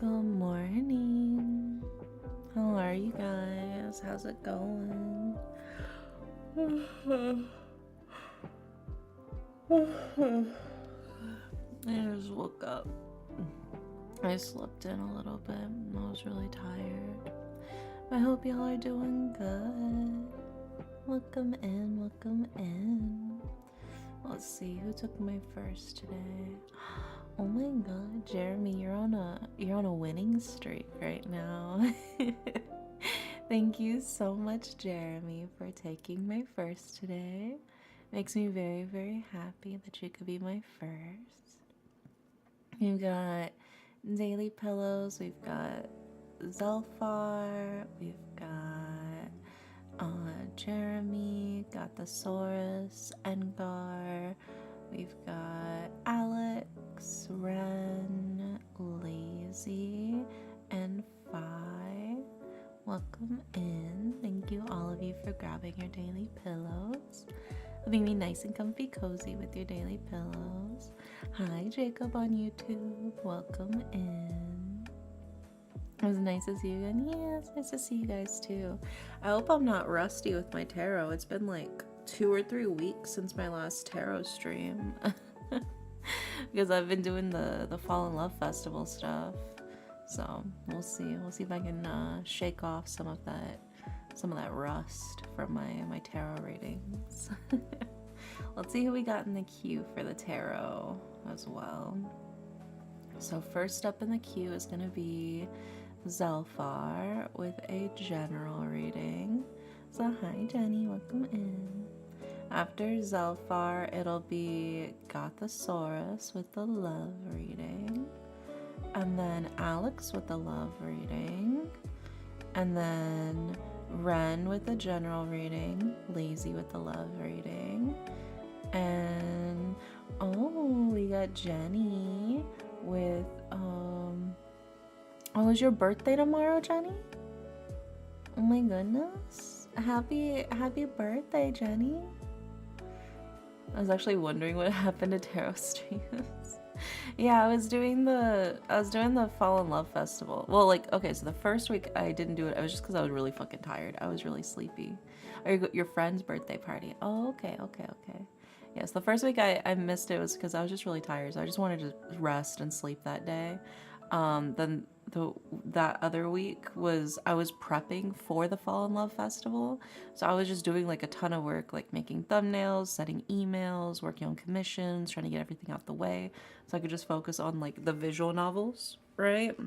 Good morning. How are you guys? How's it going? I just woke up. I slept in a little bit. I was really tired. I hope y'all are doing good. Welcome in, welcome in. Let's see who took my first today. Oh my god, Jeremy, you're on a winning streak right now. Thank you so much, Jeremy, for taking my first today. Makes me very, very happy that you could be my first. We've got Daily Pillows, we've got Zelfar, we've got Jeremy, got Thesaurus, Engar, we've got Alex, Ren, Lazy, and Fi. Welcome in. Thank you all of you for grabbing your daily pillows. Leaving me nice and comfy cozy with your daily pillows. Hi Jacob on YouTube. Welcome in. It was nice to see you again. Yeah, it's nice to see you guys too. I hope I'm not rusty with my tarot. It's been like 2 or 3 weeks since my last tarot stream. Because I've been doing the Fall in Love Festival stuff. So we'll see. We'll see if I can shake off some of that rust from my tarot readings. Let's see who we got in the queue for the tarot as well. So first up in the queue is going to be Zelfar with a general reading. So hi Jenny, welcome in. After Zelfar, it'll be Gothosaurus with the love reading, and then Alex with the love reading, and then Ren with the general reading, Lazy with the love reading, and oh, we got Jenny with oh, is your birthday tomorrow, Jenny? Oh my goodness. Happy birthday, Jenny. I was actually wondering what happened to tarot streams. Yeah, I was doing the Fall in Love Festival. Well, like, okay, so the first week I didn't do it. It was just because I was really fucking tired. I was really sleepy. Or your friend's birthday party. Oh, okay. Yes, the first week I missed it was because I was just really tired. So I just wanted to rest and sleep that day. Then that other week I was prepping for the Fall in Love Festival. So I was just doing like a ton of work, like making thumbnails, sending emails, working on commissions, trying to get everything out the way so I could just focus on like the visual novels, right?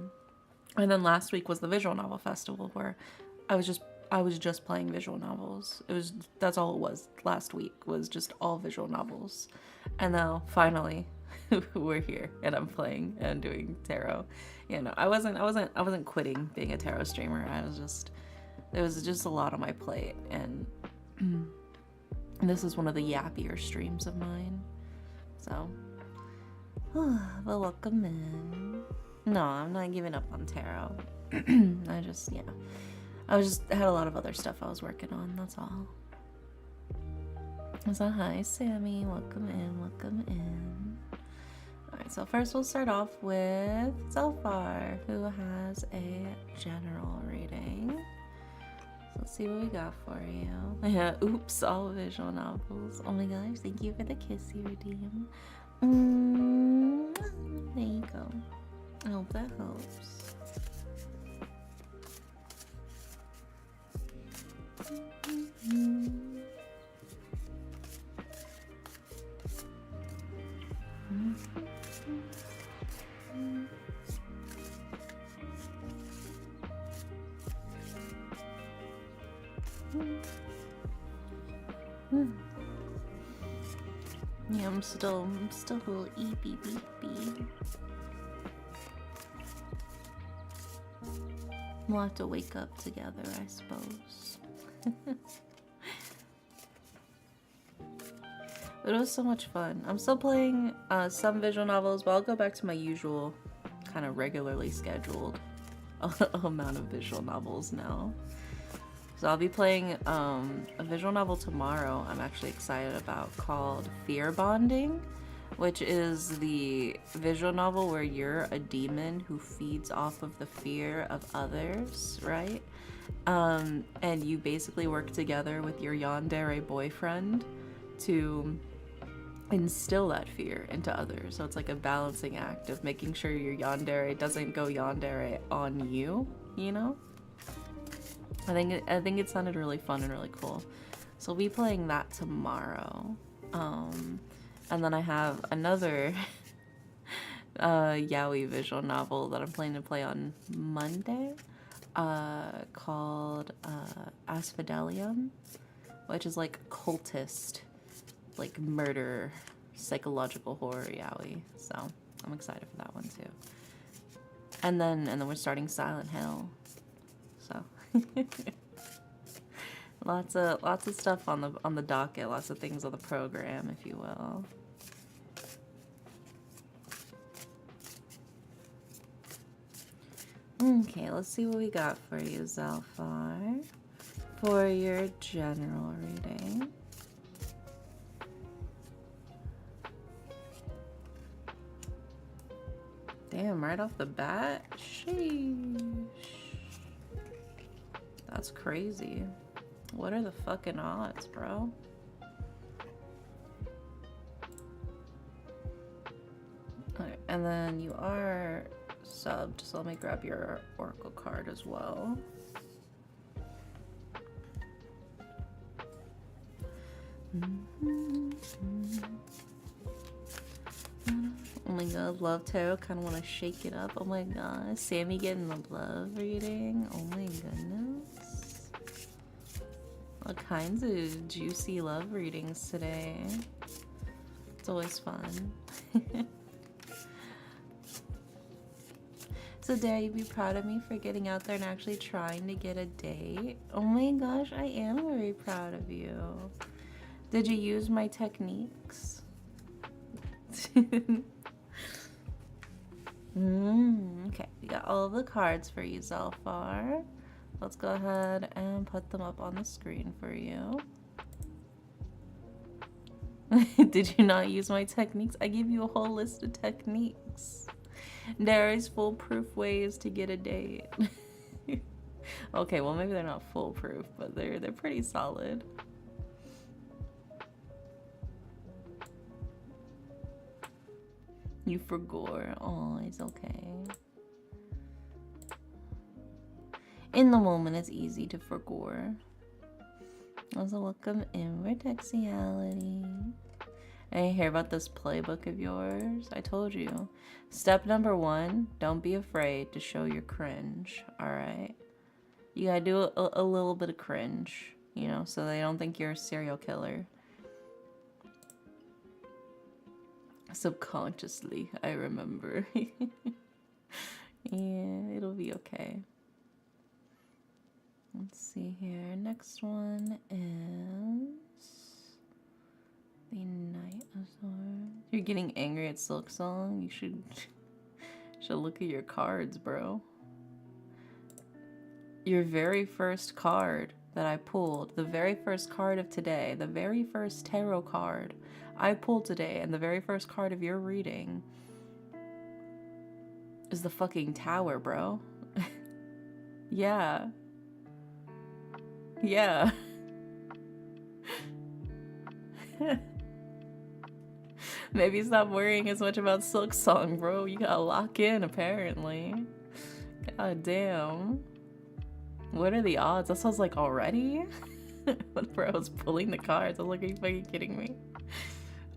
And then last week was the visual novel festival where I was just playing visual novels. That's all it was. Last week was just all visual novels. And now finally we're here and I'm playing and doing tarot. You know, I wasn't quitting being a tarot streamer. There was just a lot on my plate, and this is one of the yappier streams of mine. So, well, welcome in. No, I'm not giving up on tarot. I had a lot of other stuff I was working on, that's all. So hi Sammy, welcome in. Alright, so first we'll start off with Zelfar, who has a general reading. So let's see what we got for you. Yeah, oops, all visual novels. Oh my gosh, thank you for the kiss you redeem. There you go. I hope that helps. Yeah, I'm still a little beepy. We'll have to wake up together, I suppose. But it was so much fun. I'm still playing some visual novels, but I'll go back to my usual kind of regularly scheduled amount of visual novels now. So I'll be playing a visual novel tomorrow I'm actually excited about called Fear Bonding. which is the visual novel where you're a demon who feeds off of the fear of others, right? And you basically work together with your yandere boyfriend to instill that fear into others. So it's like a balancing act of making sure your yandere doesn't go yandere on you, you know? I think it sounded really fun and really cool. So we'll be playing that tomorrow. And then I have another yaoi visual novel that I'm planning to play on Monday, called Asphodelium, which is like cultist, like murder, psychological horror yaoi. So I'm excited for that one too. And then we're starting Silent Hill. So lots of stuff on the docket, lots of things on the program, if you will. Okay, let's see what we got for you, Zalfar, for your general reading. Damn, right off the bat? Sheesh. That's crazy. What are the fucking odds, bro? Okay, and then you are subbed, so let me grab your oracle card as well. Oh my god, love tarot, kind of want to shake it up. Oh my god, Sammy getting the love reading. Oh my goodness. All kinds of juicy love readings today. It's always fun. So dare you be proud of me for getting out there and actually trying to get a date? Oh my gosh, I am very proud of you. Did you use my techniques? Okay, we got all of the cards for you, Zalfar. Let's go ahead and put them up on the screen for you. Did you not use my techniques? I gave you a whole list of techniques. There is foolproof ways to get a date. Okay, well maybe they're not foolproof, but they're pretty solid. You forgot. Oh, it's okay. In the moment, it's easy to forget. Also, welcome in Vertexiality. I hear about this playbook of yours. I told you. Step number 1, don't be afraid to show your cringe, alright? You gotta do a little bit of cringe, you know, so they don't think you're a serial killer. Subconsciously, I remember. Yeah, it'll be okay. Let's see here. Next one is the Knight of Swords. You're getting angry at Silk Song? You should look at your cards, bro. Your very first card that I pulled, the very first card of today, the very first tarot card I pulled today, and the very first card of your reading is the fucking Tower, bro. Yeah. Yeah. Maybe stop worrying as much about Silk Song, bro. You gotta lock in, apparently. God damn. What are the odds? That sounds like already? Bro, I was pulling the cards. I was like, are you fucking kidding me?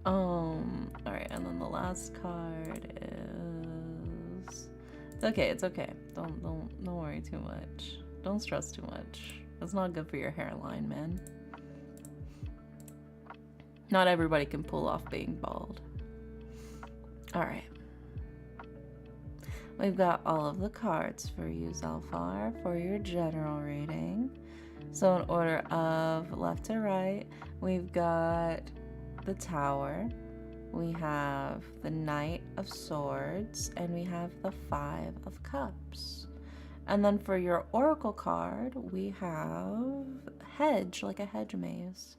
Alright, and then the last card is... It's okay, it's okay. Don't worry too much. Don't stress too much. That's not good for your hairline, man. Not everybody can pull off being bald. Alright. We've got all of the cards for you, Zalfar, for your general reading. So in order of left to right, we've got the Tower, we have the Knight of Swords, and we have the Five of Cups. And then for your Oracle card, we have Hedge, like a hedge maze.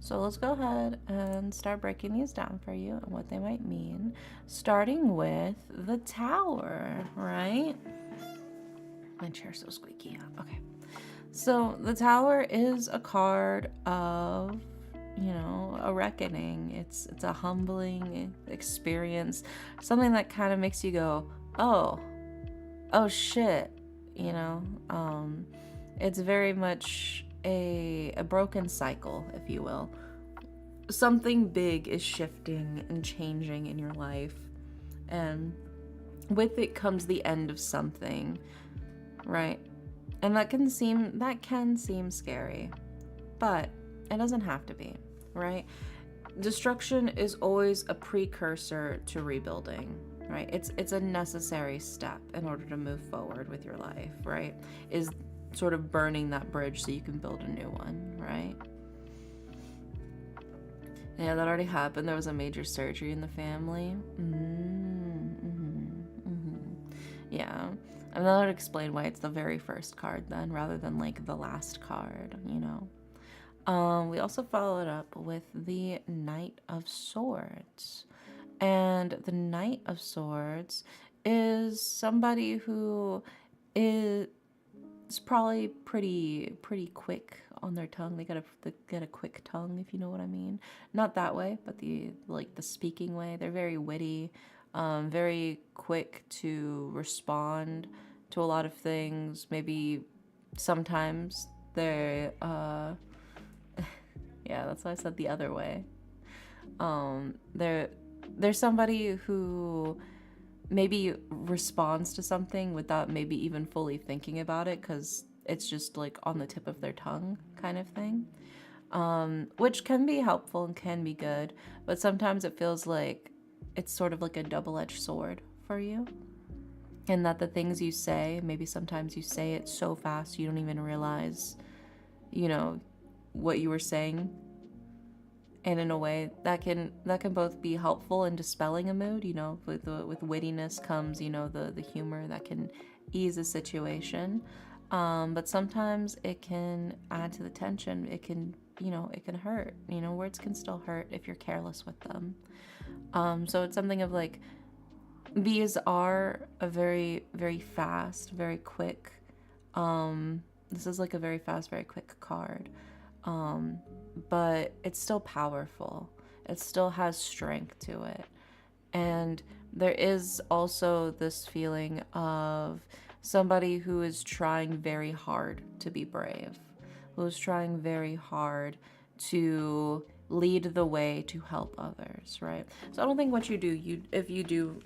So let's go ahead and start breaking these down for you and what they might mean. Starting with the Tower, right? My chair's so squeaky. Okay. So the Tower is a card of, a reckoning. It's a humbling experience, something that kind of makes you go, oh shit, you know. It's very much a broken cycle, if you will. Something big is shifting and changing in your life, and with it comes the end of something, right? And that can seem scary, but it doesn't have to be, right? Destruction is always a precursor to rebuilding, right? It's a necessary step in order to move forward with your life, right? Is sort of burning that bridge so you can build a new one, right? Yeah, that already happened. There was a major surgery in the family. Yeah. And that would explain why it's the very first card then, rather than like the last card, We also followed up with the Knight of Swords. And the Knight of Swords is somebody who is probably pretty quick on their tongue. They get a quick tongue, if you know what I mean. Not that way, but the speaking way. They're very witty, very quick to respond to a lot of things. Maybe sometimes they're yeah, that's why I said the other way. They're somebody who maybe responds to something without maybe even fully thinking about it, because it's just like on the tip of their tongue kind of thing, which can be helpful and can be good, but sometimes it feels like it's sort of like a double-edged sword for you, and that the things you say, maybe sometimes you say it so fast you don't even realize, what you were saying. And in a way that can both be helpful in dispelling a mood, with wittiness comes, the humor that can ease a situation. But sometimes it can add to the tension. It can, it can hurt. Words can still hurt if you're careless with them. So it's something of like, these are a very, very fast, very quick. This is like a very fast, very quick card. But it's still powerful. It still has strength to it. And there is also this feeling of somebody who is trying very hard to be brave, who is trying very hard to lead the way to help others, right? So I don't think what you do, if you do,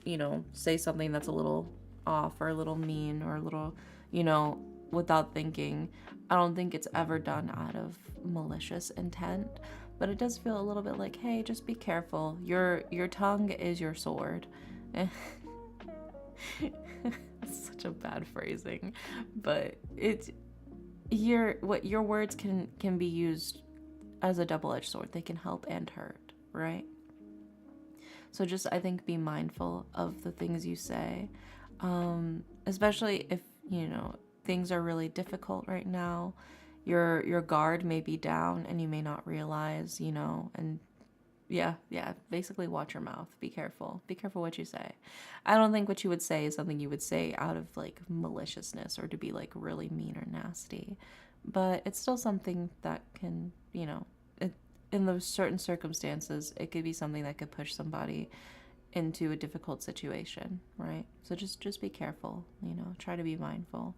say something that's a little off or a little mean or a little, without thinking, I don't think it's ever done out of malicious intent, but it does feel a little bit like, hey, just be careful. Your tongue is your sword. It's such a bad phrasing, but your words can be used as a double-edged sword. They can help and hurt, right? So just, I think, be mindful of the things you say, especially if, things are really difficult right now. Your guard may be down and you may not realize, and yeah, basically watch your mouth. Be careful what you say. I don't think what you would say is something you would say out of like maliciousness or to be like really mean or nasty, but it's still something that can, in those certain circumstances, it could be something that could push somebody into a difficult situation, right? So just be careful, try to be mindful.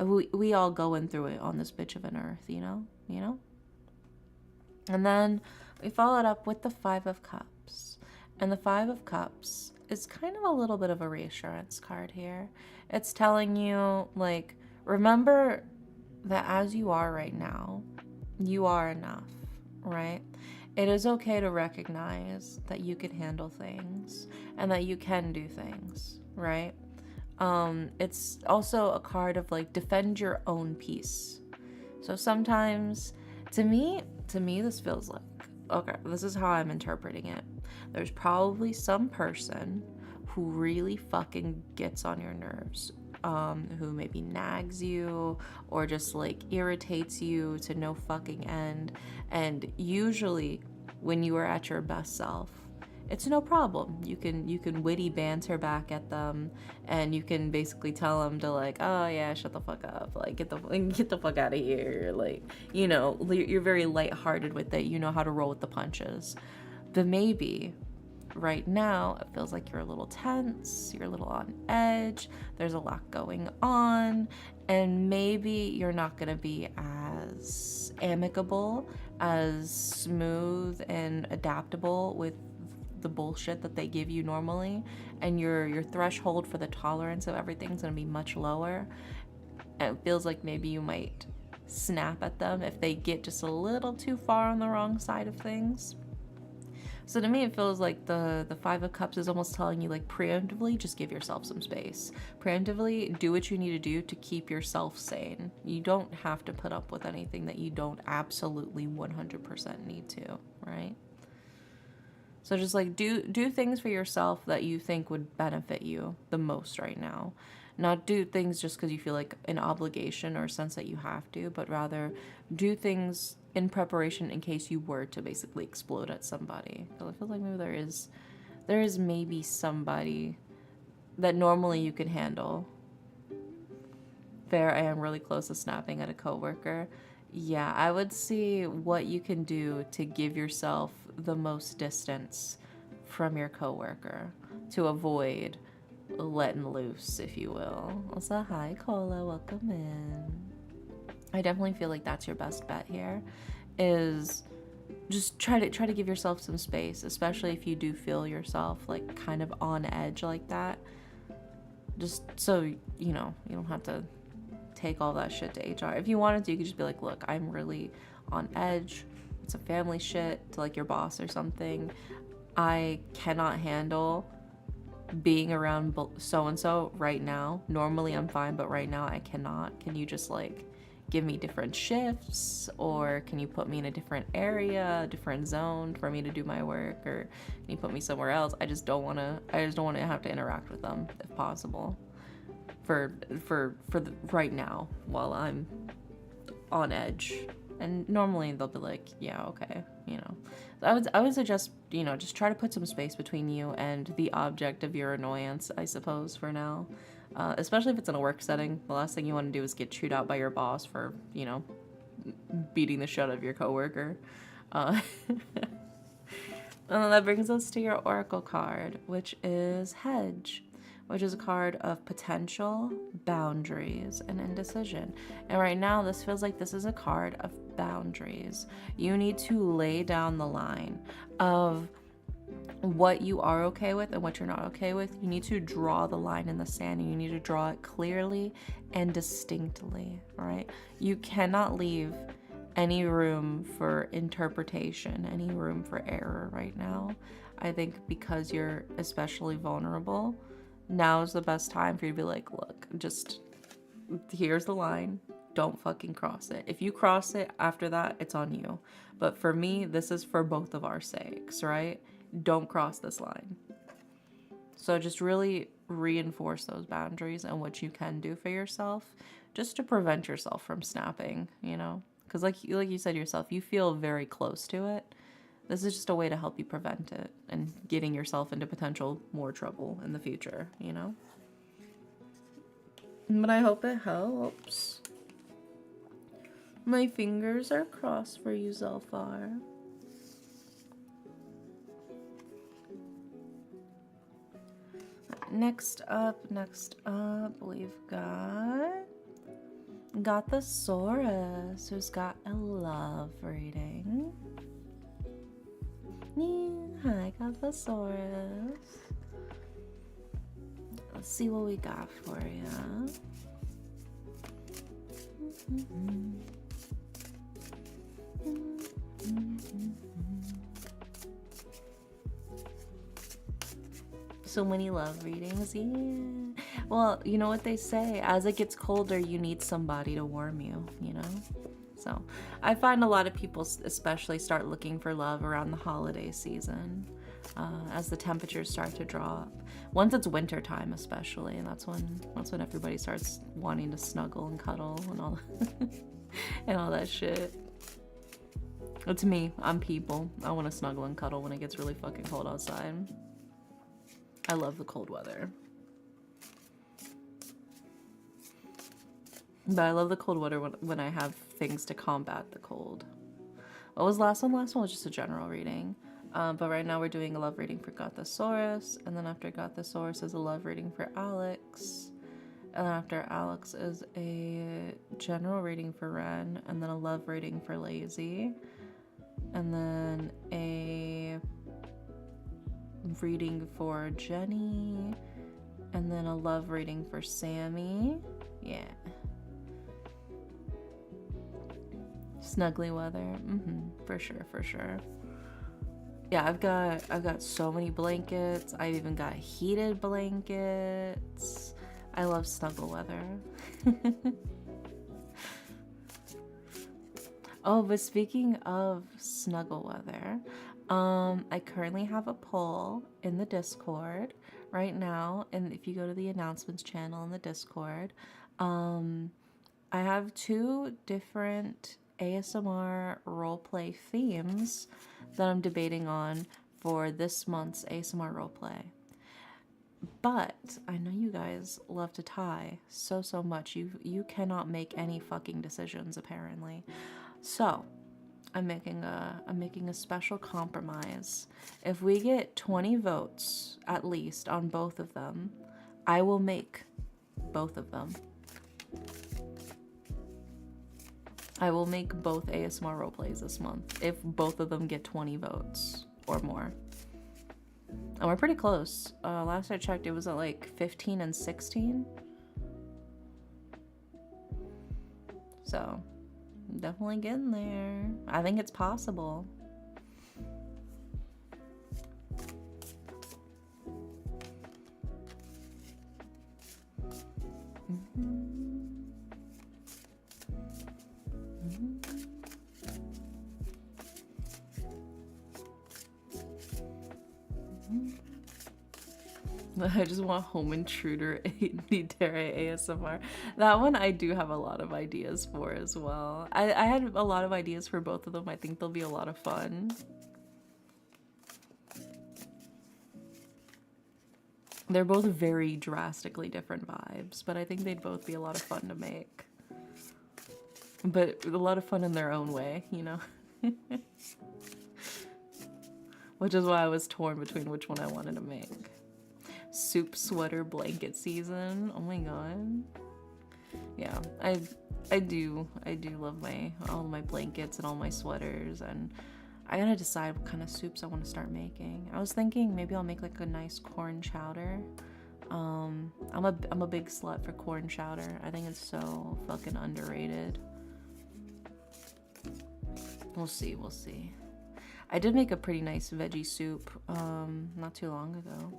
We all going through it on this bitch of an earth, And then we followed up with the Five of Cups. And the Five of Cups is kind of a little bit of a reassurance card here. It's telling you, like, remember that as you are right now, you are enough, right? It is okay to recognize that you can handle things and that you can do things, right? It's also a card of like, defend your own peace. So sometimes, to me, this feels like, okay, this is how I'm interpreting it. There's probably some person who really fucking gets on your nerves who maybe nags you or just like irritates you to no fucking end. And usually when you are at your best self, it's no problem. You can witty banter back at them, and you can basically tell them to like, oh yeah, shut the fuck up, like get the fuck out of here, like, you know, you're very lighthearted with it. You know how to roll with the punches. But maybe right now it feels like you're a little tense, you're a little on edge, there's a lot going on, and maybe you're not going to be as amicable, as smooth and adaptable with the bullshit that they give you normally, and your threshold for the tolerance of everything's going to be much lower. And it feels like maybe you might snap at them if they get just a little too far on the wrong side of things. So to me, it feels like the Five of Cups is almost telling you, like, preemptively, just give yourself some space. Preemptively, do what you need to do to keep yourself sane. You don't have to put up with anything that you don't absolutely 100% need to, right? So just like do things for yourself that you think would benefit you the most right now. Not do things just because you feel like an obligation or a sense that you have to, but rather do things in preparation in case you were to basically explode at somebody. Because I feel like maybe there is maybe somebody that normally you can handle. Fair, I am really close to snapping at a coworker. Yeah, I would see what you can do to give yourself the most distance from your coworker to avoid letting loose, if you will. Also, hi, Cola, welcome in. I definitely feel like that's your best bet here, is just try to give yourself some space, especially if you do feel yourself like kind of on edge like that. Just so, you know, you don't have to take all that shit to HR. If you wanted to, you could just be like, look, I'm really on edge. It's a family shit, to like your boss or something. I cannot handle being around so-and-so right now. Normally I'm fine, but right now I cannot. Can you just like give me different shifts, or can you put me in a different area, a different zone for me to do my work, or can you put me somewhere else? I just don't want to have to interact with them if possible for the right now while I'm on edge. And normally they'll be like, yeah, okay, you know. I would suggest, you know, just try to put some space between you and the object of your annoyance, I suppose, for now. Especially if it's in a work setting. The last thing you want to do is get chewed out by your boss for, you know, beating the shit out of your coworker. And that brings us to your Oracle card, which is Hedge, which is a card of potential, boundaries, and indecision. And right now, this feels like this is a card of boundaries. You need to lay down the line of what you are okay with and what you're not okay with. You need to draw the line in the sand, and you need to draw it clearly and distinctly, right? You cannot leave any room for interpretation, any room for error right now. I think because you're especially vulnerable, now is the best time for you to be like, look, just here's the line. Don't fucking cross it. If you cross it after that, it's on you. But for me, this is for both of our sakes, right? Don't cross this line. So just really reinforce those boundaries and what you can do for yourself just to prevent yourself from snapping, you know? Because like you said yourself, you feel very close to it. This is just a way to help you prevent it and getting yourself into potential more trouble in the future, you know? But I hope it helps. My fingers are crossed for you, Zelfar. Next up, we've got the Saurus, who's got a love reading. Hi, Gothosaurus. Let's see what we got for you. So many love readings, yeah. Well, you know what they say, as it gets colder, you need somebody to warm you, you know? So I find a lot of people especially start looking for love around the holiday season. as the temperatures start to drop. Once it's winter time, especially, and that's when everybody starts wanting to snuggle and cuddle and all and all that shit. It's me. I'm people. I want to snuggle and cuddle when it gets really fucking cold outside. I love the cold weather. But I love the cold weather when I have things to combat the cold. What was the last one? Last one was just a general reading. But right now we're doing a love reading for Gothosaurus, and then after Gothosaurus is a love reading for Alex, and then after Alex is a general reading for Ren, and then a love reading for Lazy, and then a reading for Jenny, and then a love reading for Sammy. Yeah. Snuggly weather. For sure, for sure. Yeah, I've got so many blankets. I've even got heated blankets. I love snuggle weather. Oh, but speaking of snuggle weather, I currently have a poll in the Discord right now, and if you go to the announcements channel in the Discord, I have 2 different ASMR roleplay themes that I'm debating on for this month's ASMR roleplay. But I know you guys love to tie so much. You cannot make any fucking decisions apparently. So I'm making a special compromise. If we get 20 votes at least on both of them, I will make both of them. I will make both ASMR roleplays this month if both of them get 20 votes or more. And we're pretty close. Last I checked, it was at like 15 and 16. So, definitely getting there. I think it's possible. I just want Home Intruder Nidere ASMR. That one I do have a lot of ideas for as well. I had a lot of ideas for both of them. I think they'll be a lot of fun. They're both very drastically different vibes, but I think they'd both be a lot of fun to make. But a lot of fun in their own way, you know? Which is why I was torn between which one I wanted to make. Soup sweater blanket season. Oh my god. Yeah, I do love all my blankets and all my sweaters, and I gotta decide what kind of soups I want to start making. I was thinking maybe I'll make like a nice corn chowder. I'm a big slut for corn chowder. I think it's so fucking underrated. We'll see. I did make a pretty nice veggie soup not too long ago.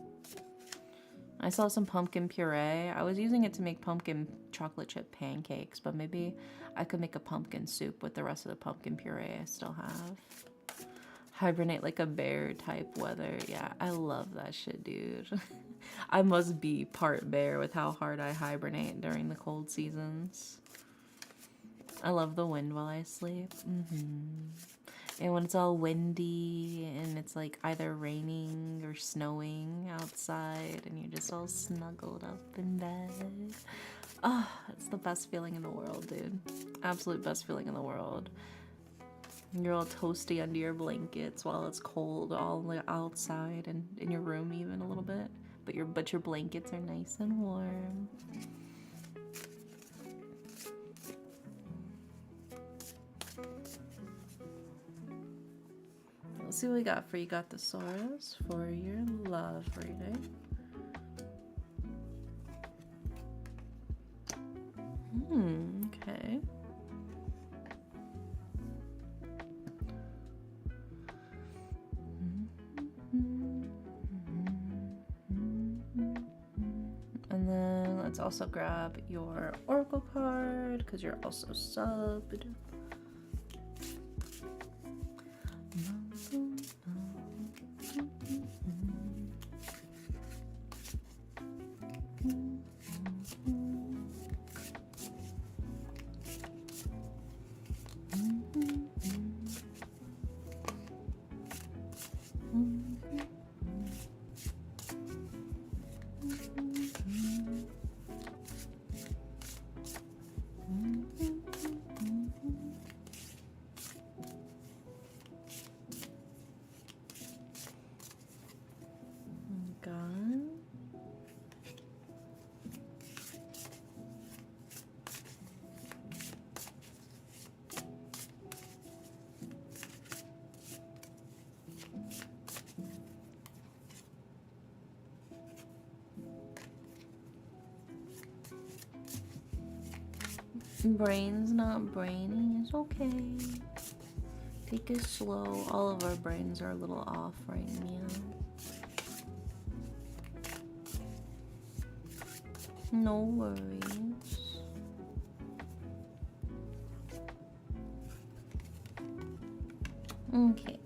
I saw some pumpkin puree. I was using it to make pumpkin chocolate chip pancakes, but maybe I could make a pumpkin soup with the rest of the pumpkin puree I still have. Hibernate like a bear type weather. Yeah, I love that shit, dude. I must be part bear with how hard I hibernate during the cold seasons. I love the wind while I sleep. And when it's all windy and it's like either raining or snowing outside and you're just all snuggled up in bed. Oh, it's the best feeling in the world, dude. Absolute best feeling in the world. You're all toasty under your blankets while it's cold all outside and in your room even a little bit. But your blankets are nice and warm. Let's see what we got for you. Got the Soros for your love reading. Okay. And then let's also grab your Oracle card because you're also subbed. Brain's not brainy. It's okay. Take it slow. All of our brains are a little off right now. No worries. Okay.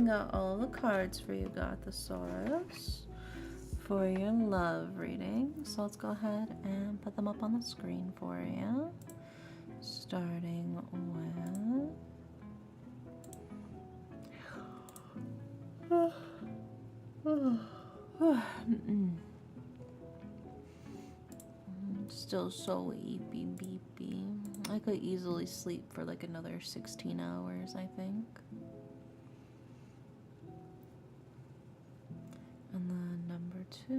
Got all the cards for you, Gothosaurus, for your love reading. So let's go ahead and put them up on the screen for you. Starting with... Still so eepy beepy. I could easily sleep for like another 16 hours, I think. And then number 2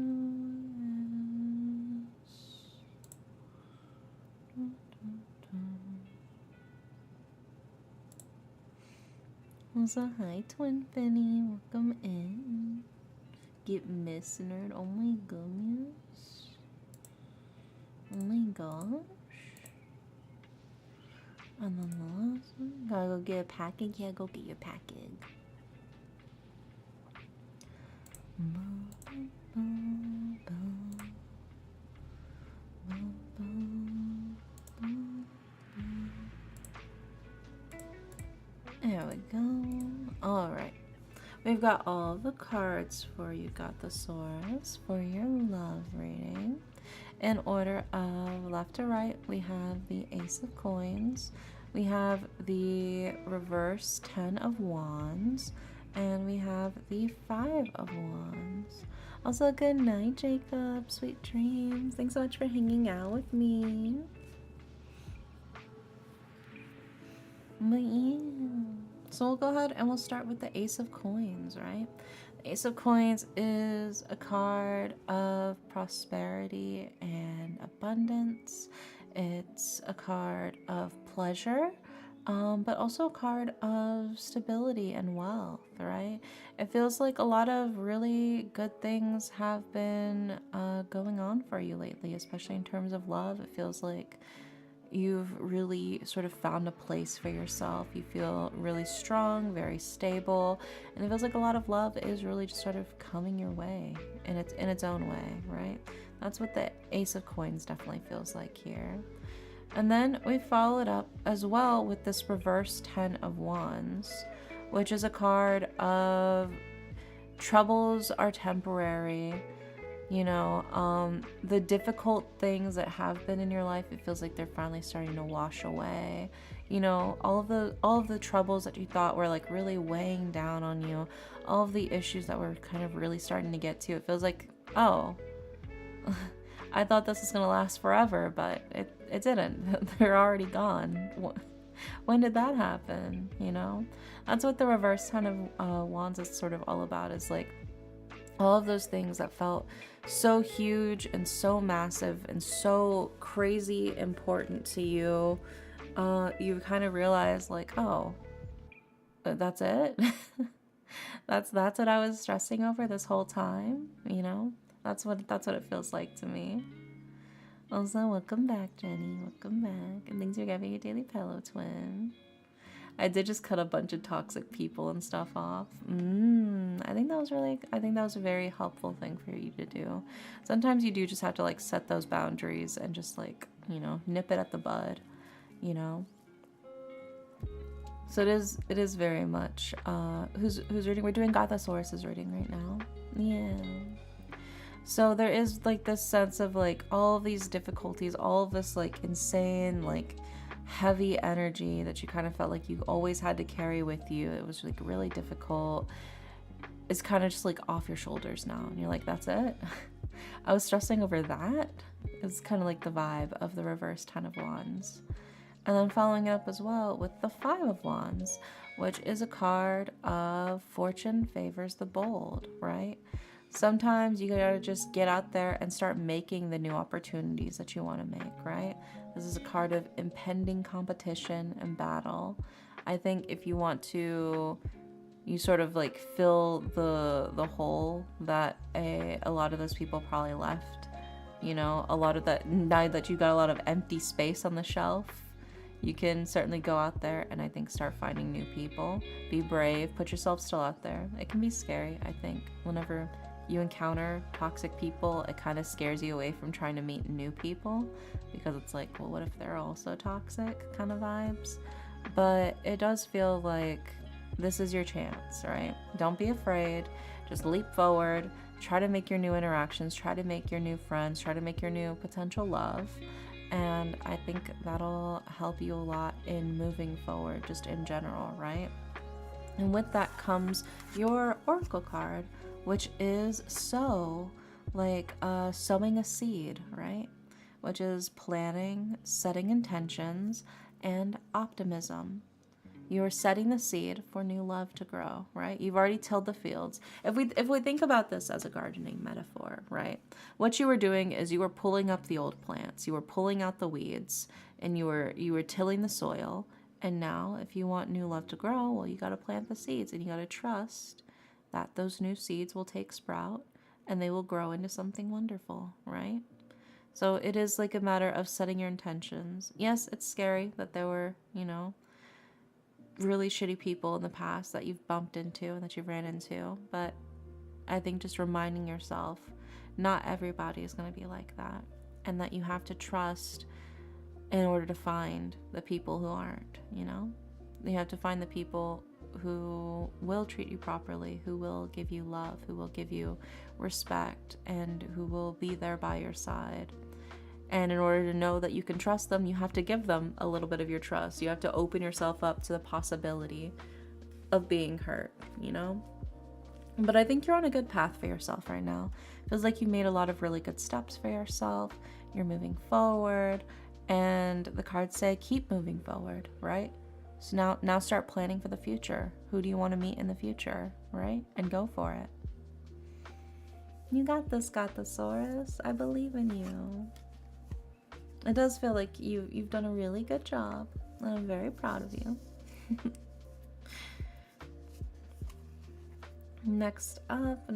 is... So hi, Twin Penny. Welcome in. Get missing her. Oh my goodness. Oh my gosh. And then the last one. Gotta go get a package. Yeah, go get your package. There we go. Alright. We've got all the cards for you, Gothosaurus, for your love reading. In order of left to right, we have the Ace of Coins, we have the reverse 10 of Wands, and we have the 5 of Wands. Also, good night, Jacob. Sweet dreams. Thanks so much for hanging out with me. But yeah. So we'll go ahead and we'll start with the Ace of Coins, right? The Ace of Coins is a card of prosperity and abundance. It's a card of pleasure, but also a card of stability and wealth, right? It feels like a lot of really good things have been going on for you lately, especially in terms of love. It feels like you've really sort of found a place for yourself. You feel really strong, very stable, and it feels like a lot of love is really just sort of coming your way in its own way, right? That's what the Ace of Coins definitely feels like here. And then we follow it up as well with this reverse 10 of Wands, which is a card of troubles are temporary. You know, the difficult things that have been in your life, it feels like they're finally starting to wash away. You know, all of the troubles that you thought were like really weighing down on you, all of the issues that were kind of really starting to get to you. It feels like, oh, I thought this was gonna last forever, but it didn't. They're already gone. When did that happen? You know, that's what the reverse 10 of Wands is sort of all about. Is like all of those things that felt so huge and so massive and so crazy important to you, you kind of realize like, oh, that's it. that's what I was stressing over this whole time. You know, that's what it feels like to me. Also, welcome back, Jenny. Welcome back, and thanks for giving your daily pillow, twin. I did just cut a bunch of toxic people and stuff off. I think that was a very helpful thing for you to do. Sometimes you do just have to like set those boundaries and just like, you know, nip it at the bud, you know. So it is very much who's reading? We're doing Gothosaurus's reading right now. Yeah. So there is like this sense of like all of these difficulties, all of this like insane like heavy energy that you kind of felt like you always had to carry with you. It was like really difficult. It's kind of just like off your shoulders now, and you're like, that's it. I was stressing over that. It's kind of like the vibe of the reverse 10 of Wands. And then following it up as well with the 5 of Wands, which is a card of fortune favors the bold, right? Sometimes you gotta just get out there and start making the new opportunities that you want to make, right? This is a card of impending competition and battle. I think if you want to, you sort of like fill the hole that a lot of those people probably left, you know, a lot of that, now that you got a lot of empty space on the shelf, you can certainly go out there and I think start finding new people. Be brave, put yourself still out there. It can be scary, I think. Whenever you encounter toxic people, it kind of scares you away from trying to meet new people, because it's like, well, what if they're also toxic kind of vibes? But it does feel like this is your chance, right? Don't be afraid. Just leap forward. Try to make your new interactions. Try to make your new friends. Try to make your new potential love. And I think that'll help you a lot in moving forward, just in general, right? And with that comes your oracle card, which is sow, like sowing a seed, right? Which is planning, setting intentions, and optimism. You're setting the seed for new love to grow, right? You've already tilled the fields. If we think about this as a gardening metaphor, right? What you were doing is you were pulling up the old plants, you were pulling out the weeds, and you were tilling the soil. And now, if you want new love to grow, well, you got to plant the seeds, and you got to trust that those new seeds will take sprout and they will grow into something wonderful, right? So it is like a matter of setting your intentions. Yes, it's scary that there were, you know, really shitty people in the past that you've bumped into and that you've ran into, but I think just reminding yourself not everybody is going to be like that, and that you have to trust in order to find the people who aren't, you know? You have to find the people who will treat you properly, who will give you love, who will give you respect, and who will be there by your side. And in order to know that you can trust them, you have to give them a little bit of your trust. You have to open yourself up to the possibility of being hurt, you know? But I think you're on a good path for yourself right now. Feels like you made a lot of really good steps for yourself. You're moving forward, and the cards say keep moving forward, right? So now start planning for the future. Who do you want to meet in the future, right? And go for it. You got this, Gatosaurus. I believe in you. It does feel like you've done a really good job, and I'm very proud of you. Next up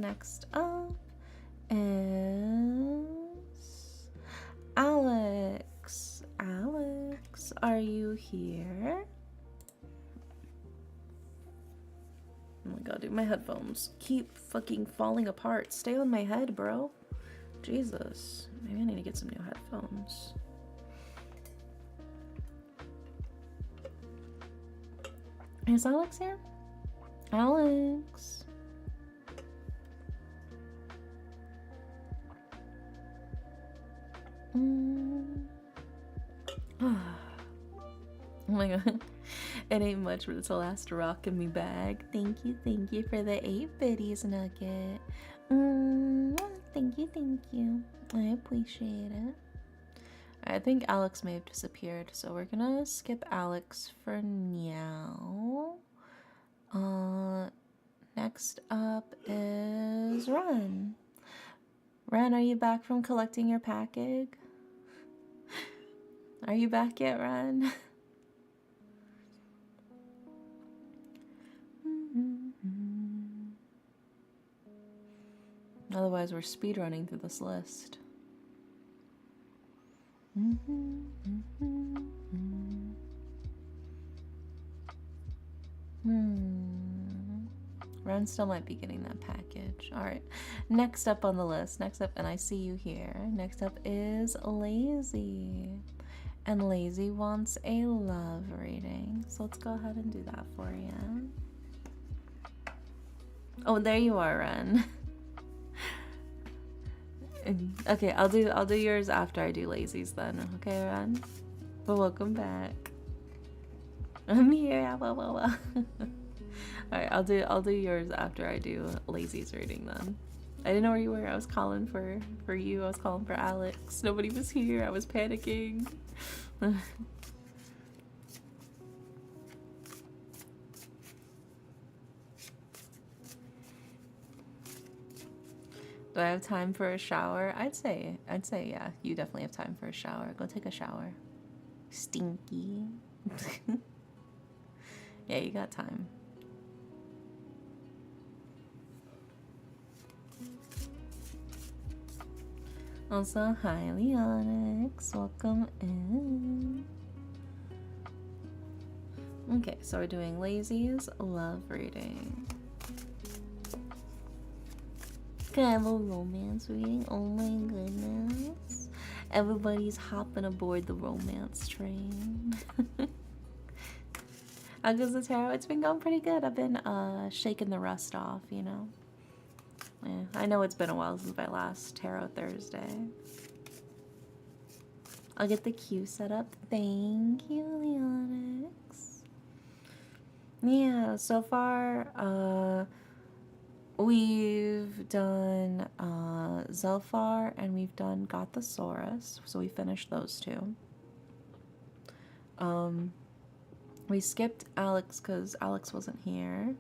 is Alex. Alex, are you here? Oh my god, dude, my headphones keep fucking falling apart. Stay on my head, bro. Jesus. Maybe I need to get some new headphones. Is Alex here? Alex. Oh my god. It ain't much, but it's the last rock in me bag. Thank you for the 8 biddies, Nugget. Thank you. I appreciate it. I think Alex may have disappeared, so we're gonna skip Alex for now. Next up is Ren. Ren, are you back from collecting your package? Are you back yet, Ren? Otherwise, we're speedrunning through this list. Ren still might be getting that package. Alright, next up on the list, and I see you here, next up is Lazy. And Lazy wants a love reading. So let's go ahead and do that for you. Oh, there you are, Ren. Okay, I'll do yours after I do Lazy's then. Okay, Ren? But welcome back. I'm here. Alright, I'll do yours after I do Lazy's reading then. I didn't know where you were. I was calling for you. I was calling for Alex. Nobody was here. I was panicking. Do I have time for a shower? I'd say yeah, you definitely have time for a shower. Go take a shower. Stinky. Yeah, you got time. Also, hi Leonix, welcome in. Okay, so we're doing Lazy's love reading. Can I have a romance reading? Oh my goodness. Everybody's hopping aboard the romance train. How goes the tarot? It's been going pretty good. I've been shaking the rust off, you know. Yeah, I know it's been a while since my last Tarot Thursday. I'll get the queue set up. Thank you, Leonix. Yeah, so far, we've done Zelfar and we've done Gothosaurus, so we finished those two. We skipped Alex because Alex wasn't here.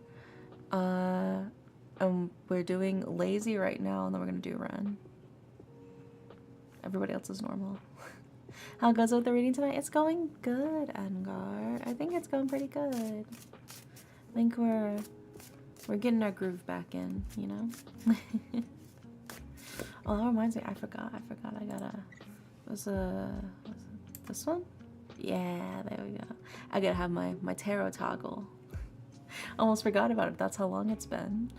We're doing Lazy right now, and then we're gonna do Ren. Everybody else is normal. How goes it with the reading tonight? It's going good, Engar. I think it's going pretty good. I think we're getting our groove back in, you know? Oh, that reminds me, I forgot. I gotta, was this one? Yeah, there we go. I gotta have my tarot toggle. Almost forgot about it. That's how long it's been.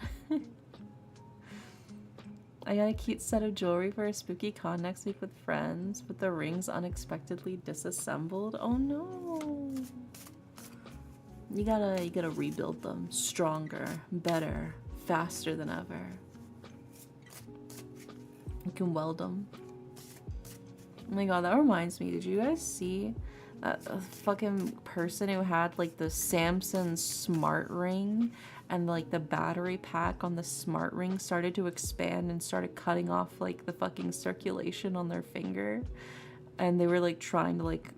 I got a cute set of jewelry for a spooky con next week with friends, but the rings unexpectedly disassembled. Oh no. You gotta rebuild them stronger, better, faster than ever. You can weld them. Oh my god, that reminds me. Did you guys see that fucking person who had like the Samsung smart ring and like the battery pack on the smart ring started to expand and started cutting off like the fucking circulation on their finger? And they were like trying to like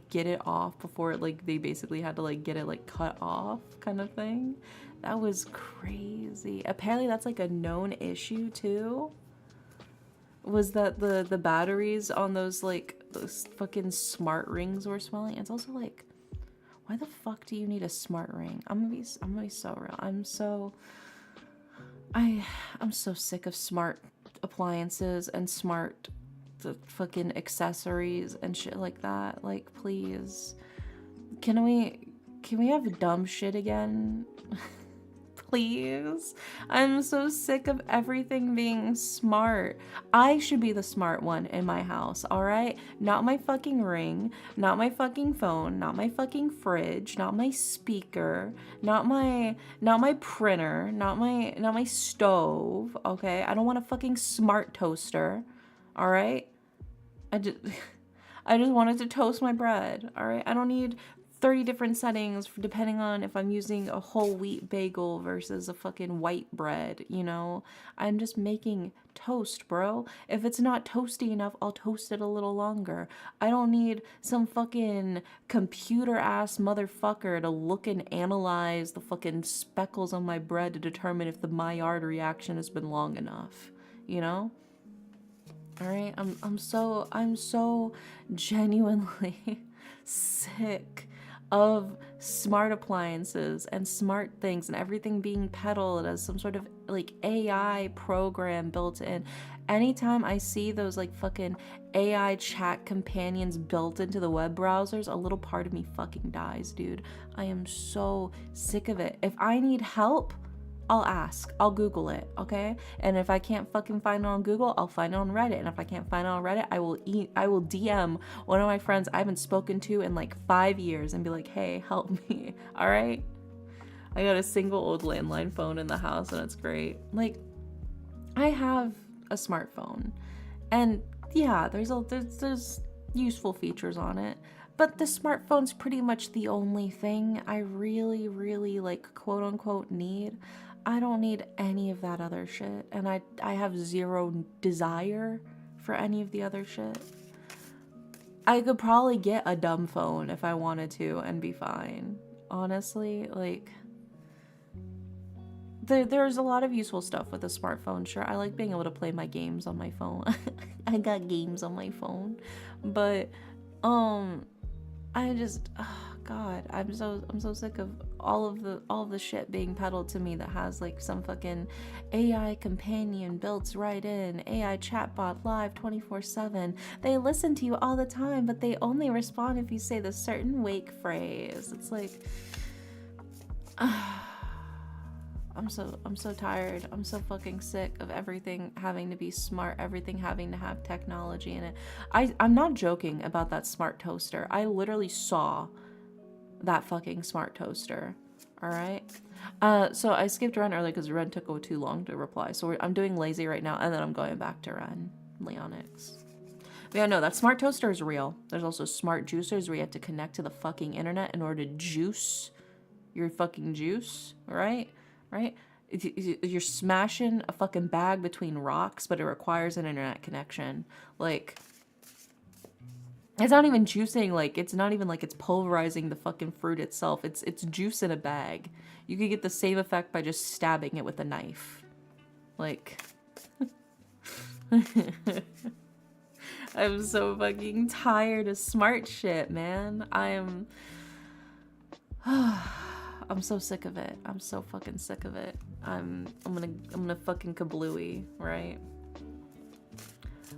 get it off before it, like they basically had to like get it like cut off kind of thing. That was crazy. Apparently that's like a known issue too. Was that the batteries on those like those fucking smart rings were swelling? It's also like, why the fuck do you need a smart ring? I'm gonna be so real. I'm so sick of smart appliances and smart the fucking accessories and shit like that. Like, please, can we have dumb shit again? Please. I'm so sick of everything being smart. I should be the smart one in my house, all right? Not my fucking ring, not my fucking phone, not my fucking fridge, not my speaker, not my printer, not my stove, okay? I don't want a fucking smart toaster, all right? I just wanted to toast my bread, all right? I don't need 30 different settings depending on if I'm using a whole wheat bagel versus a fucking white bread, you know? I'm just making toast, bro. If it's not toasty enough, I'll toast it a little longer. I don't need some fucking computer-ass motherfucker to look and analyze the fucking speckles on my bread to determine if the Maillard reaction has been long enough, you know? All right, I'm so genuinely sick of smart appliances and smart things and everything being peddled as some sort of like AI program built in. Anytime I see those like fucking AI chat companions built into the web browsers, a little part of me fucking dies, dude. I am so sick of it. If I need help, I'll ask. I'll Google it, okay? And if I can't fucking find it on Google, I'll find it on Reddit. And if I can't find it on Reddit, I will DM one of my friends I haven't spoken to in like 5 years and be like, hey, help me, all right? I got a single old landline phone in the house and it's great. Like, I have a smartphone and yeah, there's useful features on it. But the smartphone's pretty much the only thing I really, really like quote unquote need. I don't need any of that other shit. And I have zero desire for any of the other shit. I could probably get a dumb phone if I wanted to and be fine. Honestly, like, there's a lot of useful stuff with a smartphone. Sure, I like being able to play my games on my phone. I got games on my phone. But, I just, oh God, I'm so sick of all of the shit being peddled to me that has like some fucking AI companion built right in, AI chatbot live 24/7. They listen to you all the time, but they only respond if you say the certain wake phrase. It's like, I'm so tired. I'm so fucking sick of everything having to be smart, everything having to have technology in it. I'm not joking about that smart toaster. I literally saw that fucking smart toaster. All right. So I skipped Ren early because Ren took too long to reply. So I'm doing lazy right now, and then I'm going back to Ren, Leonix. But yeah, no, that smart toaster is real. There's also smart juicers where you have to connect to the fucking internet in order to juice your fucking juice, right? Right? You're smashing a fucking bag between rocks, but it requires an internet connection. Like, it's not even juicing, like, it's not even like it's pulverizing the fucking fruit itself. It's juice in a bag. You could get the same effect by just stabbing it with a knife. Like, I'm so fucking tired of smart shit, man. I'm so sick of it. I'm so fucking sick of it. I'm gonna fucking kablooey, right?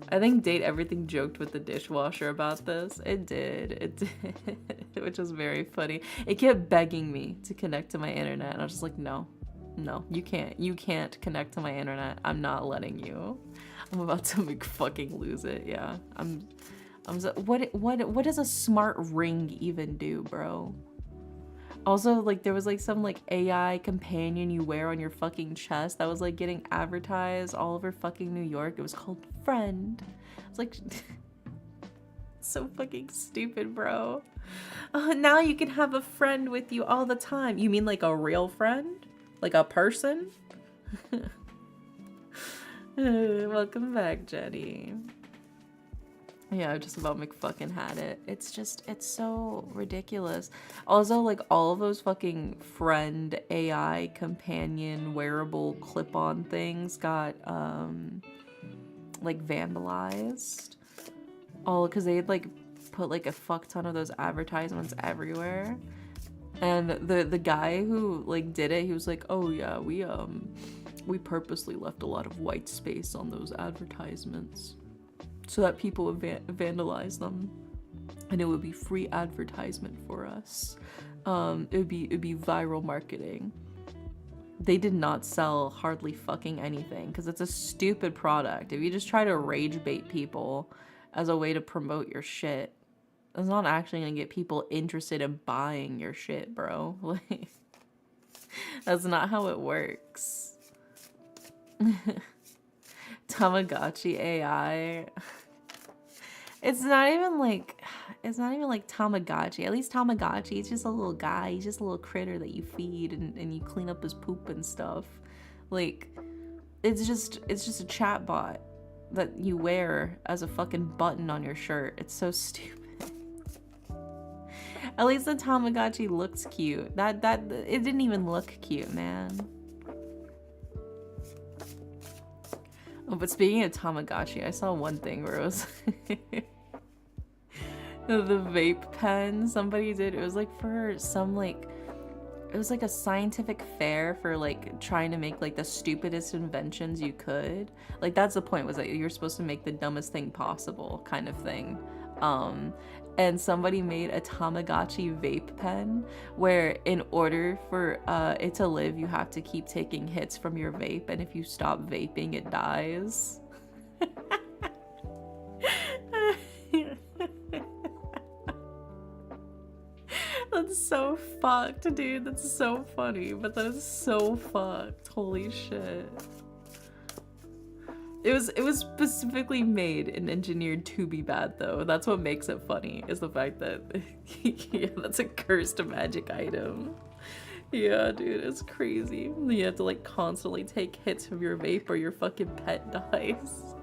I think Date Everything joked with the dishwasher about this. It did, which was very funny. It kept begging me to connect to my internet, and I was just like, no, you can't connect to my internet. I'm not letting you. I'm about to fucking lose it. Yeah, what does a smart ring even do, bro? Also, like, there was like some like AI companion you wear on your fucking chest that was like getting advertised all over fucking New York. It was called Friend. It's like so fucking stupid, bro. Now you can have a friend with you all the time. You mean like a real friend? Like a person? Welcome back, Jenny. Yeah, I just about McFucking had it. It's so ridiculous. Also, like, all of those fucking friend AI companion wearable clip-on things got, like, vandalized. All because they had, like, put, like, a fuck ton of those advertisements everywhere. And the guy who, like, did it, he was like, oh, yeah, we purposely left a lot of white space on those advertisements so that people would vandalize them, and it would be free advertisement for us. It would be viral marketing. They did not sell hardly fucking anything because it's a stupid product. If you just try to rage bait people as a way to promote your shit, it's not actually gonna get people interested in buying your shit, bro. Like, that's not how it works. Tamagotchi AI. It's not even like Tamagotchi. At least Tamagotchi, it's just a little guy. He's just a little critter that you feed and you clean up his poop and stuff. Like, it's just a chatbot that you wear as a fucking button on your shirt. It's so stupid. At least the Tamagotchi looks cute. That it didn't even look cute, man. Oh, but speaking of Tamagotchi, I saw one thing where it was the vape pen somebody did. It was like for some like, it was like a scientific fair for like trying to make like the stupidest inventions you could. Like, that's the point, was that you're supposed to make the dumbest thing possible kind of thing. And somebody made a Tamagotchi vape pen where in order for it to live, you have to keep taking hits from your vape, and if you stop vaping, it dies. That's so fucked, dude. That's so funny, but that is so fucked. Holy shit. It was specifically made and engineered to be bad, though. That's what makes it funny, is the fact that yeah, that's a cursed magic item. Yeah, dude, it's crazy. You have to like constantly take hits from your vape or your fucking pet dies.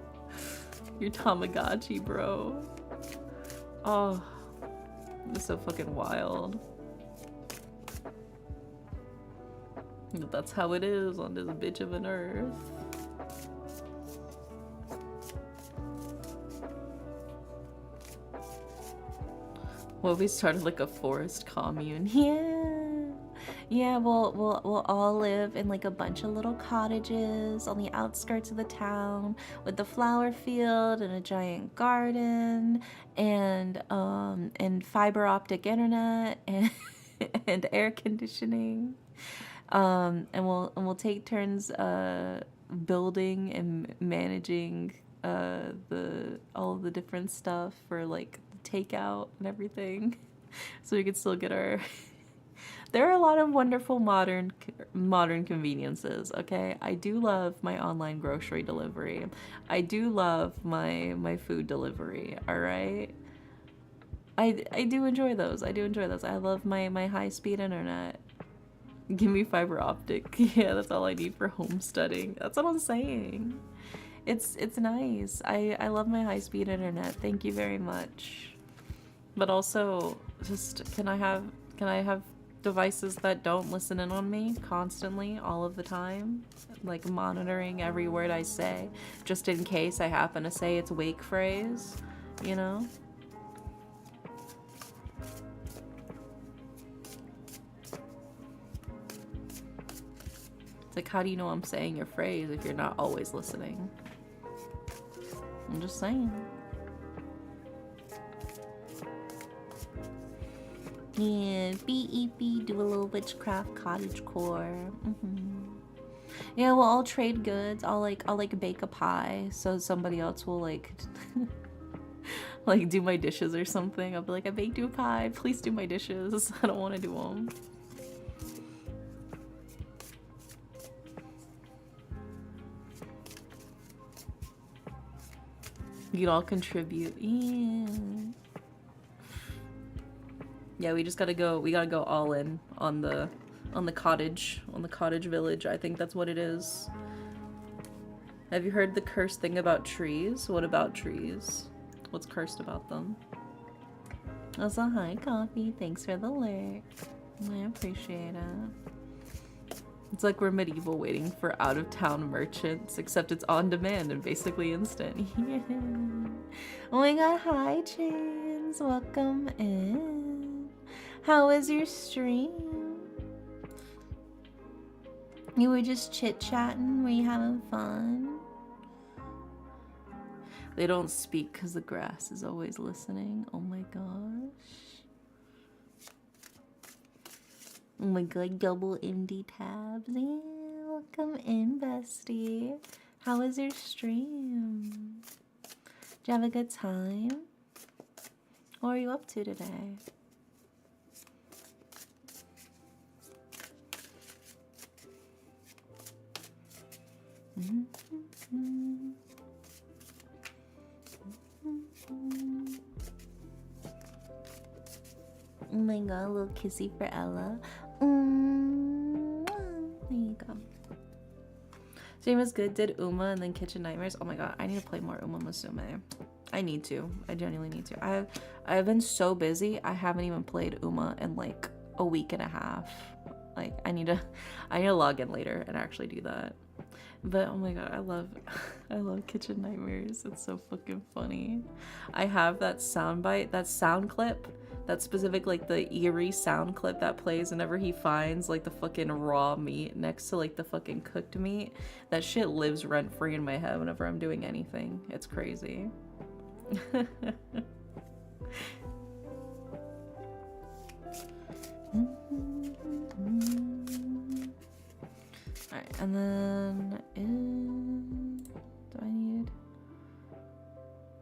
Your Tamagotchi, bro. Oh, it's so fucking wild. But that's how it is on this bitch of an earth. Well, we started like a forest commune. Yeah. Yeah, we'll all live in like a bunch of little cottages on the outskirts of the town with the flower field and a giant garden and fiber optic internet and and air conditioning. And we'll take turns building and managing the all of the different stuff for like the takeout and everything, so we could still get our. There are a lot of wonderful modern conveniences. Okay, I do love my online grocery delivery. I do love my food delivery. All right. I do enjoy those. I do enjoy those. I love my high speed internet. Give me fiber optic. Yeah, that's all I need for homesteading. That's what I'm saying. It's nice. I love my high speed internet. Thank you very much. But also, just can I have devices that don't listen in on me constantly all of the time, like monitoring every word I say, just in case I happen to say it's wake phrase, you know? It's like, how do you know I'm saying your phrase if you're not always listening? I'm just saying. Yeah, BEP, do a little witchcraft cottagecore. Yeah, we'll all trade goods. I'll like bake a pie, so somebody else will like like do my dishes or something. I'll be like, I baked you a pie. Please do my dishes. I don't want to do them. You can all contribute. Yeah. Yeah, we just gotta go. We gotta go all in on the cottage village. I think that's what it is. Have you heard the cursed thing about trees? What about trees? What's cursed about them? Also, hi, Coffee. Thanks for the lurk. I appreciate it. It's like we're medieval waiting for out-of-town merchants, except it's on demand and basically instant. Yeah. Oh my god, hi, Chains. Welcome in. How was your stream? You were just chit-chatting? Were you having fun? They don't speak because the grass is always listening. Oh my gosh. Oh my god, double MD tabs. Yeah, welcome in, bestie. How was your stream? Did you have a good time? What are you up to today? Oh my god, a little kissy for Ella. There you go. Stream was good. Did Uma and then Kitchen Nightmares. Oh my god, I need to play more Uma Musume. I need to. I genuinely need to. I've been so busy. I haven't even played Uma in like a week and a half. Like I need to log in later and actually do that. But oh my god, I love Kitchen Nightmares. It's so fucking funny. I have that soundbite, that sound clip, that specific like the eerie sound clip that plays whenever he finds like the fucking raw meat next to like the fucking cooked meat. That shit lives rent free in my head whenever I'm doing anything. It's crazy. Alright, and then do I need...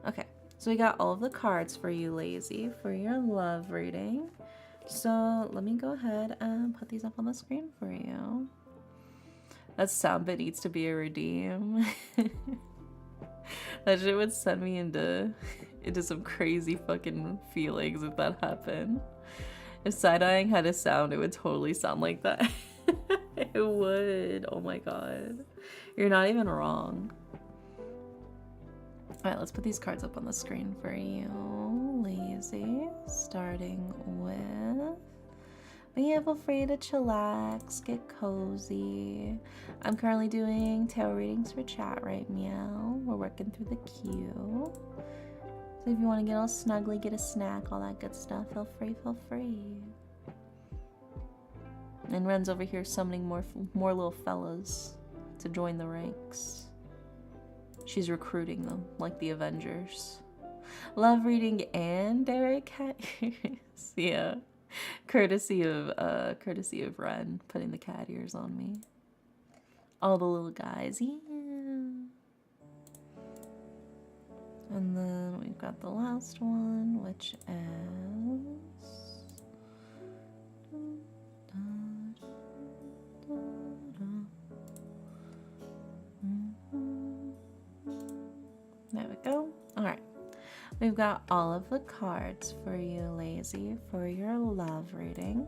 Okay, so we got all of the cards for you, Lazy, for your love reading. So let me go ahead and put these up on the screen for you. That sound bit needs to be a redeem. That shit would send me into some crazy fucking feelings if that happened. If side-eyeing had a sound, it would totally sound like that. It would. Oh my god. You're not even wrong. Alright, let's put these cards up on the screen for you, Lazy. Starting with... But yeah, feel free to chillax, get cozy. I'm currently doing tarot readings for chat right meow. We're working through the queue. So if you want to get all snuggly, get a snack, all that good stuff, feel free, feel free. And Ren's over here summoning more little fellas to join the ranks. She's recruiting them like the Avengers. Love reading and Derek cat ears. Yeah. Courtesy of Ren putting the cat ears on me. All the little guys, yeah. And then we've got the last one, which is there we go. All right. We've got all of the cards for you, Lazy, for your love reading.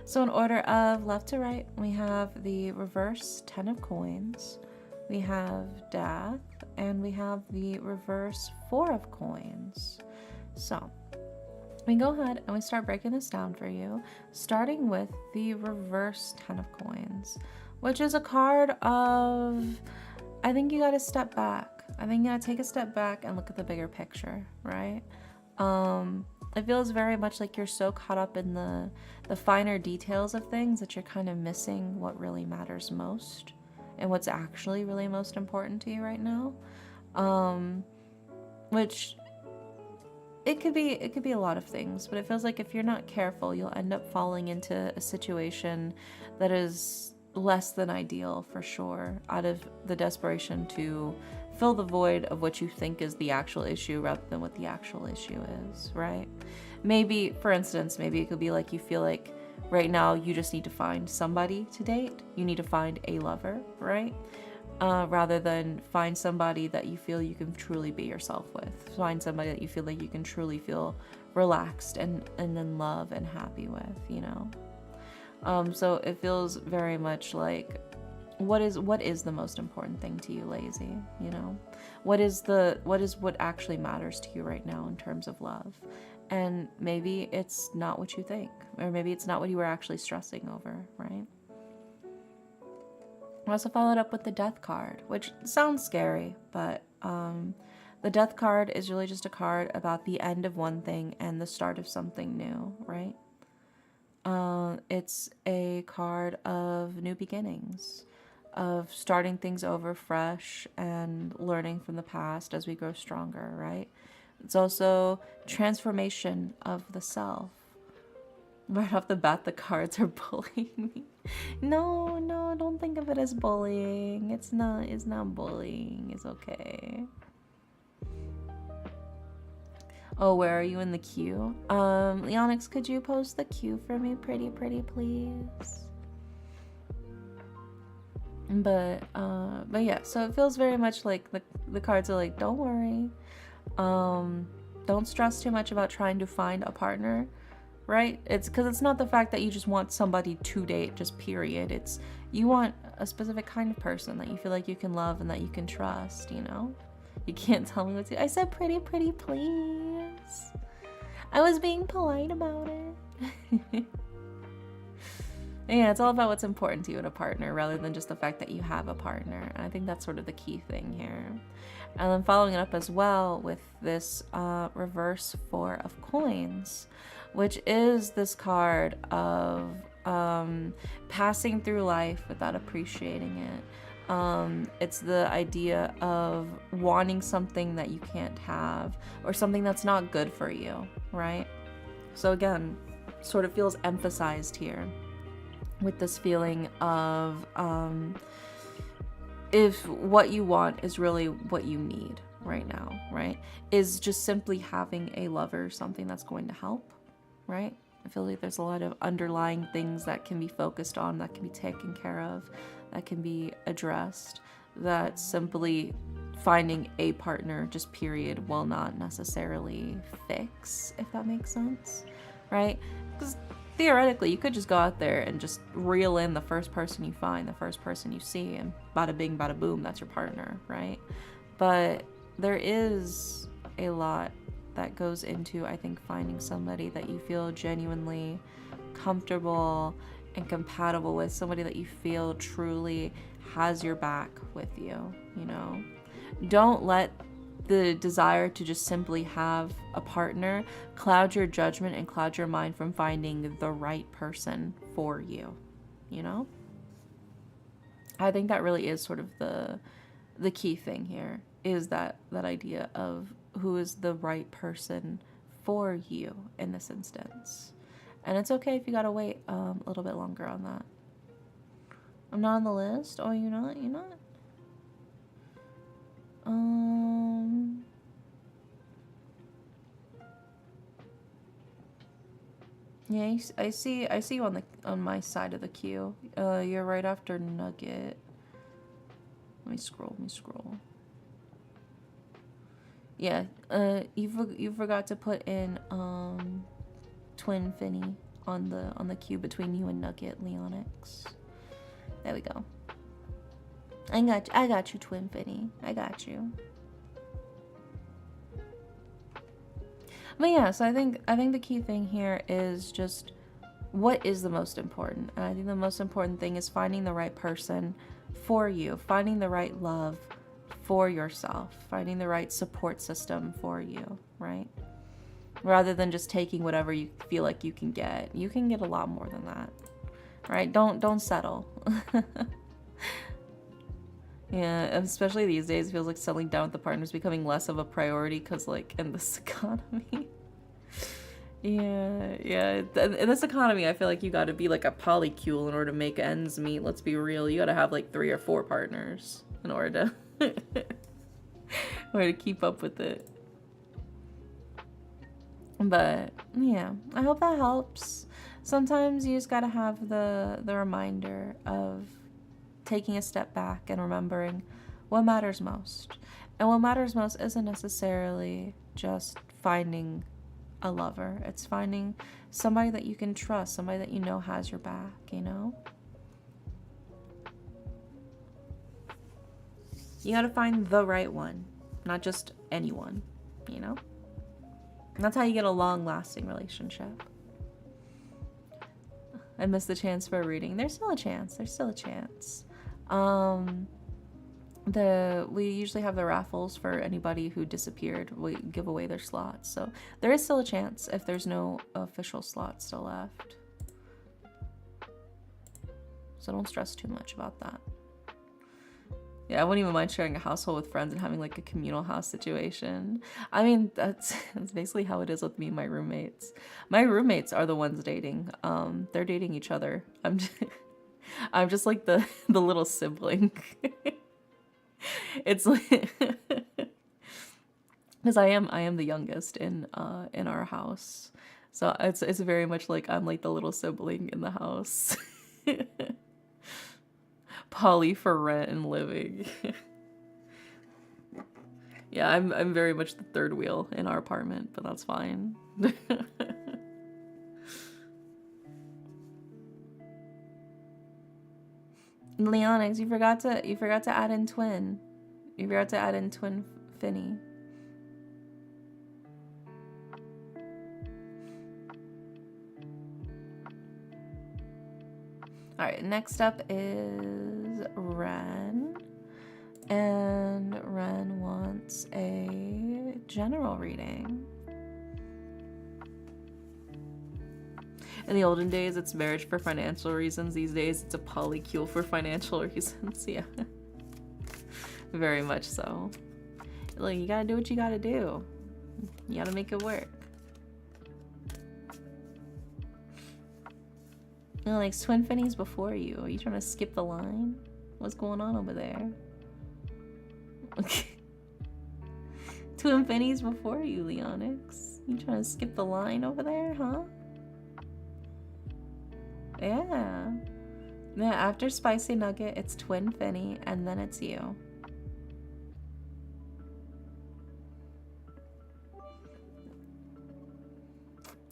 So in order of left to right, we have the reverse 10 of coins, we have death, and we have the reverse 4 of coins. So we go ahead and we start breaking this down for you, starting with the reverse 10 of coins, which is a card of, I think you got to step back. I think you gotta take a step back and look at the bigger picture, right? It feels very much like you're so caught up in the finer details of things that you're kind of missing what really matters most and what's actually really most important to you right now. Which it could be a lot of things, but it feels like if you're not careful, you'll end up falling into a situation that is less than ideal for sure, out of the desperation to fill the void of what you think is the actual issue rather than what the actual issue is, right? Maybe, for instance, maybe it could be like you feel like right now you just need to find somebody to date. You need to find a lover, right? Rather than find somebody that you feel you can truly be yourself with. Find somebody that you feel like you can truly feel relaxed and in love and happy with, you know? So it feels very much like what is the most important thing to you, Lazy, you know? What is what actually matters to you right now in terms of love? And maybe it's not what you think, or maybe it's not what you were actually stressing over, right? I also followed up with the death card, which sounds scary, but the death card is really just a card about the end of one thing and the start of something new, right? It's a card of new beginnings, of starting things over fresh and learning from the past as we grow stronger, right? It's also transformation of the self. Right off the bat, the cards are bullying me. No, don't think of it as bullying. It's not bullying. It's okay. Oh, where are you in the queue? Leonix, could you post the queue for me, pretty, please? But yeah, so it feels very much like the cards are like, don't worry. Don't stress too much about trying to find a partner, right? It's because it's not the fact that you just want somebody to date, just period. It's you want a specific kind of person that you feel like you can love and that you can trust, you know? You can't tell me what to do. I said pretty, please. I was being polite about it. Yeah, it's all about what's important to you in a partner rather than just the fact that you have a partner. And I think that's sort of the key thing here. And then following it up as well with this reverse 4 of coins, which is this card of passing through life without appreciating it. It's the idea of wanting something that you can't have or something that's not good for you, right? So again, sort of feels emphasized here with this feeling of if what you want is really what you need right now, right? Is just simply having a lover something that's going to help, right? I feel like there's a lot of underlying things that can be focused on, that can be taken care of, that can be addressed, that simply finding a partner, just period, will not necessarily fix, if that makes sense, right? Because theoretically, you could just go out there and just reel in the first person you find, the first person you see, and bada bing, bada boom, that's your partner, right? But there is a lot that goes into, I think, finding somebody that you feel genuinely comfortable and compatible with, somebody that you feel truly has your back with you, you know? Don't let the desire to just simply have a partner cloud your judgment and cloud your mind from finding the right person for you, you know? I think that really is sort of the key thing here, is that idea of who is the right person for you in this instance. And it's okay if you gotta wait a little bit longer on that. I'm not on the list. Oh, you're not? You're not? Yeah, I see you on my side of the queue. You're right after Nugget. Let me scroll. Yeah, you forgot to put in Twin Finny on the queue between you and Nugget, Leonix. There we go. I got you, Twin Finny. I got you. But yeah, so I think the key thing here is just what is the most important. And I think the most important thing is finding the right person for you, finding the right love for yourself, finding the right support system for you, right? Rather than just taking whatever you feel like you can get. You can get a lot more than that, right? Don't settle. Yeah, especially these days, it feels like settling down with the partner is becoming less of a priority because, like, in this economy. Yeah. In this economy, I feel like you gotta be like a polycule in order to make ends meet. Let's be real. You gotta have like 3 or 4 partners in order to, in order to keep up with it. But, yeah, I hope that helps. Sometimes you just gotta have the reminder of taking a step back and remembering what matters most. And what matters most isn't necessarily just finding a lover. It's finding somebody that you can trust, somebody that you know has your back, you know? You gotta find the right one, not just anyone, you know? And that's how you get a long-lasting relationship. I missed the chance for a reading. There's still a chance. We usually have the raffles for anybody who disappeared. We give away their slots, so there is still a chance if there's no official slots still left. So don't stress too much about that. Yeah, I wouldn't even mind sharing a household with friends and having like a communal house situation. I mean, that's basically how it is with me and my roommates. My roommates are the ones dating. They're dating each other. I'm just like the little sibling. It's like because I am the youngest in our house, so it's very much like I'm like the little sibling in the house. Poly for rent and living. Yeah, I'm very much the third wheel in our apartment, but that's fine. Leonix, you forgot to add in twin. You forgot to add in twin Finny. Alright, next up is Ren. And Ren wants a general reading. In the olden days, it's marriage for financial reasons. These days, it's a polycule for financial reasons. Yeah. Very much so. Like, you gotta do what you gotta do. You gotta make it work. You know, like, Twin Finny's before you. Are you trying to skip the line? What's going on over there? Twin Finny's before you, Leonix. You trying to skip the line over there, huh? Yeah. Yeah, after Spicy Nugget, it's Twin Finny, and then it's you.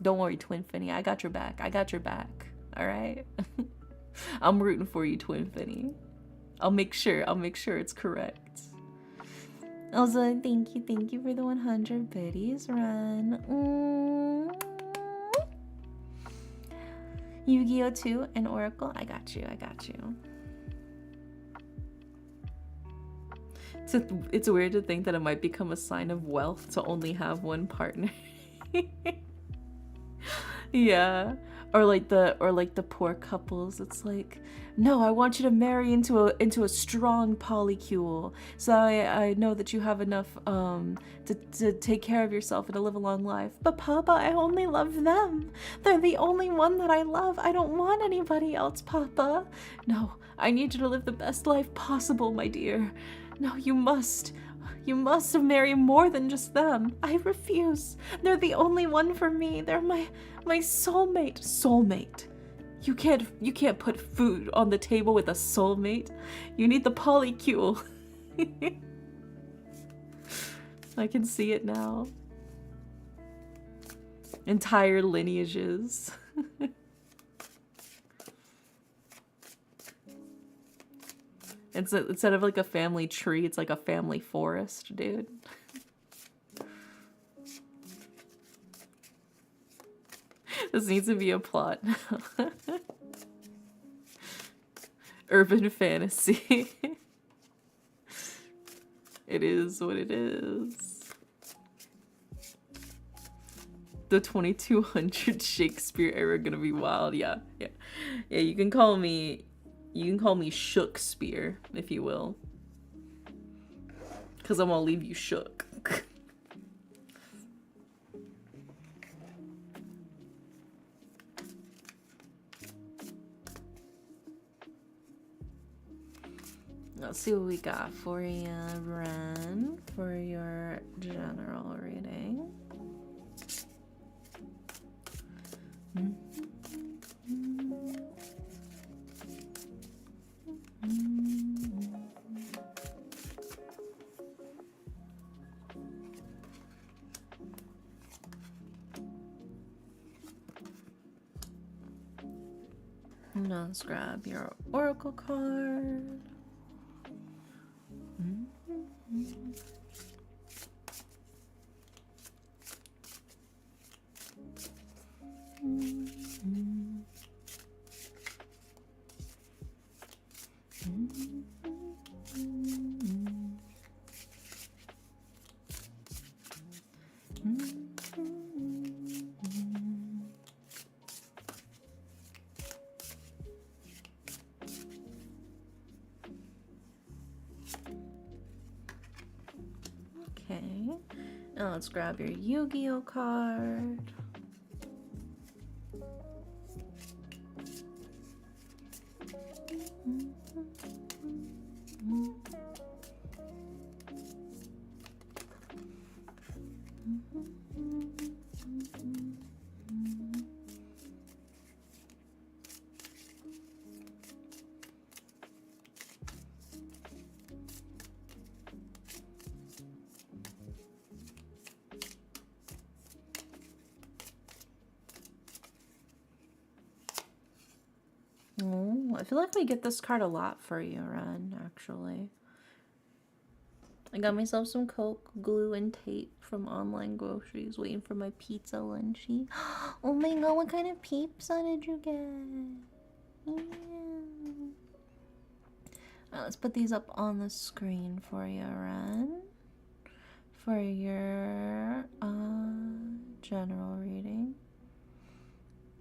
Don't worry, Twin Finny. I got your back. Alright? I'm rooting for you, Twin Finny. I'll make sure it's correct. Also, thank you for the 100 biddies, Ren. Yu-Gi-Oh! 2 and Oracle. I got you. It's weird to think that it might become a sign of wealth to only have one partner. Yeah. Or like the poor couples. It's like, no, I want you to marry into a strong polycule. So I know that you have enough to take care of yourself and to live a long life. But Papa, I only love them. They're the only one that I love. I don't want anybody else, Papa. No, I need you to live the best life possible, my dear. No, you must. You must marry more than just them. I refuse. They're the only one for me. They're my soulmate. Soulmate. You can't put food on the table with a soulmate. You need the polycule. I can see it now. Entire lineages. Instead of like a family tree, it's like a family forest, dude. This needs to be a plot now. Urban fantasy. It is what it is. The 2200 Shakespeare era gonna be wild. Yeah. You can call me Shookspeare, if you will. Cause I'm gonna leave you shook. Let's see what we got for you, Ren, for your general reading. Now let's grab your oracle card. Okay, now let's grab your Yu-Gi-Oh card. Oh, I feel like we get this card a lot for you, Ren, actually. I got myself some Coke, glue, and tape from online groceries, waiting for my pizza lunchy. Oh my god, what kind of pizza did you get? Yeah. Alright, let's put these up on the screen for you, Ren. For your general reading.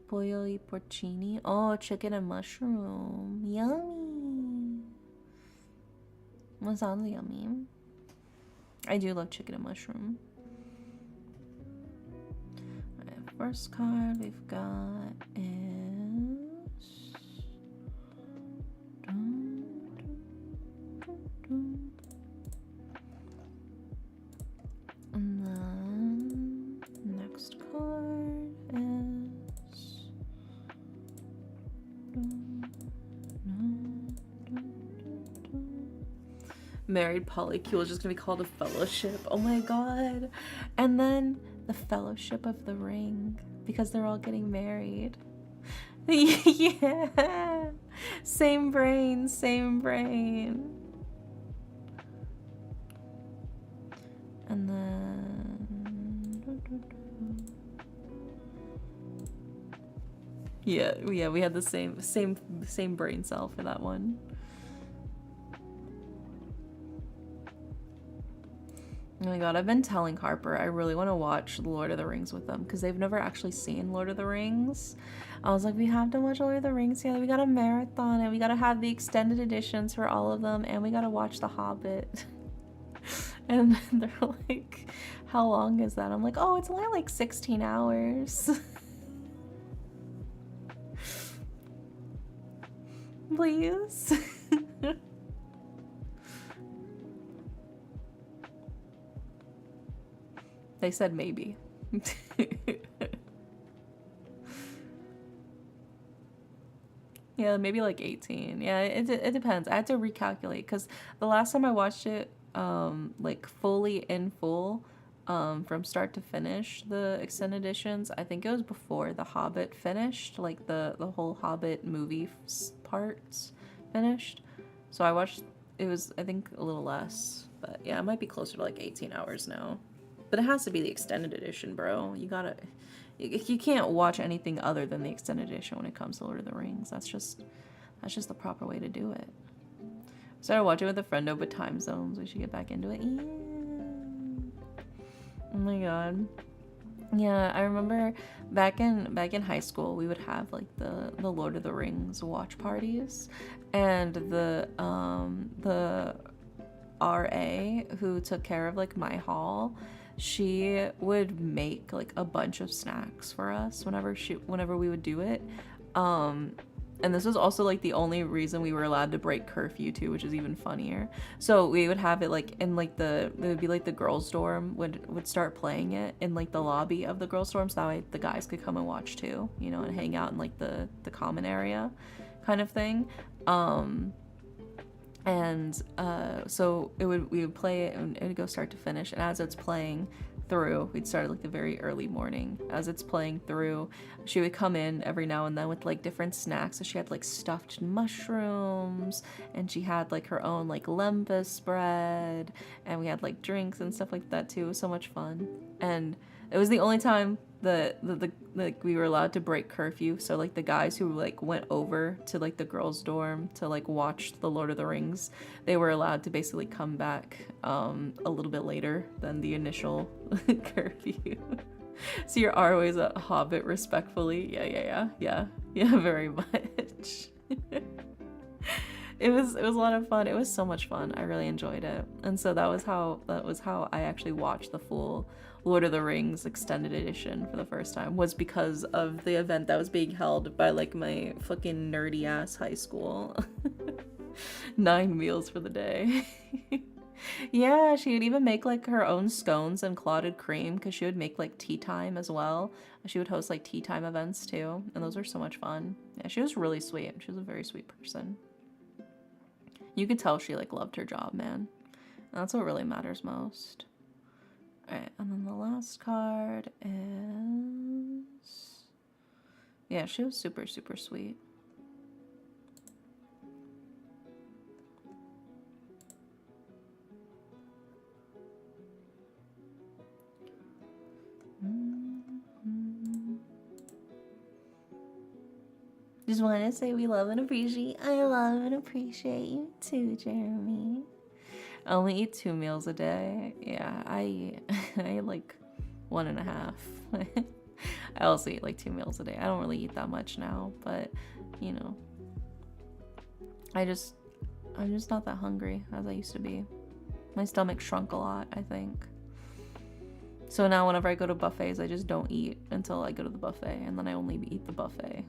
Pollo y porcini. Oh, chicken and mushroom. Yummy. What sounds yummy? I do love chicken and mushroom. Alright, first card we've got is... And then next card is... Married polycule is just gonna be called a fellowship. Oh my god. And then the fellowship of the ring, because they're all getting married. Yeah. Same brain, same brain. And then yeah, we had the same brain cell for that one. Oh my god, I've been telling Harper I really want to watch The Lord of the Rings with them because they've never actually seen Lord of the Rings. I was like, we have to watch Lord of the Rings together. We gotta marathon it. We gotta have the extended editions for all of them, and we gotta watch The Hobbit. And they're like, how long is that? I'm like, oh, it's only like 16 hours. Please. They said maybe. Yeah, maybe like 18. Yeah, it depends. I had to recalculate because the last time I watched it, like fully in full, from start to finish, the extended editions, I think it was before The Hobbit finished, like the whole Hobbit movie parts finished. So I watched, it was, I think, a little less. But yeah, it might be closer to like 18 hours now. But it has to be the extended edition, bro. You can't watch anything other than the extended edition when it comes to Lord of the Rings. That's just the proper way to do it. Started watching with a friendo, but time zones. We should get back into it. Yeah. Oh my god. Yeah, I remember back in high school, we would have like the Lord of the Rings watch parties, and the RA who took care of like my hall, she would make like a bunch of snacks for us whenever we would do it. And this was also like the only reason we were allowed to break curfew too, which is even funnier. So we would have it like in like it would be like the girls' dorm would start playing it in like the lobby of the girls' dorm, so that way the guys could come and watch too, you know, and hang out in like the common area kind of thing. So we would play it and it would go start to finish, and as it's playing through, we'd start like the very early morning. As it's playing through, she would come in every now and then with like different snacks. So she had like stuffed mushrooms, and she had like her own like lembas bread, and we had like drinks and stuff like that too. It was so much fun, and it was the only time that like we were allowed to break curfew. So like the guys who like went over to like the girls' dorm to like watch the Lord of the Rings, they were allowed to basically come back a little bit later than the initial curfew. So you're always a hobbit respectfully. Yeah, very much. It was a lot of fun. It was so much fun. I really enjoyed it. And so that was how I actually watched the full Lord of the Rings extended edition for the first time, was because of the event that was being held by like my fucking nerdy ass high school. 9 meals for the day. Yeah, she would even make like her own scones and clotted cream, because she would make like tea time as well. She would host like tea time events too, and those were so much fun. Yeah, she was really sweet. She was a very sweet person. You could tell she like loved her job, man. And that's what really matters most. Alright, and then the last card is... Yeah, she was super, super sweet. Just want to say we love and appreciate. I love and appreciate you too, Jeremy. I only eat 2 meals a day. Yeah, I eat like 1.5. I also eat like 2 meals a day. I don't really eat that much now, but you know, I'm just not that hungry as I used to be. My stomach shrunk a lot, I think. So now whenever I go to buffets, I just don't eat until I go to the buffet, and then I only eat the buffet.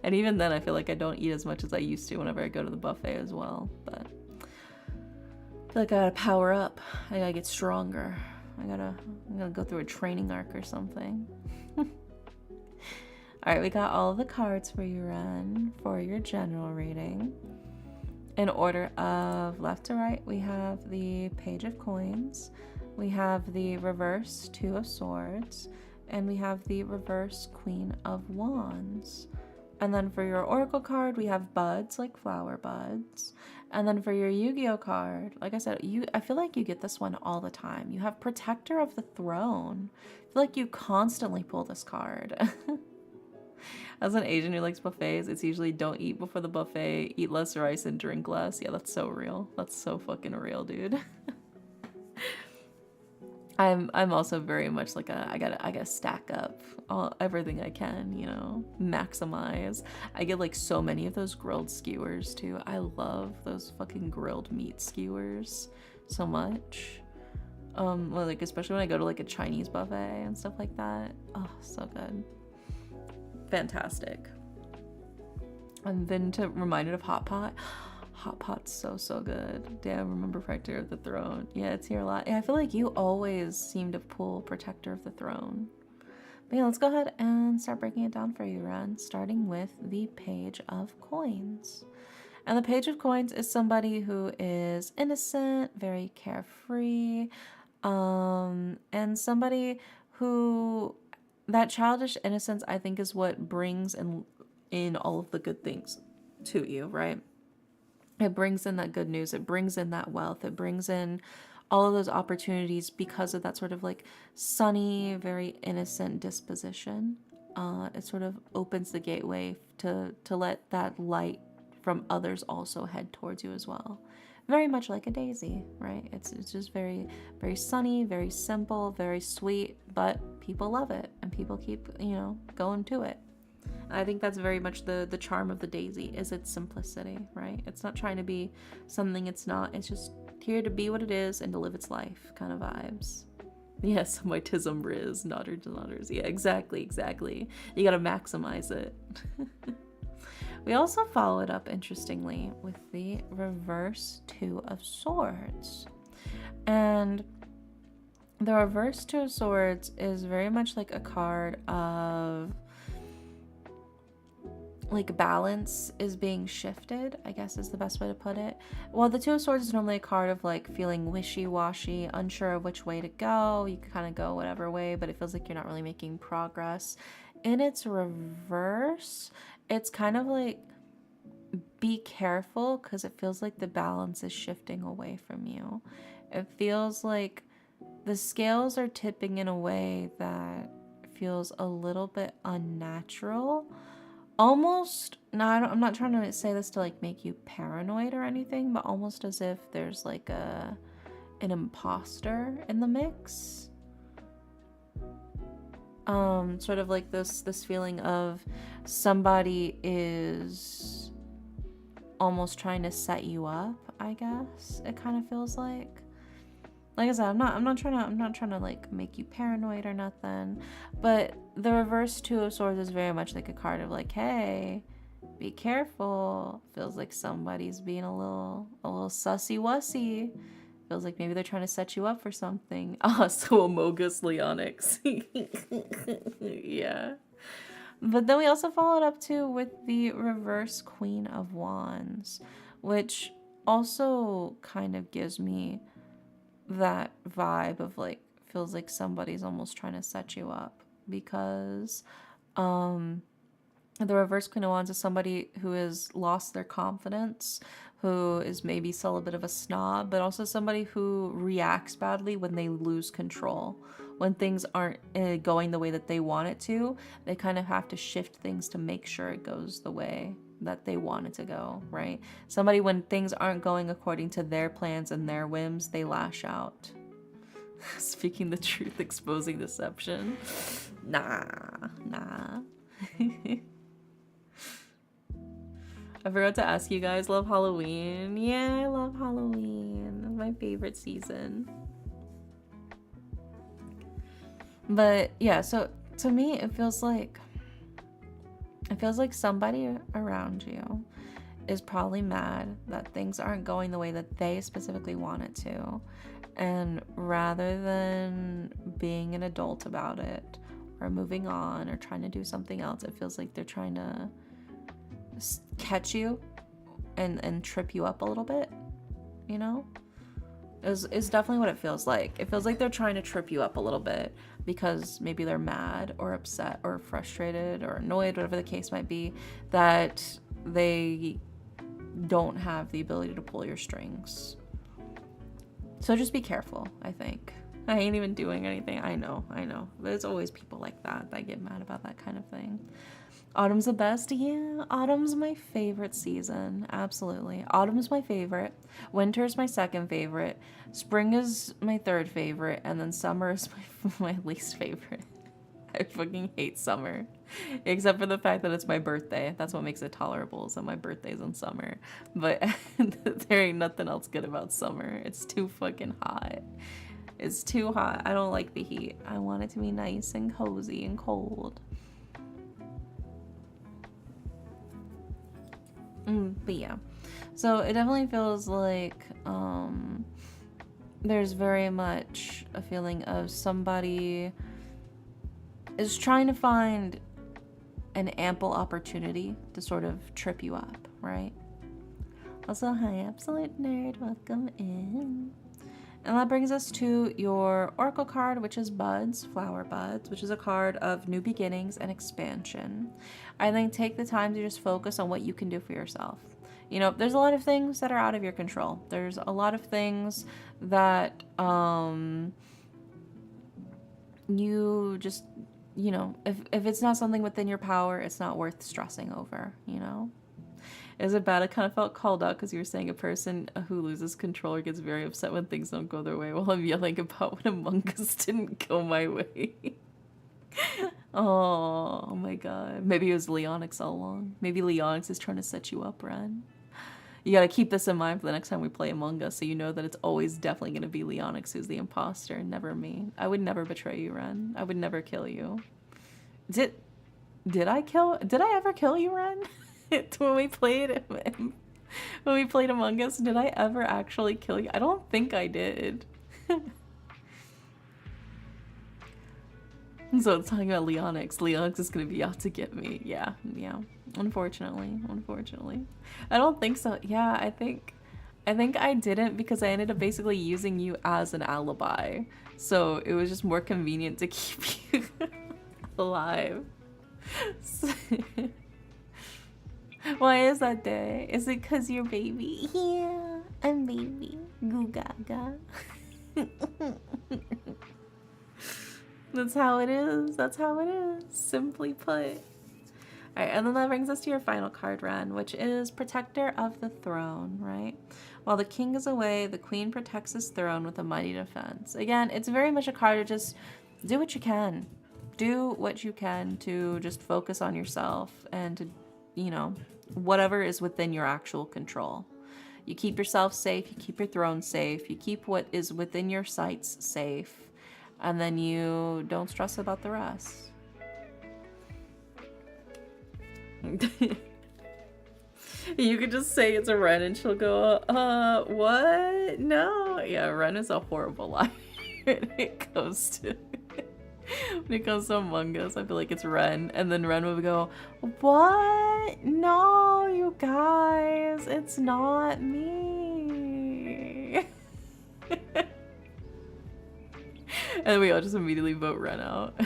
And even then, I feel like I don't eat as much as I used to whenever I go to the buffet as well. But I feel like I gotta power up. I gotta get stronger. I'm gonna go through a training arc or something. Alright, we got all of the cards for you, Ren, for your general reading. In order of left to right, we have the Page of Coins, we have the reverse 2 of Swords, and we have the reverse Queen of Wands. And then for your Oracle card, we have buds, like flower buds. And then for your Yu-Gi-Oh card, like I said, I feel like you get this one all the time. You have Protector of the Throne. I feel like you constantly pull this card. As an Asian who likes buffets, it's usually don't eat before the buffet, eat less rice and drink less. Yeah, that's so real. That's so fucking real, dude. I'm also very much like I gotta stack up everything I can, you know, maximize. I get like so many of those grilled skewers too. I love those fucking grilled meat skewers so much. Well, like especially when I go to like a Chinese buffet and stuff like that. Oh, so good. Fantastic. And then to reminded of hot pot. Hot pot's so good. Damn, remember Protector of the Throne. Yeah, it's here a lot. Yeah, I feel like you always seem to pull Protector of the Throne. But yeah, let's go ahead and start breaking it down for you, Ren, starting with the Page of Coins. And the Page of Coins is somebody who is innocent, very carefree, and somebody who, that childish innocence, I think, is what brings in all of the good things to you, right? It brings in that good news. It brings in that wealth. It brings in all of those opportunities because of that sort of like sunny, very innocent disposition. It sort of opens the gateway to let that light from others also head towards you as well. Very much like a daisy, right? It's just very, very sunny, very simple, very sweet, but people love it and people keep, you know, going to it. I think that's very much the charm of the daisy, is its simplicity, right? It's not trying to be something it's not. It's just here to be what it is and to live its life kind of vibes. Yes, my tism riz, nodders. Yeah, exactly. You gotta maximize it. We also follow it up, interestingly, with the reverse Two of Swords. And the reverse Two of Swords is very much like a card of like balance is being shifted, I guess is the best way to put it. Well, the Two of Swords is normally a card of like feeling wishy-washy, unsure of which way to go. You can kind of go whatever way, but it feels like you're not really making progress. In its reverse, it's kind of like be careful, because it feels like the balance is shifting away from you. It feels like the scales are tipping in a way that feels a little bit unnatural. Almost, no, I'm not trying to say this to like make you paranoid or anything, but almost as if there's like an imposter in the mix. Sort of like this feeling of somebody is almost trying to set you up, I guess. It kind of feels like. Like I said, I'm not trying to like make you paranoid or nothing, but the reverse Two of Swords is very much like a card of like, hey, be careful. Feels like somebody's being a little sussy wussy. Feels like maybe they're trying to set you up for something. Oh, so Amogus Leonix. Yeah. But then we also followed up too with the reverse Queen of Wands, which also kind of gives me that vibe of like, feels like somebody's almost trying to set you up, because the reverse Queen of Wands is somebody who has lost their confidence, who is maybe still a bit of a snob, but also somebody who reacts badly when they lose control. When things aren't going the way that they want it to, they kind of have to shift things to make sure it goes the way that they want it to go, right? Somebody, when things aren't going according to their plans and their whims, they lash out. Speaking the truth, exposing deception. Nah. I forgot to ask you guys, love Halloween? Yeah, I love Halloween. It's my favorite season. But yeah, so to me, it feels like somebody around you is probably mad that things aren't going the way that they specifically want it to. And rather than being an adult about it or moving on or trying to do something else, it feels like they're trying to catch you and trip you up a little bit, you know? Is definitely what it feels like. It feels like they're trying to trip you up a little bit because maybe they're mad or upset or frustrated or annoyed, whatever the case might be, that they don't have the ability to pull your strings. So just be careful, I think. I ain't even doing anything. I know. But it's always people like that get mad about that kind of thing. Autumn's the best. Yeah, autumn's my favorite season. Absolutely. Autumn's my favorite. Winter's my second favorite. Spring is my third favorite. And then summer is my least favorite. I fucking hate summer. Except for the fact that it's my birthday. That's what makes it tolerable, so my birthday's in summer. But there ain't nothing else good about summer. It's too fucking hot. It's too hot. I don't like the heat. I want it to be nice and cozy and cold. But yeah, so it definitely feels like there's very much a feeling of somebody is trying to find an ample opportunity to sort of trip you up, right? Also, hi, Absolute Nerd, welcome in. And that brings us to your Oracle card, which is Buds, Flower Buds, which is a card of new beginnings and expansion. I think take the time to just focus on what you can do for yourself. You know, there's a lot of things that are out of your control. There's a lot of things that you just, you know, if it's not something within your power, it's not worth stressing over, you know? Is it bad? I kind of felt called out because you were saying a person who loses control or gets very upset when things don't go their way while I'm yelling about when Among Us didn't go my way. Oh my god. Maybe it was Leonix all along. Maybe Leonix is trying to set you up, Ren. You gotta keep this in mind for the next time we play Among Us so you know that it's always definitely gonna be Leonix who's the imposter, never me. I would never betray you, Ren. I would never kill you. Did I ever kill you, Ren? when we played Among Us, did I ever actually kill you? I don't think I did. So it's talking about Leonix. Leonix is gonna be out to get me. Yeah. Unfortunately. I don't think so. Yeah, I think I didn't because I ended up basically using you as an alibi. So it was just more convenient to keep you alive. Why is that day? Is it because you're baby? Yeah, I'm baby. Goo gaga. That's how it is. Simply put. Alright, and then that brings us to your final card, Ren, which is Protector of the Throne, right? While the king is away, the queen protects his throne with a mighty defense. Again, it's very much a card to just do what you can. Do what you can to just focus on yourself and to, you know, whatever is within your actual control. You keep yourself safe, you keep your throne safe, you keep what is within your sights safe, and then you don't stress about the rest. You could just say it's a Ren and she'll go, what? No. Yeah, Ren is a horrible liar when it comes to Among Us. I feel like it's Ren, and then Ren would go, what? No, you guys, it's not me. And we all just immediately vote Ren out.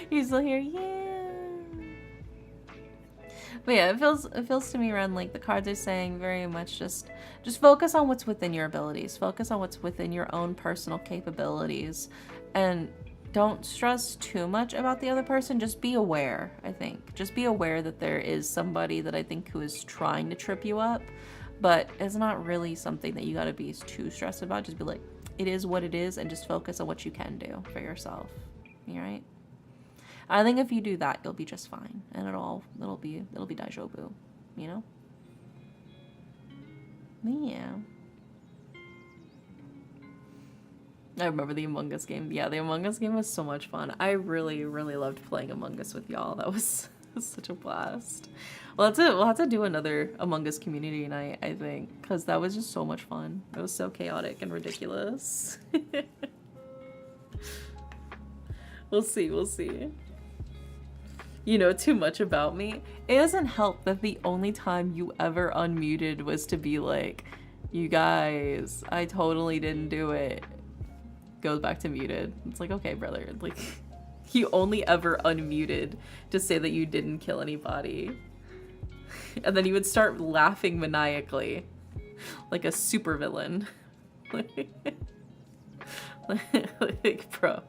He's still here, yeah. But yeah, it feels to me, Ren, like the cards are saying very much just focus on what's within your abilities. Focus on what's within your own personal capabilities. And don't stress too much about the other person. Just be aware, I think. Just be aware that there is somebody that I think who is trying to trip you up. But it's not really something that you gotta be too stressed about. Just be like, it is what it is, and just focus on what you can do for yourself. You right? I think if you do that, you'll be just fine, and it'll be daijoubu, you know? Yeah. I remember the Among Us game. Yeah, the Among Us game was so much fun. I really, really loved playing Among Us with y'all. That was such a blast. We'll have to do another Among Us community night, I think, because that was just so much fun. It was so chaotic and ridiculous. We'll see. You know too much about me. It doesn't help that the only time you ever unmuted was to be like, you guys, I totally didn't do it. Goes back to muted. It's like, okay, brother. Like, you only ever unmuted to say that you didn't kill anybody. And then you would start laughing maniacally. Like a supervillain. Like, bro.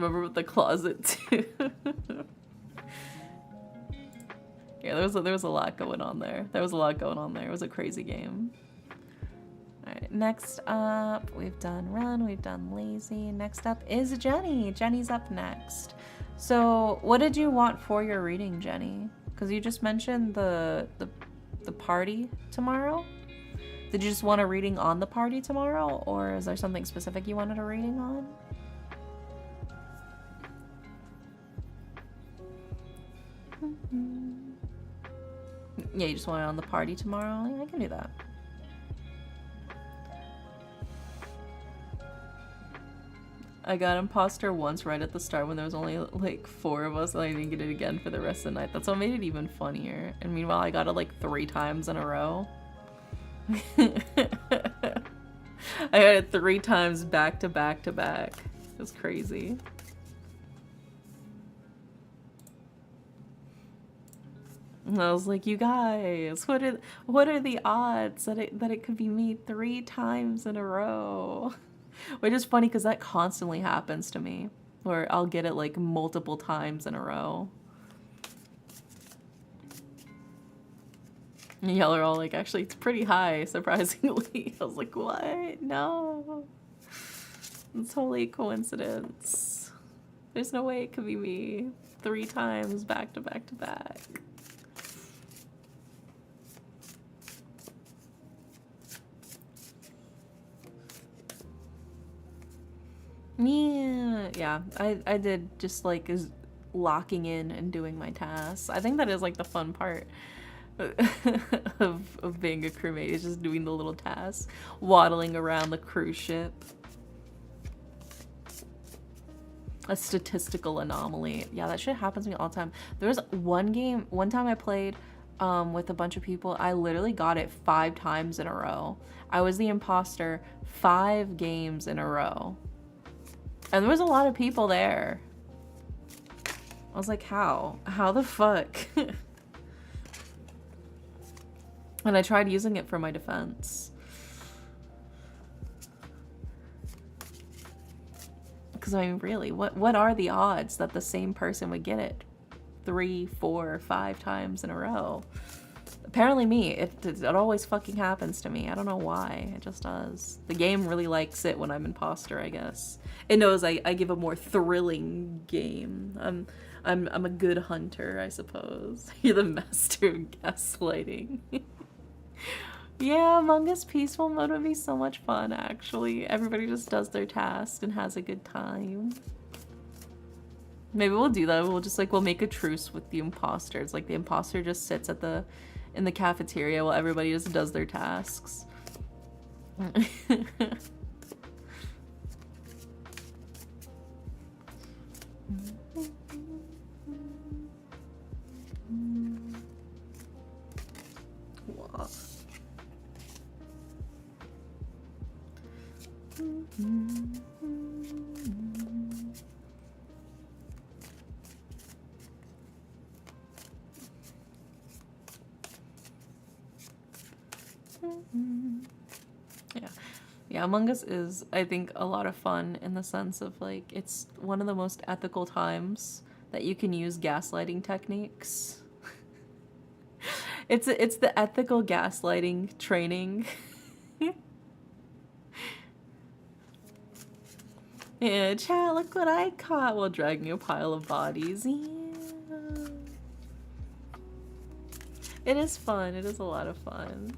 Remember with the closet too. Yeah, there was a lot going on there. There was a lot going on there. It was a crazy game. Alright, next up, we've done Run, we've done Lazy. Next up is Jenny. Jenny's up next. So, what did you want for your reading, Jenny? Because you just mentioned the party tomorrow. Did you just want a reading on the party tomorrow, or is there something specific you wanted a reading on? Yeah, you just want it on the party tomorrow? Yeah, I can do that. I got imposter once right at the start when there was only like 4 of us, and I didn't get it again for the rest of the night. That's what made it even funnier. And meanwhile, I got it like 3 times in a row. I got it 3 times back to back to back. It was crazy. And I was like, you guys, what are the odds that it could be me 3 times in a row? Which is funny because that constantly happens to me, where I'll get it like multiple times in a row. And y'all are all like, actually, it's pretty high, surprisingly. I was like, what? No. It's totally a coincidence. There's no way it could be me 3 times back to back to back. Yeah, I did just like is locking in and doing my tasks. I think that is like the fun part of being a crewmate, is just doing the little tasks, waddling around the cruise ship. A statistical anomaly. Yeah, that shit happens to me all the time. There was one time I played with a bunch of people. I literally got it 5 times in a row. I was the imposter 5 games in a row. And there was a lot of people there. I was like, how? How the fuck? And I tried using it for my defense. Because I mean, really, what are the odds that the same person would get it 3, 4, 5 times in a row? Apparently me. It always fucking happens to me. I don't know why. It just does. The game really likes it when I'm imposter, I guess. It knows I give a more thrilling game. I'm a good hunter, I suppose. You're the master of gaslighting. Yeah, Among Us peaceful mode would be so much fun, actually. Everybody just does their task and has a good time. Maybe we'll do that. We'll just like, we'll make a truce with the imposters. Like the imposter just sits at in the cafeteria while everybody just does their tasks. Wow. Yeah, Among Us is, I think, a lot of fun in the sense of like, it's one of the most ethical times that you can use gaslighting techniques. It's the ethical gaslighting training. Yeah, chat, look what I caught while dragging a pile of bodies. Yeah. It is fun. It is a lot of fun.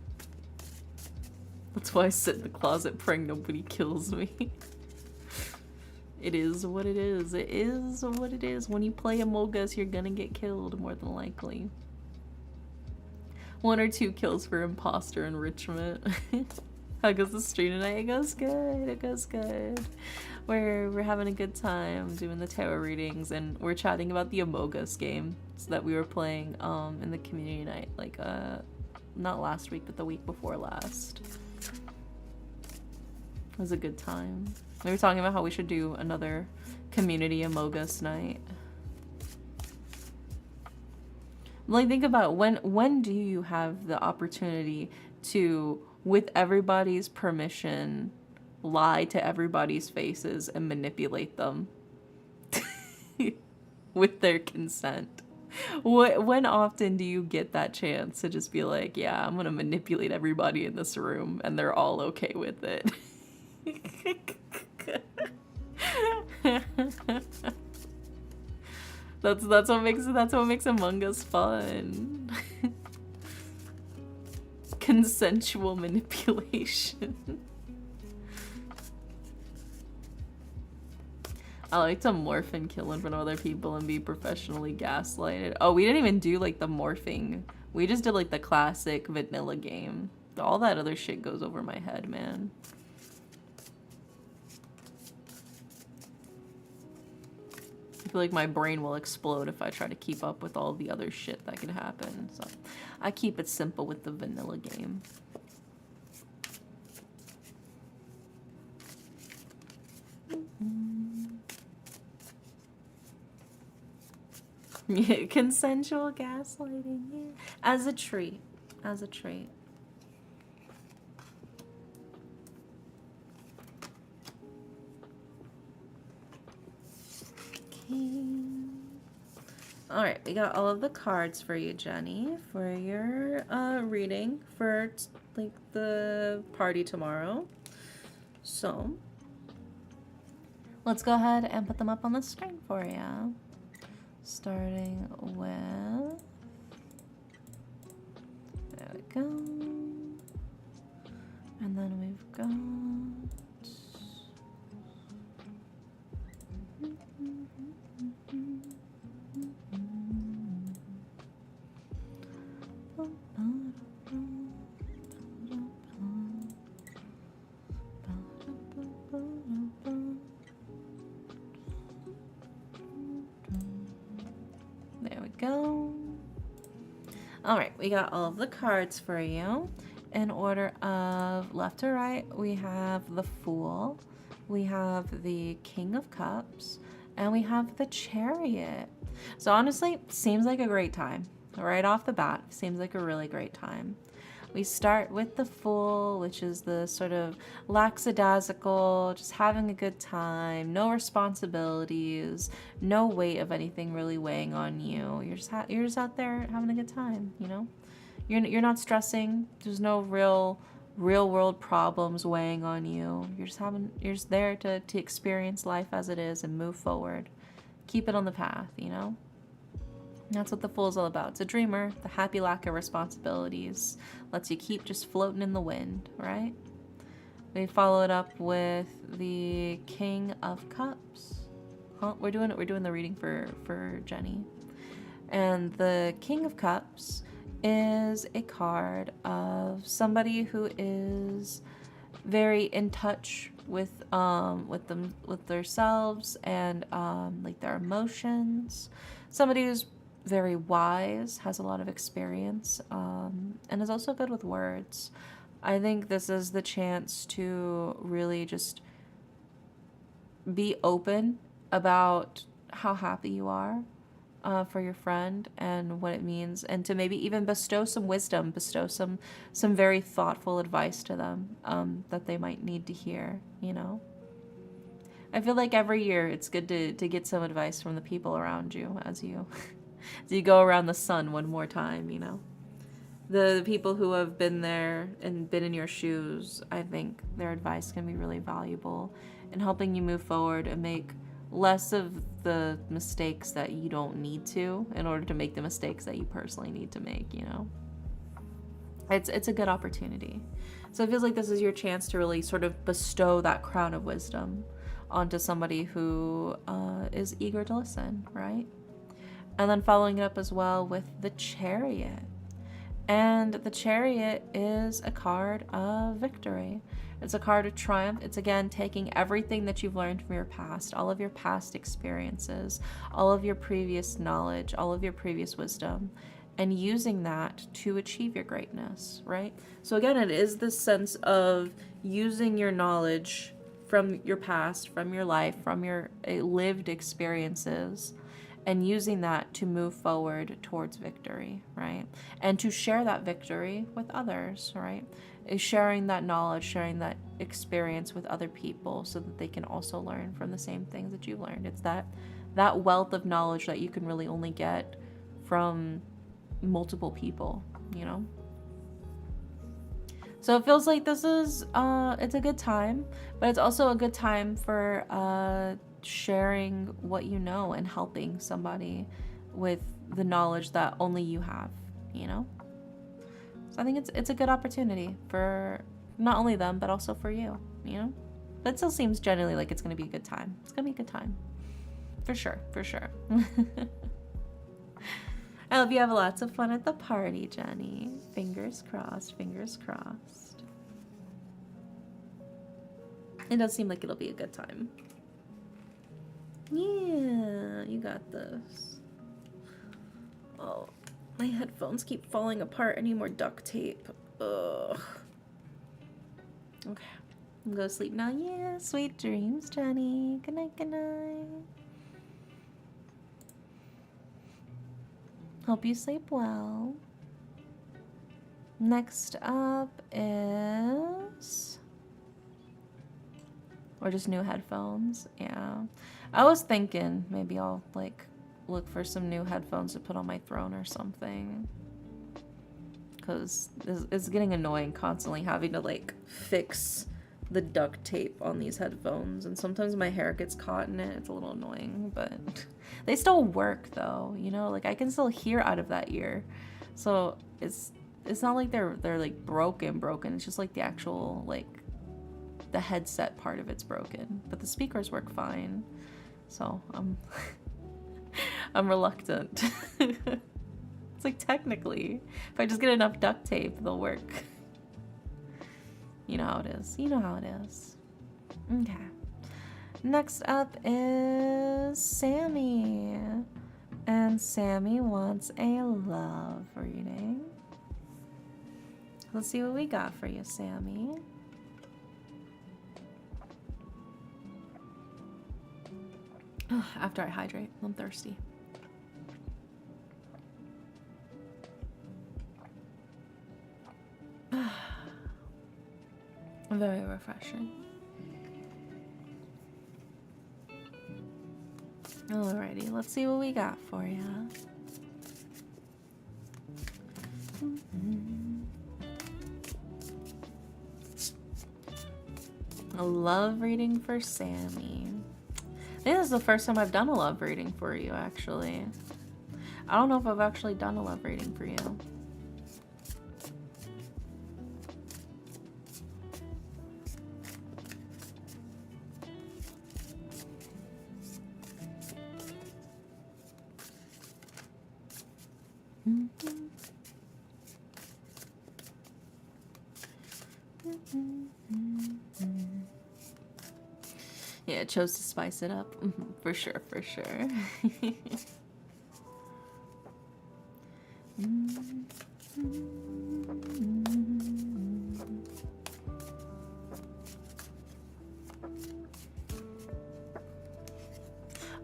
That's why I sit in the closet praying nobody kills me. It is what it is. It is what it is. When you play Among Us, you're gonna get killed, more than likely. 1 or 2 kills for imposter enrichment. How goes the stream tonight? It goes good. It goes good. We're having a good time doing the tarot readings, and we're chatting about the Among Us game that we were playing in the community night, like not last week, but the week before last. It was a good time. We were talking about how we should do another community Among Us night. Like, think about when do you have the opportunity to, with everybody's permission, lie to everybody's faces and manipulate them? with their consent. When often do you get that chance to just be like, yeah, I'm gonna manipulate everybody in this room and they're all okay with it? That's what makes Among Us fun. Consensual manipulation. I like to morph and kill in front of other people and be professionally gaslighted. Oh, we didn't even do like the morphing. We just did like the classic vanilla game. All that other shit goes over my head, man. I feel like my brain will explode if I try to keep up with all the other shit that can happen. So I keep it simple with the vanilla game. Yeah, consensual gaslighting, yeah. As a treat. As a treat. Okay. Alright, we got all of the cards for you, Jenny, for your reading for like the party tomorrow. So let's go ahead and put them up on the screen for you. Starting with, there we go, and then we've got, there we go. All right, we got all of the cards for you. In order of left to right, we have the Fool, we have the King of Cups, and we have the Chariot. So honestly, seems like a great time. Right off the bat, seems like a really great time. We start with the Fool, which is the sort of lackadaisical, just having a good time, no responsibilities, no weight of anything really weighing on you. You're just out there having a good time, you know? You're not stressing. There's no real world problems weighing on you. You're just there to experience life as it is and move forward. Keep it on the path, you know? And that's what the Fool's all about. It's a dreamer, the happy lack of responsibilities. Lets you keep just floating in the wind, right? We follow it up with the King of Cups. Huh? We're doing the reading for Jenny. And the King of Cups is a card of somebody who is very in touch with themselves and like their emotions. Somebody who's very wise, has a lot of experience, and is also good with words. I think this is the chance to really just be open about how happy you are for your friend and what it means, and to maybe even bestow some wisdom, bestow some very thoughtful advice to them that they might need to hear, you know? I feel like every year it's good to get some advice from the people around you as you as you go around the sun one more time, you know? The people who have been there and been in your shoes, I think their advice can be really valuable in helping you move forward and make less of the mistakes that you don't need to in order to make the mistakes that you personally need to make, you know? It's a good opportunity. So it feels like this is your chance to really sort of bestow that crown of wisdom onto somebody who is eager to listen, right? And then following it up as well with the Chariot. And the Chariot is a card of victory. It's a card of triumph. It's again taking everything that you've learned from your past, all of your past experiences, all of your previous knowledge, all of your previous wisdom, and using that to achieve your greatness, right? So again, it is this sense of using your knowledge from your past, from your life, from your lived experiences, and using that to move forward towards victory, right? And to share that victory with others, right? Is sharing that knowledge, sharing that experience with other people so that they can also learn from the same things that you've learned. It's that that wealth of knowledge that you can really only get from multiple people, you know? So it feels like this is, it's a good time, but it's also a good time for sharing what you know and helping somebody with the knowledge that only you have, you know? So I think it's a good opportunity for not only them, but also for you, you know? But it still seems generally like it's going to be a good time. It's going to be a good time. For sure, for sure. I hope you have lots of fun at the party, Jenny. Fingers crossed, fingers crossed. It does seem like it'll be a good time. Yeah, you got this. Oh, my headphones keep falling apart. I need more duct tape. Ugh. Okay, I'm gonna go to sleep now. Yeah, sweet dreams, Jenny. Good night, good night. Hope you sleep well. Next up is... or just new headphones. Yeah. I was thinking maybe I'll like look for some new headphones to put on my throne or something. Because it's getting annoying constantly having to like fix the duct tape on these headphones. And sometimes my hair gets caught in it. It's a little annoying, but they still work though, you know? Like I can still hear out of that ear. So it's not like they're like broken. It's just like the actual like the headset part of it's broken, but the speakers work fine. So I'm reluctant. It's like technically, if I just get enough duct tape, they'll work. You know how it is. You know how it is. Okay. Next up is Sammy. And Sammy wants a love reading. Let's see what we got for you, Sammy. After I hydrate, I'm thirsty. Very refreshing. Alrighty, let's see what we got for you. A love reading for Sammy. I think this is the first time I've done a love reading for you, actually. I don't know if I've actually done a love reading for you. Yeah, it chose to spice it up. For sure, for sure.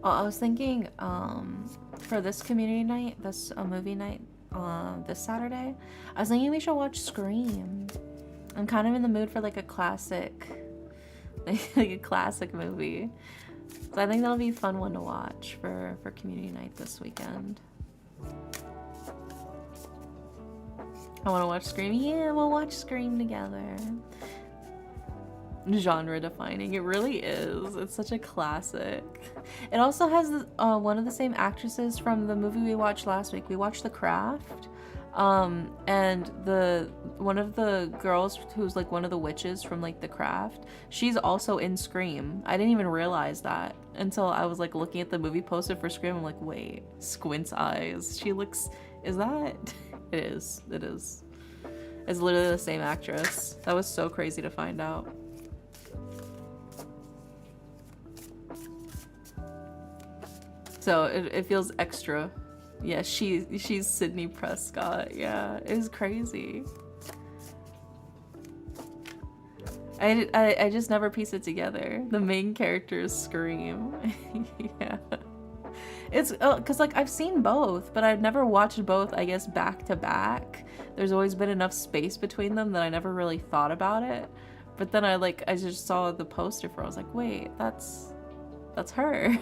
Oh, I was thinking, for this community night, this movie night, this Saturday, I was thinking we should watch Scream. I'm kind of in the mood for like a classic, like a classic movie. So I think that'll be a fun one to watch for community night this weekend. I want to watch Scream. Yeah, we'll watch Scream together. Genre defining. It really is. It's such a classic. It also has one of the same actresses from the movie we watched last week. We watched The Craft. And one of the girls who's like one of the witches from like The Craft, she's also in Scream. I didn't even realize that until I was like looking at the movie poster for Scream. I'm like, wait, Squint's eyes. She looks, is that? It is. It is. It's literally the same actress. That was so crazy to find out. So it feels extra. Yeah, she's Sydney Prescott. Yeah, it was crazy. I just never piece it together. The main character is Scream. Yeah. It's because like I've seen both, but I've never watched both, I guess, back to back. There's always been enough space between them that I never really thought about it. But then I just saw the poster for it. I was like, wait, that's her.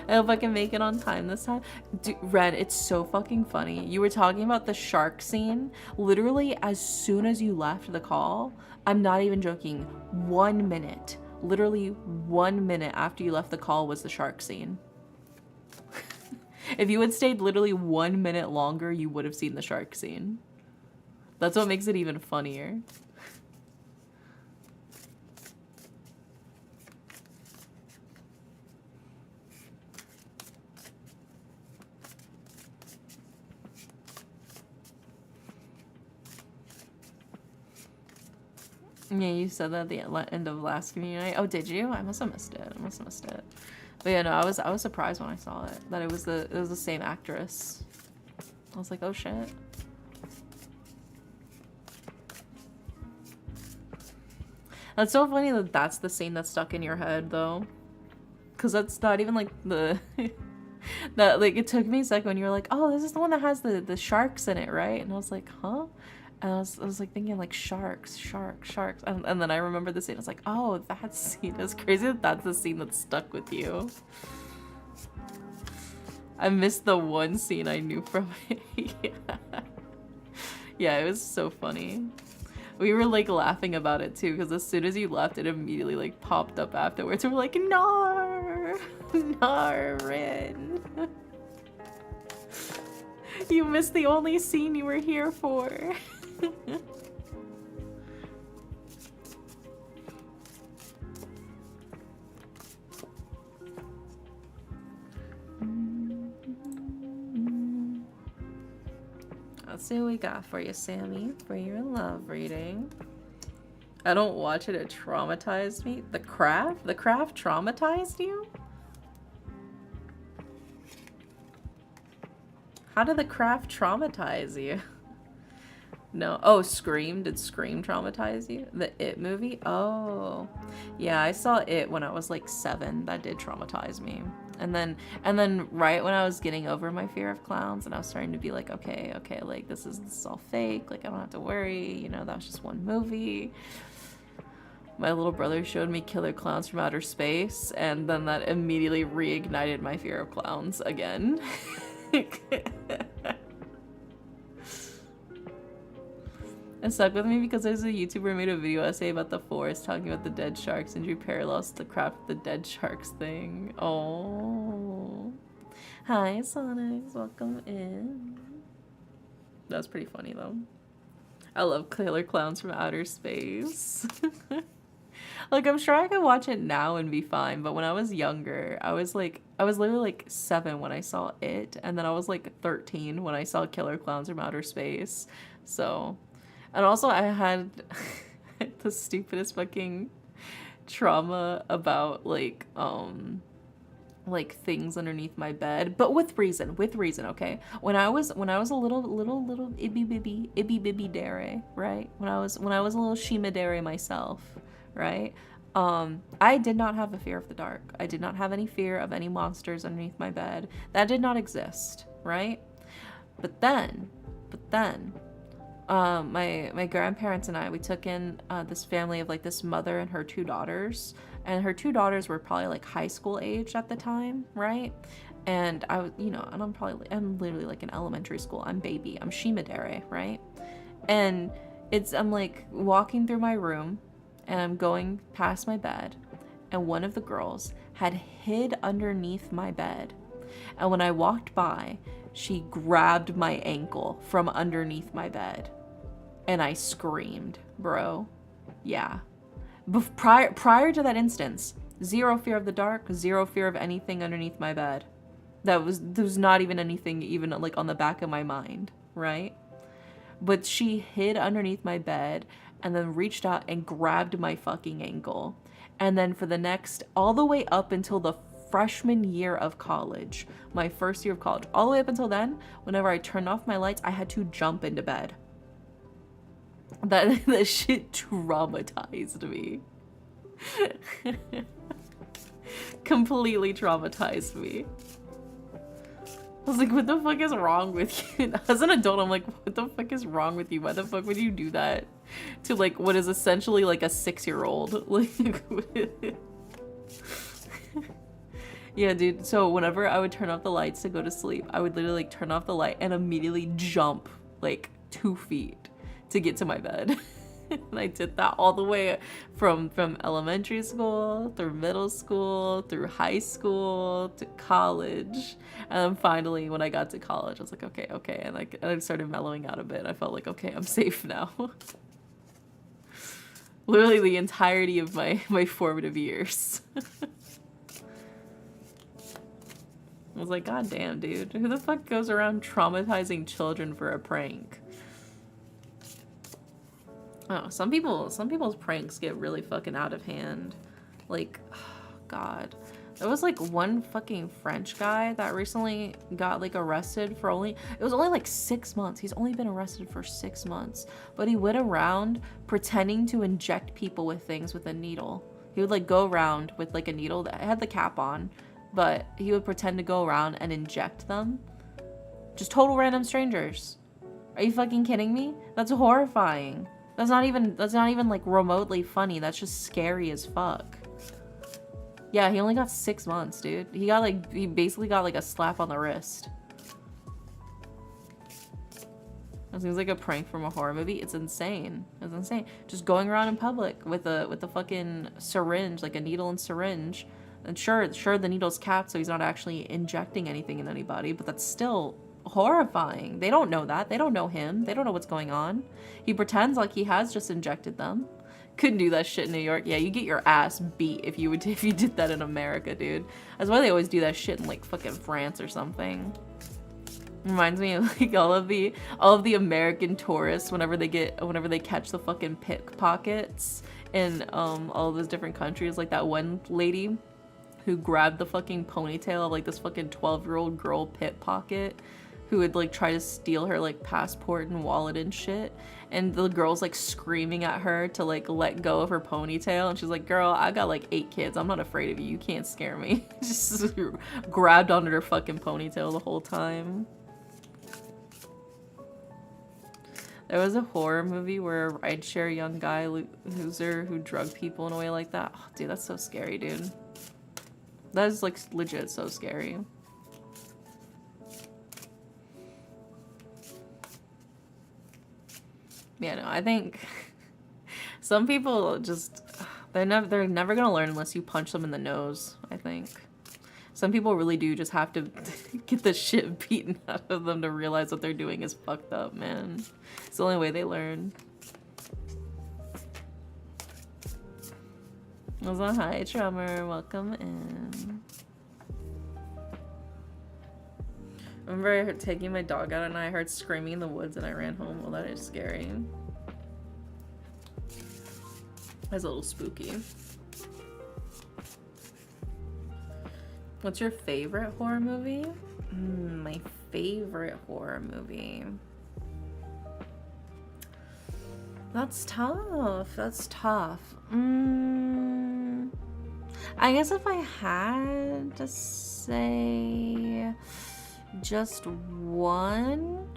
I hope I can make it on time this time. Dude, Red, it's so fucking funny. You were talking about the shark scene. Literally, as soon as you left the call, I'm not even joking, 1 minute. Literally 1 minute after you left the call was the shark scene. If you had stayed literally 1 minute longer, you would have seen the shark scene. That's what makes it even funnier. Yeah, you said that at the end of last community night. Oh, did you? I must have missed it. I must have missed it. But yeah, no, I was surprised when I saw it that it was the same actress. I was like, oh shit. That's so funny that that's the scene that's stuck in your head though, because that's not even like the that like it took me a second when you were like, oh, this is the one that has the sharks in it, right? And I was like, huh? And I was like thinking like sharks. And then I remember the scene. I was like, oh, that scene is crazy that that's the scene that stuck with you. I missed the one scene I knew from it. Yeah. Yeah, it was so funny. We were like laughing about it too, because as soon as you left, it immediately like popped up afterwards. We were like, Nar! Narin! You missed the only scene you were here for. Let's see what we got for you, Sammy, for your love reading. I don't watch it, it traumatized me. The Craft? The Craft traumatized you? How did The Craft traumatize you? No. Oh, Scream. Did Scream traumatize you? The It movie? Oh. Yeah, I saw It when I was like 7. That did traumatize me. And then right when I was getting over my fear of clowns and I was starting to be like, okay, like this is all fake. Like I don't have to worry. You know, that was just one movie. My little brother showed me Killer Clowns from Outer Space, and then that immediately reignited my fear of clowns again. It stuck with me because there's a YouTuber who made a video essay about the forest talking about the dead sharks and drew parallels to the Craft of the Dead Sharks thing. Oh. Hi, Sonics. Welcome in. That was pretty funny, though. I love Killer Clowns from Outer Space. Like, I'm sure I could watch it now and be fine, but when I was younger, I was literally like 7 when I saw It, and then I was like 13 when I saw Killer Clowns from Outer Space. So, and also I had the stupidest fucking trauma about like things underneath my bed, but with reason, okay? When I was a little ibby bibby dere, right? When I was a little shima dere myself, right? I did not have a fear of the dark. I did not have any fear of any monsters underneath my bed. That did not exist, right? But then, my grandparents and I, we took in this family of like this mother and her 2 daughters, and her 2 daughters were probably like high school age at the time, right? And I was, you know, and I'm literally like in elementary school. I'm baby. I'm Shimadere, right? And I'm like walking through my room, and I'm going past my bed, and one of the girls had hid underneath my bed. And when I walked by, she grabbed my ankle from underneath my bed. And I screamed, bro. Yeah. Prior to that instance, 0 fear of the dark, 0 fear of anything underneath my bed. There was not even anything even like on the back of my mind, right? But she hid underneath my bed and then reached out and grabbed my fucking ankle. And then for the next, all the way up until the freshman year of college, my first year of college, all the way up until then, whenever I turned off my lights, I had to jump into bed. That shit traumatized me. Completely traumatized me. I was like, what the fuck is wrong with you? As an adult, I'm like, what the fuck is wrong with you? Why the fuck would you do that to like what is essentially like a 6-year-old? Like, Yeah, dude. So whenever I would turn off the lights to go to sleep, I would literally like turn off the light and immediately jump like 2 feet to get to my bed. And I did that all the way from elementary school through middle school through high school to college, and then finally when I got to college, I was like, okay, and I started mellowing out a bit. I felt like, okay, I'm safe now. Literally the entirety of my formative years. I was like, God damn, dude. Who the fuck goes around traumatizing children for a prank? Oh, some people's pranks get really fucking out of hand. Like, oh, God. There was like one fucking French guy that recently got like arrested for it was only like 6 months. He's only been arrested for 6 months. But he went around pretending to inject people with things with a needle. He would like go around with like a needle that had the cap on, but he would pretend to go around and inject them. Just total random strangers. Are you fucking kidding me? That's horrifying. That's not even like remotely funny. That's just scary as fuck. Yeah, he only got 6 months, dude. He basically got like a slap on the wrist. It seems like a prank from a horror movie. It's insane. It's insane. Just going around in public with a fucking syringe, like a needle and syringe. And sure the needle's capped, so he's not actually injecting anything in anybody, but that's still horrifying. They don't know that. They don't know him. They don't know what's going on. He pretends like he has just injected them. Couldn't do that shit in New York. Yeah, you get your ass beat if you did that in America, dude. That's why they always do that shit in like fucking France or something. Reminds me of like all of the American tourists whenever they catch the fucking pickpockets in all of those different countries. Like that one lady who grabbed the fucking ponytail of like this fucking 12-year-old girl pickpocket who would like try to steal her like passport and wallet and shit, and the girl's like screaming at her to like let go of her ponytail, and she's like, girl, I got like 8 kids, I'm not afraid of you, you can't scare me. Just grabbed onto her fucking ponytail the whole time. There was a horror movie where a rideshare young guy loser who drugged people in a way like that. Oh, dude, that's so scary, dude. That is like legit so scary. Yeah, no, I think some people just they're never gonna learn unless you punch them in the nose, I think. Some people really do just have to get the shit beaten out of them to realize what they're doing is fucked up, man. It's the only way they learn. Hi, Trummer. Welcome in. I remember taking my dog out and I heard screaming in the woods and I ran home. Well, that is scary. That's a little spooky. What's your favorite horror movie? My favorite horror movie. That's tough. That's tough. I guess if I had to say just one,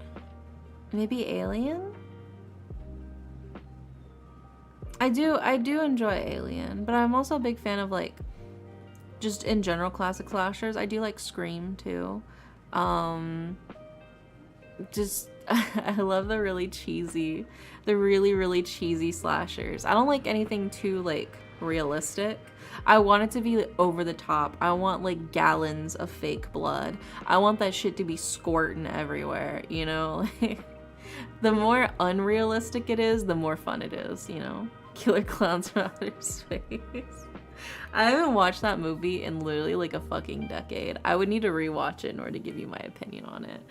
maybe Alien. I do enjoy Alien, but I'm also a big fan of like just in general classic slashers. I do like Scream too. Just I love the really cheesy slashers. I don't like anything too like realistic. I want it to be over the top. I want like gallons of fake blood. I want that shit to be squirting everywhere, you know? The more unrealistic it is, the more fun it is, you know? Killer Clowns from Outer Space. I haven't watched that movie in literally like a fucking decade. I would need to rewatch it in order to give you my opinion on it.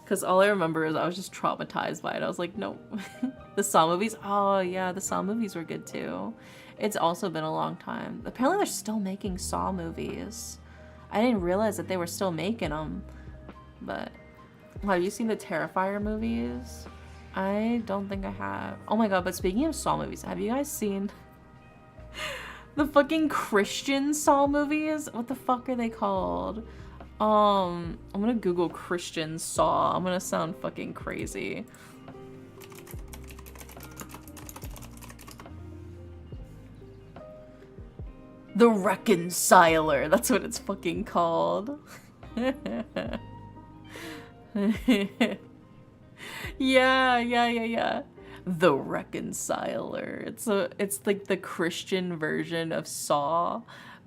Because all I remember is I was just traumatized by it. I was like, no. The Saw movies? Oh, yeah, the Saw movies were good too. It's also been a long time. Apparently they're still making Saw movies. I didn't realize that they were still making them. But have you seen the Terrifier movies? I don't think I have. Oh my god, but speaking of Saw movies, have you guys seen the fucking Christian Saw movies? What the fuck are they called? I'm gonna Google Christian Saw. I'm gonna sound fucking crazy. The Reconciler. That's what it's fucking called. Yeah. The Reconciler. It's like the Christian version of Saw.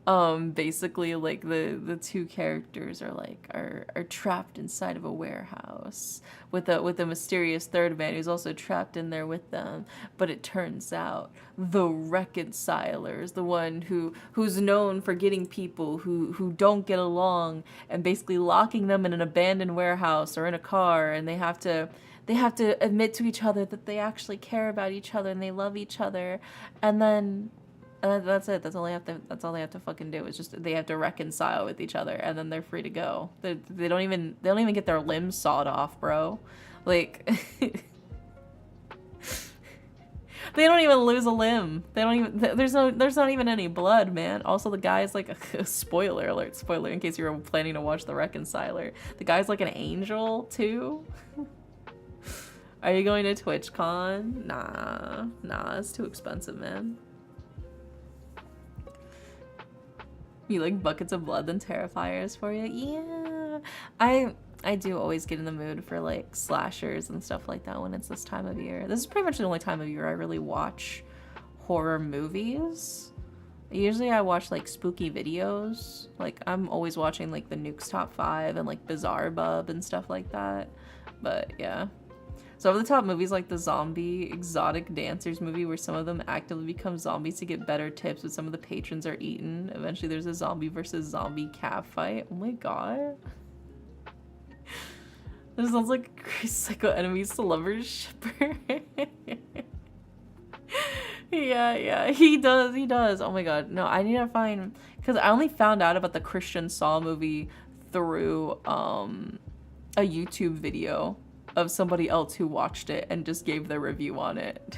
Basically like the two characters are trapped inside of a warehouse with a mysterious third man who's also trapped in there with them. But it turns out the Reconciler is the one who's known for getting people who don't get along and basically locking them in an abandoned warehouse or in a car, and they have to admit to each other that they actually care about each other and they love each other, and then that's it. That's all they have to fucking do. Is just they have to reconcile with each other, and then they're free to go. They don't even get their limbs sawed off, bro. Like they don't even lose a limb. They don't even. There's not even any blood, man. Also, the guy's like a spoiler alert. Spoiler in case you were planning to watch The Reconciler. The guy's like an angel too. Are you going to TwitchCon? Nah, it's too expensive, man. You like buckets of blood than Terrifiers for you? Yeah. I do always get in the mood for like slashers and stuff like that when it's this time of year. This is pretty much the only time of year I really watch horror movies. Usually I watch like spooky videos. Like I'm always watching like the Nukes Top 5 and like Bizarre Bub and stuff like that. But yeah. So over the top movies like the Zombie Exotic Dancers movie, where some of them actively become zombies to get better tips, but some of the patrons are eaten. Eventually there's a zombie versus zombie cat fight. Oh my god. This sounds like a Psycho Enemies to Lovers shipper. Yeah, he does. Oh my god. No, I need to find, because I only found out about the Christian Saw movie through a YouTube video of somebody else who watched it and just gave their review on it.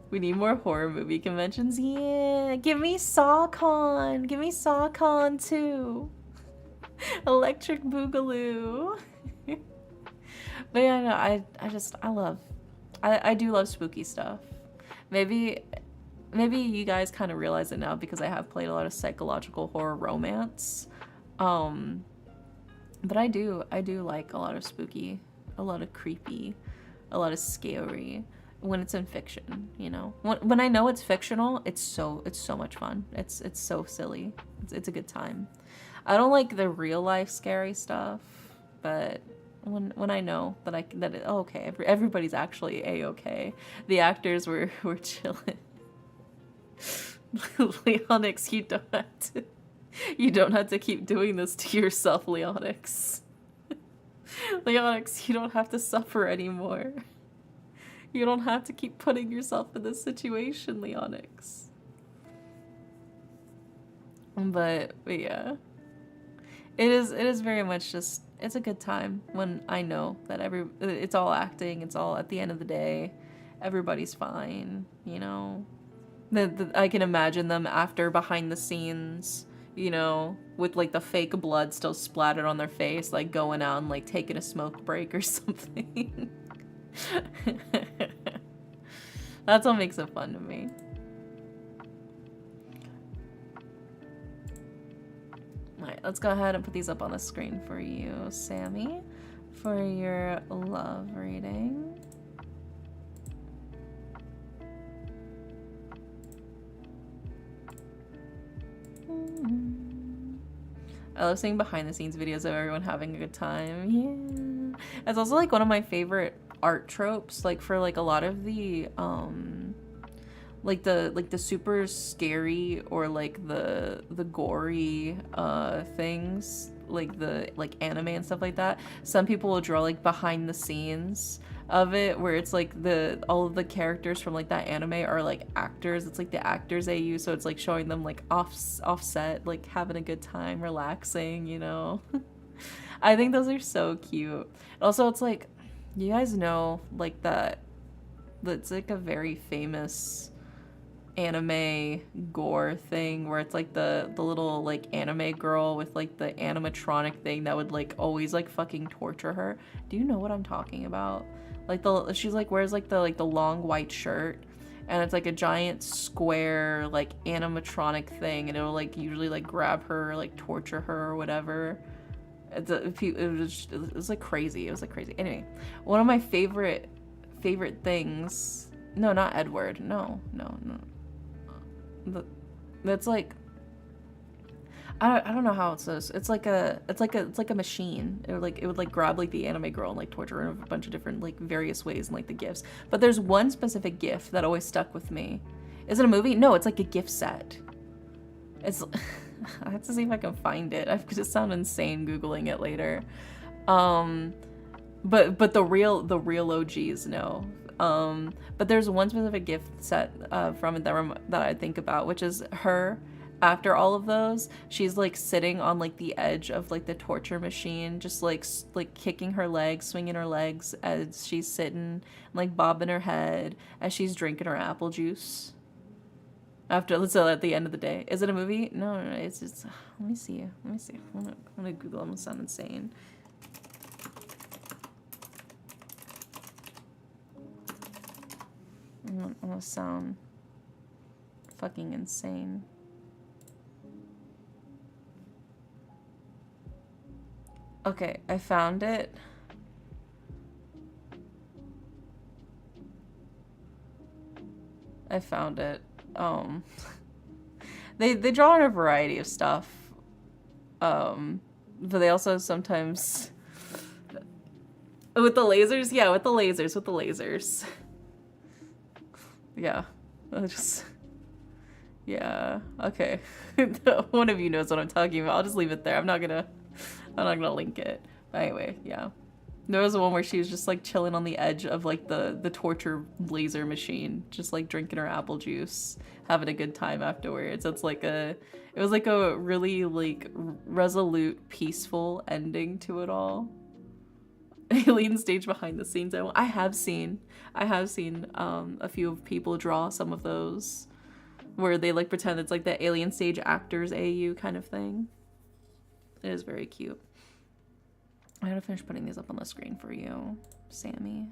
We need more horror movie conventions. Yeah, give me SawCon. Give me SawCon too. Electric Boogaloo. But yeah, no, I do love spooky stuff. Maybe you guys kind of realize it now because I have played a lot of psychological horror romance. But I do like a lot of spooky, a lot of creepy, a lot of scary when it's in fiction, you know. When I know it's fictional, it's so much fun. It's so silly. It's a good time. I don't like the real life scary stuff, but when I know okay, everybody's actually a-okay. The actors were chilling. Leonix, you don't have to keep doing this to yourself, Leonix. Leonix, you don't have to suffer anymore. You don't have to keep putting yourself in this situation, Leonix. But yeah. It is very much just, it's a good time when I know that it's all acting, it's all, at the end of the day, everybody's fine, you know? I can imagine them after, behind the scenes, you know, with like the fake blood still splattered on their face, like going out and like taking a smoke break or something. That's what makes it fun to me. Alright, let's go ahead and put these up on the screen for you, Sammy, for your love reading. I love seeing behind the scenes videos of everyone having a good time. Yeah. It's also like one of my favorite art tropes, like for like a lot of the like the super scary or like the gory things, like the anime and stuff like that. Some people will draw like behind the scenes of it, where it's like all of the characters from like that anime are like actors. It's like the actors they use, so it's like showing them like offset, like having a good time, relaxing, you know. I think those are so cute. Also, it's like, you guys know like that's like a very famous anime gore thing where it's like the little like anime girl with like the animatronic thing that would like always like fucking torture her. Do you know what I'm talking about? Like she's like wears like the long white shirt, and it's like a giant square like animatronic thing, and it'll like usually like grab her or like torture her or whatever. It was like crazy. It was like crazy. Anyway, one of my favorite things. No, not Edward. No. That's like I don't know how it says. It's like a machine. It would like grab like the anime girl and like torture her in a bunch of different like various ways and like the gifts. But there's one specific gift that always stuck with me. Is it a movie? No, it's like a gift set. It's I have to see if I can find it. I could just sound insane googling it later. But the real OGs know. But there's one specific gift set from it that I think about, which is her. After all of those, she's like sitting on like the edge of like the torture machine, just like kicking her legs, swinging her legs as she's sitting, like bobbing her head as she's drinking her apple juice. So at the end of the day, is it a movie? No, it's just. Let me see. I'm gonna Google. I'm gonna sound insane. I'm gonna sound fucking insane. Okay, I found it. They draw on a variety of stuff. But they also sometimes with the lasers, yeah, with the lasers. Yeah. Yeah, okay. One of you knows what I'm talking about. I'll just leave it there. I'm not gonna link it. But anyway, yeah. There was one where she was just like chilling on the edge of like the torture laser machine, just like drinking her apple juice, having a good time afterwards. It was like a really like resolute, peaceful ending to it all. Alien stage behind the scenes. I have seen a few of people draw some of those where they like pretend it's like the Alien stage actors AU kind of thing. It is very cute. I gotta finish putting these up on the screen for you, Sammy.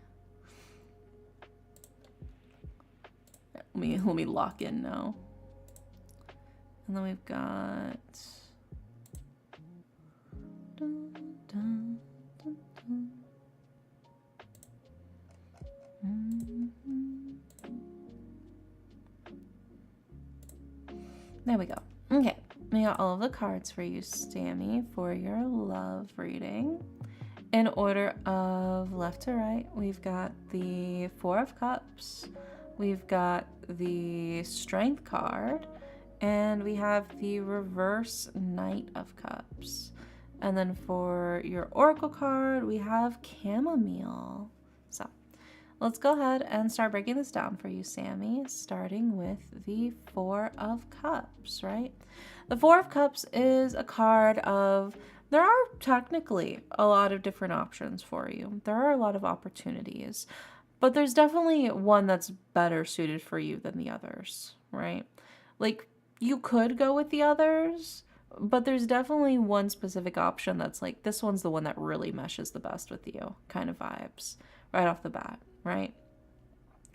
Let me lock in now. And then we've got dun, dun, dun, dun. There we go. Okay, we got all of the cards for you, Sammy, for your love reading. In order of left to right, we've got the Four of Cups, we've got the Strength card, and we have the reverse Knight of Cups. And then for your Oracle card, we have Chamomile. So let's go ahead and start breaking this down for you, Sammy, starting with the Four of Cups, right? The Four of Cups is a card of, there are technically a lot of different options for you. There are a lot of opportunities, but there's definitely one that's better suited for you than the others, right? Like, you could go with the others, but there's definitely one specific option that's like, this one's the one that really meshes the best with you, kind of vibes, right off the bat, right?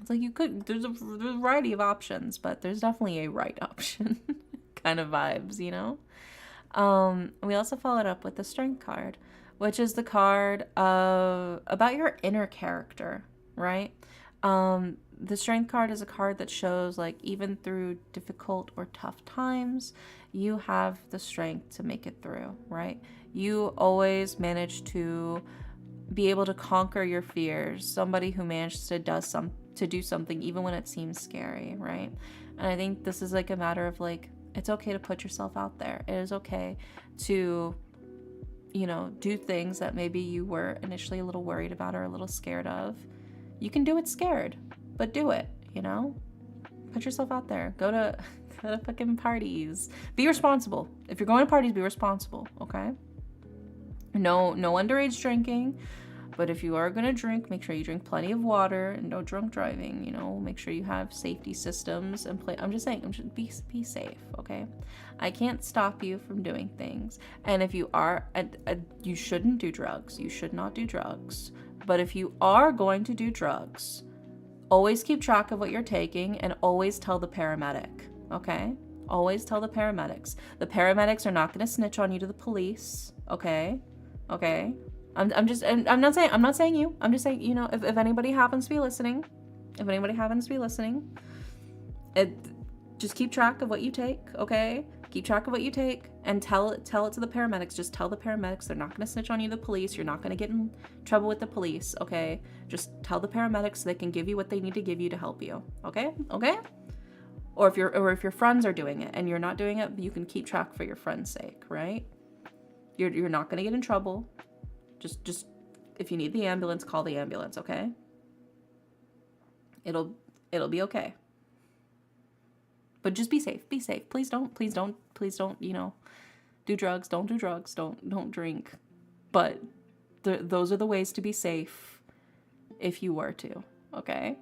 It's like there's a variety of options, but there's definitely a right option kind of vibes, you know? We also followed up with the Strength card, which is the card about your inner character, right? The Strength card is a card that shows like even through difficult or tough times, you have the strength to make it through, right? You always manage to be able to conquer your fears. Somebody who manages to do something even when it seems scary, right? And I think this is like a matter of like, it's okay to put yourself out there. It is okay to, you know, do things that maybe you were initially a little worried about or a little scared of. You can do it scared, but do it, you know? Put yourself out there. Go to fucking parties. Be responsible. If you're going to parties, be responsible, okay? No underage drinking. But if you are going to drink, make sure you drink plenty of water and no drunk driving, you know, make sure you have safety systems and I'm just saying, be safe, okay? I can't stop you from doing things. And if you are, you shouldn't do drugs. You should not do drugs. But if you are going to do drugs, Always keep track of what you're taking and always tell the paramedic, okay? Always tell the paramedics. The paramedics are not going to snitch on you to the police, okay? Okay? I'm not saying you. I'm just saying, you know, if anybody happens to be listening, just keep track of what you take, okay? Keep track of what you take and tell it to the paramedics. Just tell the paramedics they're not going to snitch on you to the police. You're not going to get in trouble with the police, okay? Just tell the paramedics so they can give you what they need to give you to help you, okay? Okay? Or if your friends are doing it and you're not doing it, you can keep track for your friends' sake, right? You're not going to get in trouble. Just if you need the ambulance, call the ambulance, okay? It'll be okay. But just be safe. Be safe. Please don't, you know, do drugs. Don't do drugs. Don't drink. But those are the ways to be safe if you were to, okay?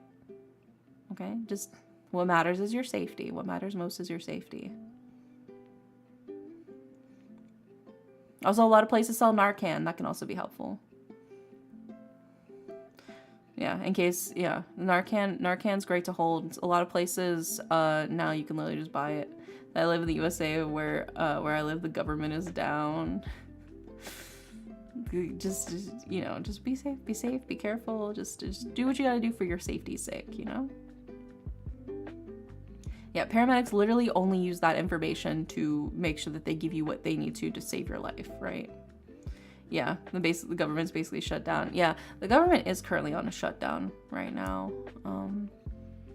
Okay? Just what matters is your safety. What matters most is your safety. Also, a lot of places sell Narcan. That can also be helpful. Yeah, in case, yeah. Narcan's great to hold. A lot of places, now you can literally just buy it. I live in the USA where I live, the government is down. Just you know, just be safe, be careful. Just do what you gotta do for your safety's sake, you know? Yeah, paramedics literally only use that information to make sure that they give you what they need to save your life, right? Yeah, the government's basically shut down. Yeah, the government is currently on a shutdown right now.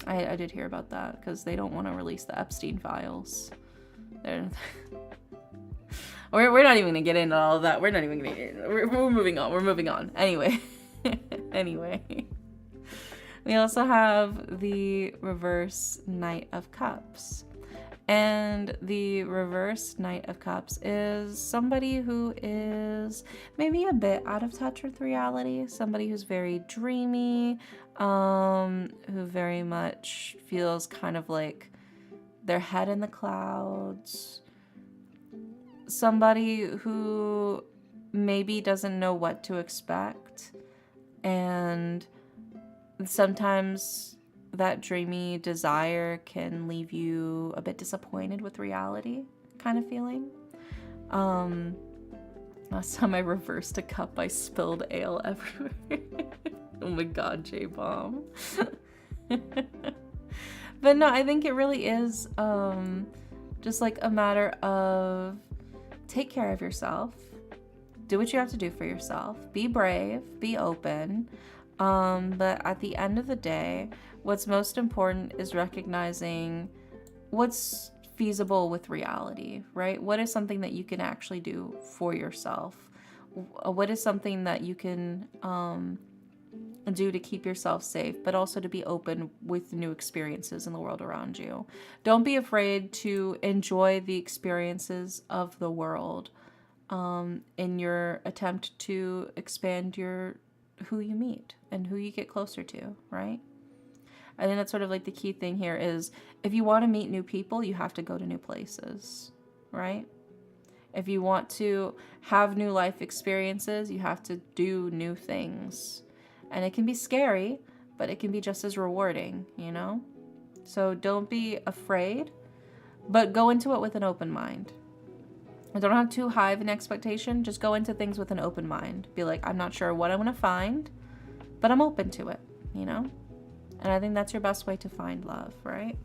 I did hear about that because they don't want to release the Epstein files. We're not even gonna get into all of that. We're moving on. We're moving on. Anyway, we also have the reverse Knight of Cups. And the reverse Knight of Cups is somebody who is maybe a bit out of touch with reality, somebody who's very dreamy, who very much feels kind of like their head in the clouds, somebody who maybe doesn't know what to expect, and sometimes that dreamy desire can leave you a bit disappointed with reality kind of feeling. Last time I reversed a cup, I spilled ale everywhere. Oh my god, J-Bomb. But no, I think it really is just like a matter of take care of yourself. Do what you have to do for yourself. Be brave, be open. But at the end of the day, what's most important is recognizing what's feasible with reality, right? What is something that you can actually do for yourself? What is something that you can do to keep yourself safe, but also to be open with new experiences in the world around you? Don't be afraid to enjoy the experiences of the world in your attempt to expand who you meet and who you get closer to, right? I think that's sort of like the key thing here is if you want to meet new people, you have to go to new places, right? If you want to have new life experiences, you have to do new things. And it can be scary, but it can be just as rewarding, you know? So don't be afraid, but go into it with an open mind. Don't have too high of an expectation. Just go into things with an open mind. Be like, I'm not sure what I'm going to find, but I'm open to it, you know? And I think that's your best way to find love, right?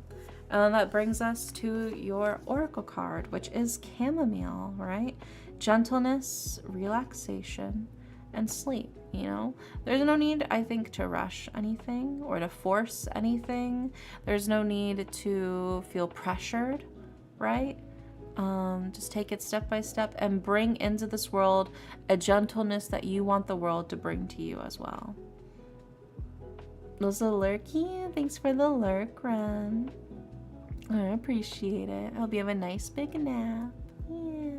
And that brings us to your oracle card, which is chamomile, right? Gentleness, relaxation, and sleep, you know? There's no need, I think, to rush anything or to force anything. There's no need to feel pressured, right? Just take it step by step and bring into this world a gentleness that you want the world to bring to you as well. Those are lurky. Thanks for the lurk, Ren. I appreciate it. I hope you have a nice big nap. Yeah.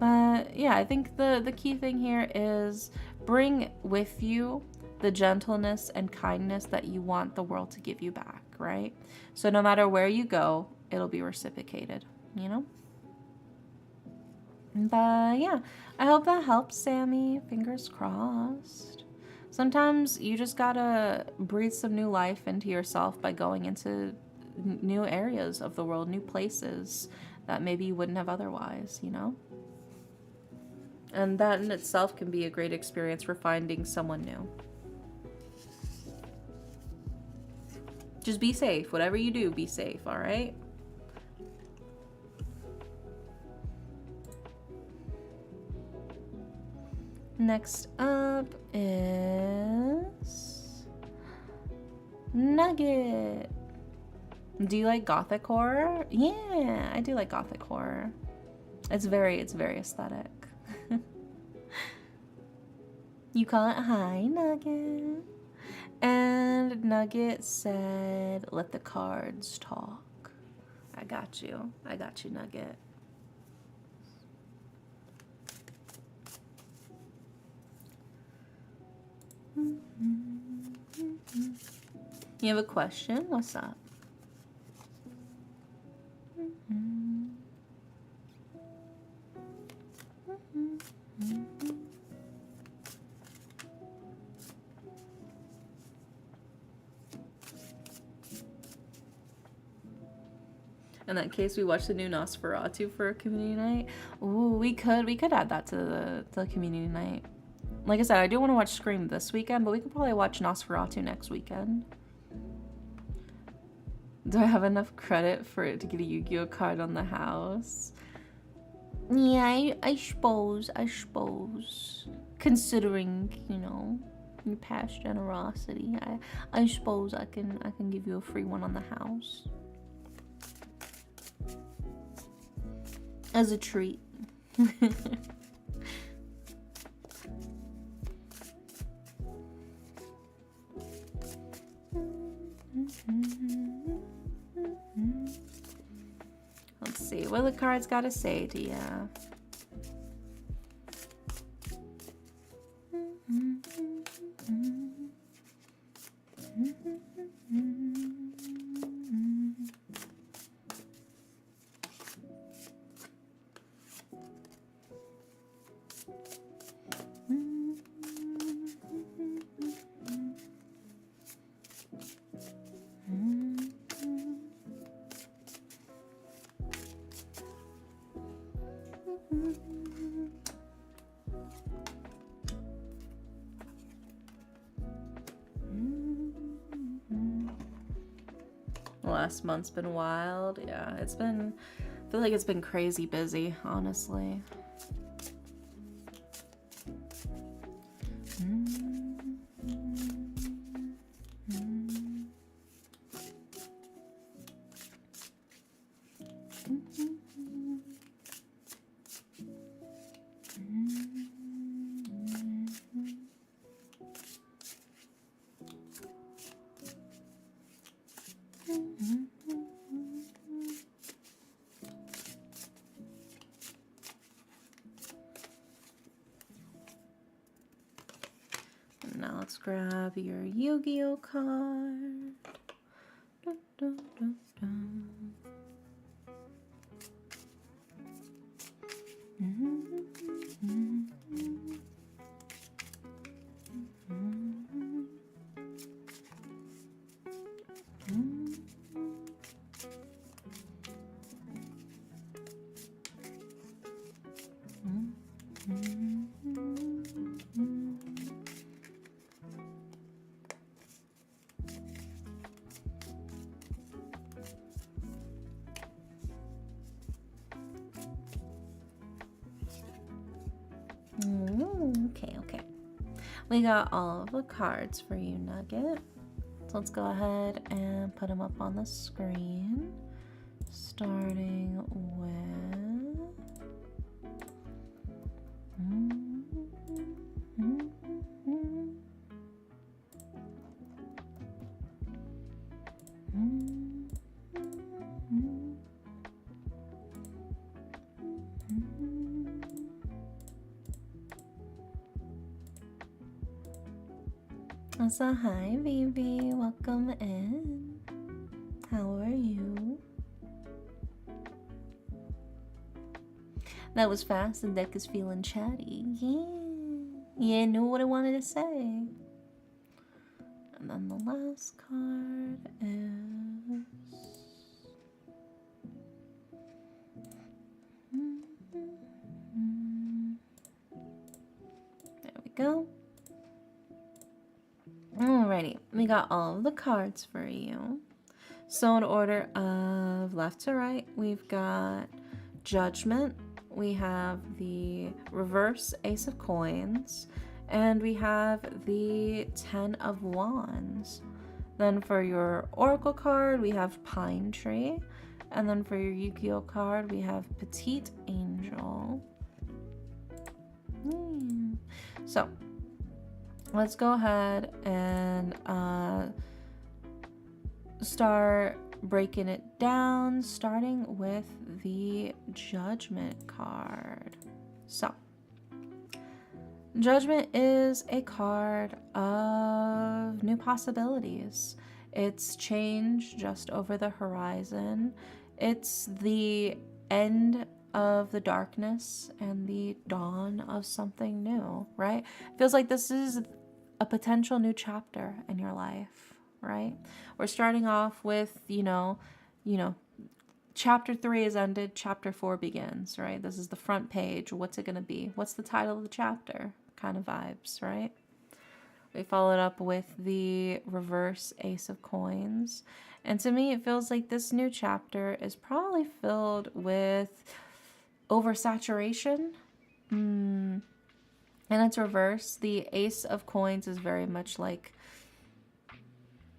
But yeah, I think the key thing here is bring with you the gentleness and kindness that you want the world to give you back, right? So no matter where you go, it'll be reciprocated, you know? But yeah, I hope that helps, Sammy. Fingers crossed. Sometimes you just gotta breathe some new life into yourself by going into new areas of the world, new places that maybe you wouldn't have otherwise, you know? And that in itself can be a great experience for finding someone new. Just be safe. Whatever you do, be safe, all right? Next up is Nugget. Do you like gothic horror? Yeah, I do like gothic horror. It's very aesthetic. You call it hi, Nugget. And Nugget said, let the cards talk. I got you, Nugget. You have a question? What's up? In that case, we watch the new Nosferatu for community night. Ooh, we could add that to the community night. Like I said, I do want to watch Scream this weekend, but we could probably watch Nosferatu next weekend. Do I have enough credit for it to get a Yu-Gi-Oh card on the house? Yeah, I suppose. Considering, you know, your past generosity, I suppose I can give you a free one on the house. As a treat. Let's see what the cards gotta say to you. Last month's been wild. Yeah, I feel like it's been crazy busy, honestly. Now let's grab your Yu-Gi-Oh card. Dun, dun, dun, dun. Okay. We got all of the cards for you, Nugget. So let's go ahead and put them up on the screen. Starting with... So hi, baby. Welcome in. How are you? That was fast. The deck is feeling chatty. Yeah, knew what I wanted to say. And then the last card is... There we go. Alrighty, we got all of the cards for you. So in order of left to right, we've got Judgment, we have the reverse Ace of Coins, and we have the 10 of Wands. Then for your Oracle card, we have Pine Tree, and then for your Yu-Gi-Oh card, we have Petite Angel. So let's go ahead and start breaking it down, starting with the Judgment card. So, Judgment is a card of new possibilities. It's change just over the horizon. It's the end of the darkness and the dawn of something new, right? Feels like this is a potential new chapter in your life, right? We're starting off with, chapter 3 is ended, chapter 4 begins, right? This is the front page. What's it going to be? What's the title of the chapter? Kind of vibes, right? We followed up with the reverse Ace of Coins. And to me, it feels like this new chapter is probably filled with oversaturation. And it's reverse. The Ace of Coins is very much like,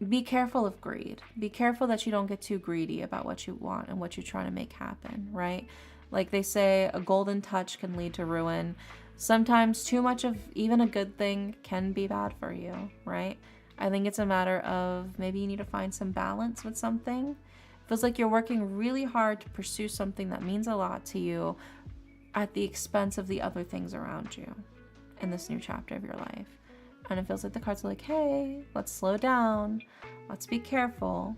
be careful of greed. Be careful that you don't get too greedy about what you want and what you're trying to make happen, right? Like they say, a golden touch can lead to ruin. Sometimes too much of even a good thing can be bad for you, right? I think it's a matter of maybe you need to find some balance with something. It feels like you're working really hard to pursue something that means a lot to you at the expense of the other things around you in this new chapter of your life. And it feels like the cards are like, hey, let's slow down. Let's be careful.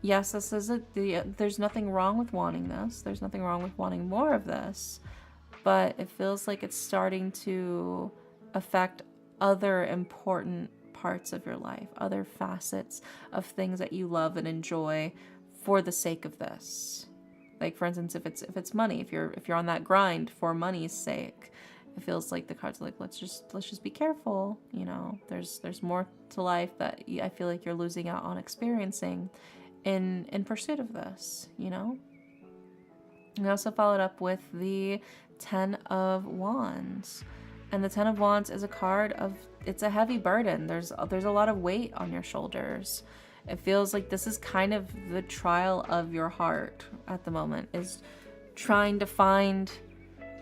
Yes, this is there's nothing wrong with wanting this. There's nothing wrong with wanting more of this. But it feels like it's starting to affect other important parts of your life, other facets of things that you love and enjoy for the sake of this. Like, for instance, if it's money, if you're on that grind for money's sake, it feels like the cards are like, let's just be careful. There's more to life that I feel like you're losing out on experiencing in pursuit of this. We also followed up with the 10 of Wands. And the 10 of Wands is a card of, it's a heavy burden. There's a lot of weight on your shoulders. It feels like this is kind of the trial of your heart at the moment, is trying to find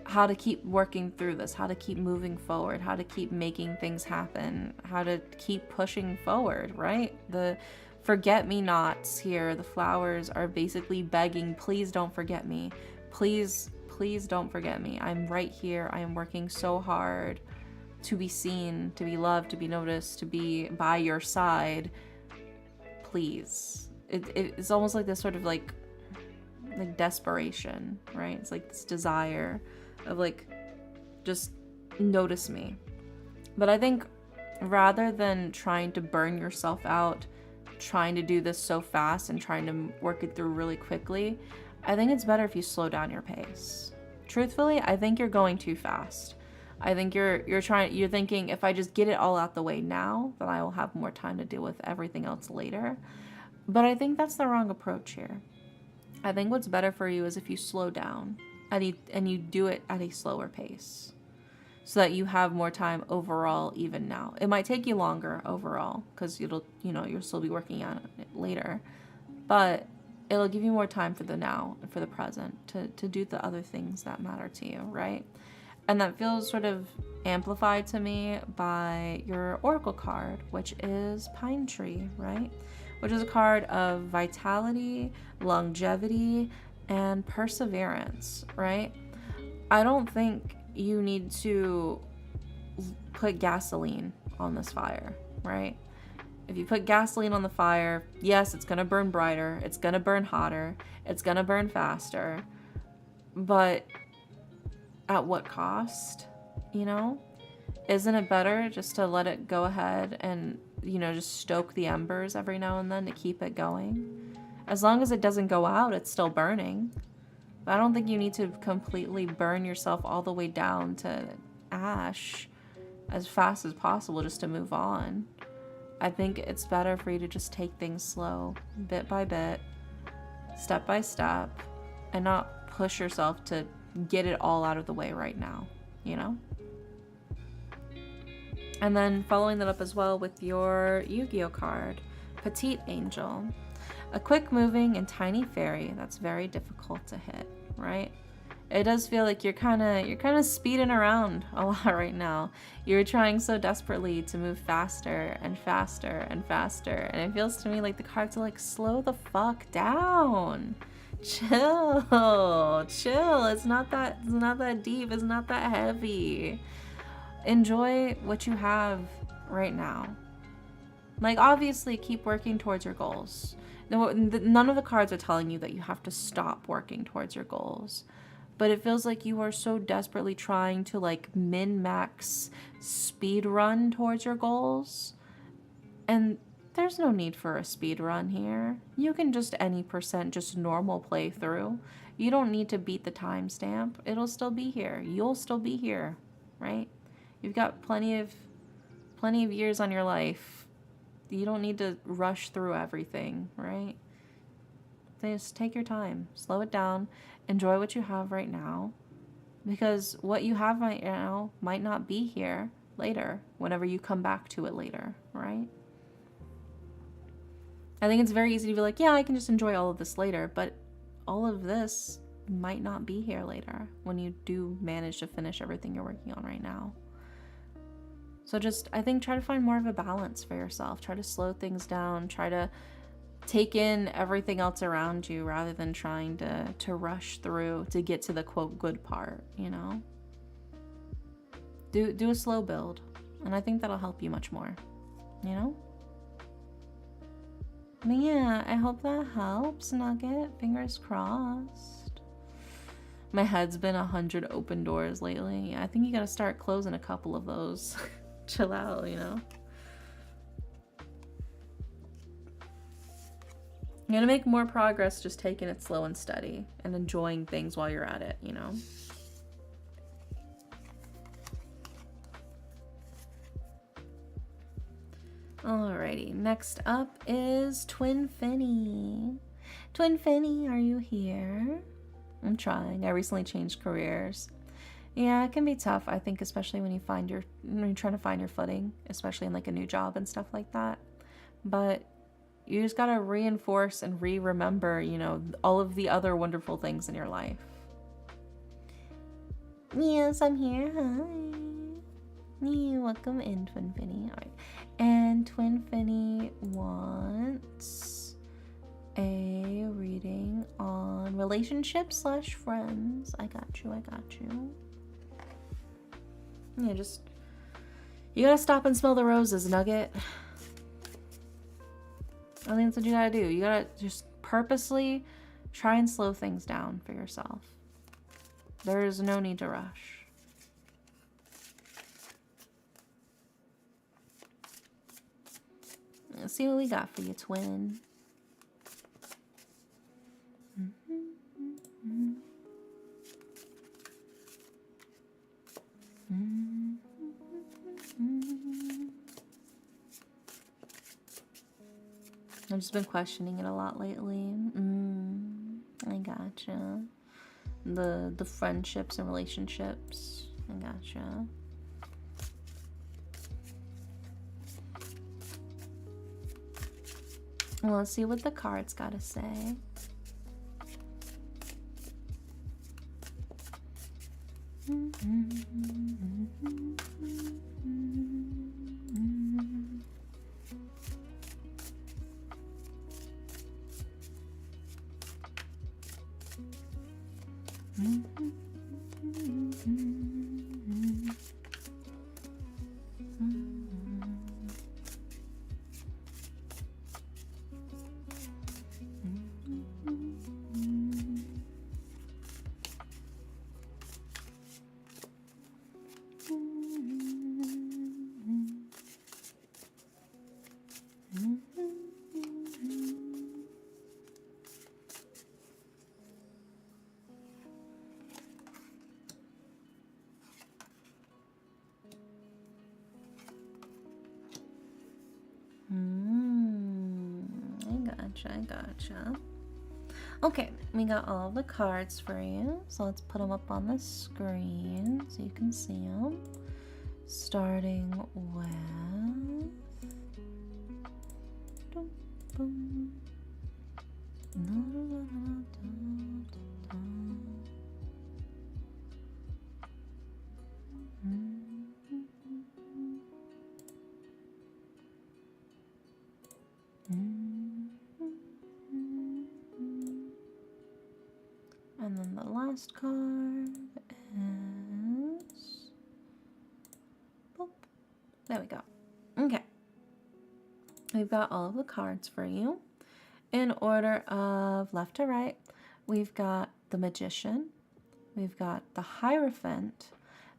how to keep working through this, how to keep moving forward, how to keep making things happen, how to keep pushing forward, right? The forget-me-nots here, the flowers are basically begging, please don't forget me. Please don't forget me. I'm right here. I am working so hard to be seen, to be loved, to be noticed, to be by your side. Please. It's almost like this sort of like desperation, right? It's like this desire of like, just notice me. But I think rather than trying to burn yourself out, trying to do this so fast and trying to work it through really quickly, I think it's better if you slow down your pace. Truthfully, I think you're going too fast. I think you're thinking, if I just get it all out the way now, then I will have more time to deal with everything else later. But I think that's the wrong approach here. I think what's better for you is if you slow down and you do it at a slower pace, so that you have more time overall even now. It might take you longer overall because you'll still be working on it later, but it'll give you more time for the now and for the present to do the other things that matter to you, right? And that feels sort of amplified to me by your Oracle card, which is Pine Tree, right? Which is a card of vitality, longevity, and perseverance, right? I don't think you need to put gasoline on this fire, right? If you put gasoline on the fire, yes, it's gonna burn brighter, it's gonna burn hotter, it's gonna burn faster, but at what cost, Isn't it better just to let it go ahead and you know, just stoke the embers every now and then to keep it going. As long as it doesn't go out, it's still burning. But I don't think you need to completely burn yourself all the way down to ash as fast as possible just to move on. I think it's better for you to just take things slow, bit by bit, step by step, and not push yourself to get it all out of the way right now, you know? And then following that up as well with your Yu-Gi-Oh card, Petite Angel. A quick moving and tiny fairy that's very difficult to hit, right? It does feel like you're kind of speeding around a lot right now. You're trying so desperately to move faster and faster and faster, and it feels to me like the cards are like, slow the fuck down. Chill. It's not that deep, it's not that heavy. Enjoy what you have right now. Like, obviously keep working towards your goals. None of the cards are telling you that you have to stop working towards your goals. But it feels like you are so desperately trying to like min-max speed run towards your goals. And there's no need for a speed run here. You can just any percent just normal play through. You don't need to beat the timestamp. It'll still be here. You'll still be here, right? You've got plenty of years on your life. You don't need to rush through everything, right? Just take your time, slow it down, enjoy what you have right now, because what you have right now might not be here later, whenever you come back to it later, right? I think it's very easy to be like, yeah, I can just enjoy all of this later, but all of this might not be here later when you do manage to finish everything you're working on right now. So just, I think, try to find more of a balance for yourself. Try to slow things down. Try to take in everything else around you rather than trying to rush through to get to the quote good part, you know? Do a slow build, and I think that'll help you much more, you know? But yeah, I hope that helps, Nugget. Fingers crossed. My head's been 100 open doors lately. I think you gotta start closing a couple of those. Chill out, you know? You're gonna make more progress just taking it slow and steady and enjoying things while you're at it, you know? Alrighty, next up is Twin Finny. Twin Finny, are you here? I'm trying. I recently changed careers. Yeah, it can be tough, I think, especially when you're trying to find your footing, especially in like a new job and stuff like that. But you just gotta reinforce and remember, you know, all of the other wonderful things in your life. Yes, I'm here. Hi. Yeah, welcome in, Twin Finny. All right. And Twin Finny wants a reading on relationships/friends. I got you. Yeah, just, you gotta stop and smell the roses, Nugget. I think that's what you gotta do. You gotta just purposely try and slow things down for yourself. There is no need to rush. Let's see what we got for you, twin. I've just been questioning it a lot lately. I gotcha. The friendships and relationships. I gotcha. Well, let's see what the cards gotta say. gotcha. Okay, we got all the cards for you, so let's put them up on the screen so you can see them. Starting with... And then the last card is... Boop. There we go. Okay. We've got all of the cards for you. In order of left to right, we've got the Magician, we've got the Hierophant,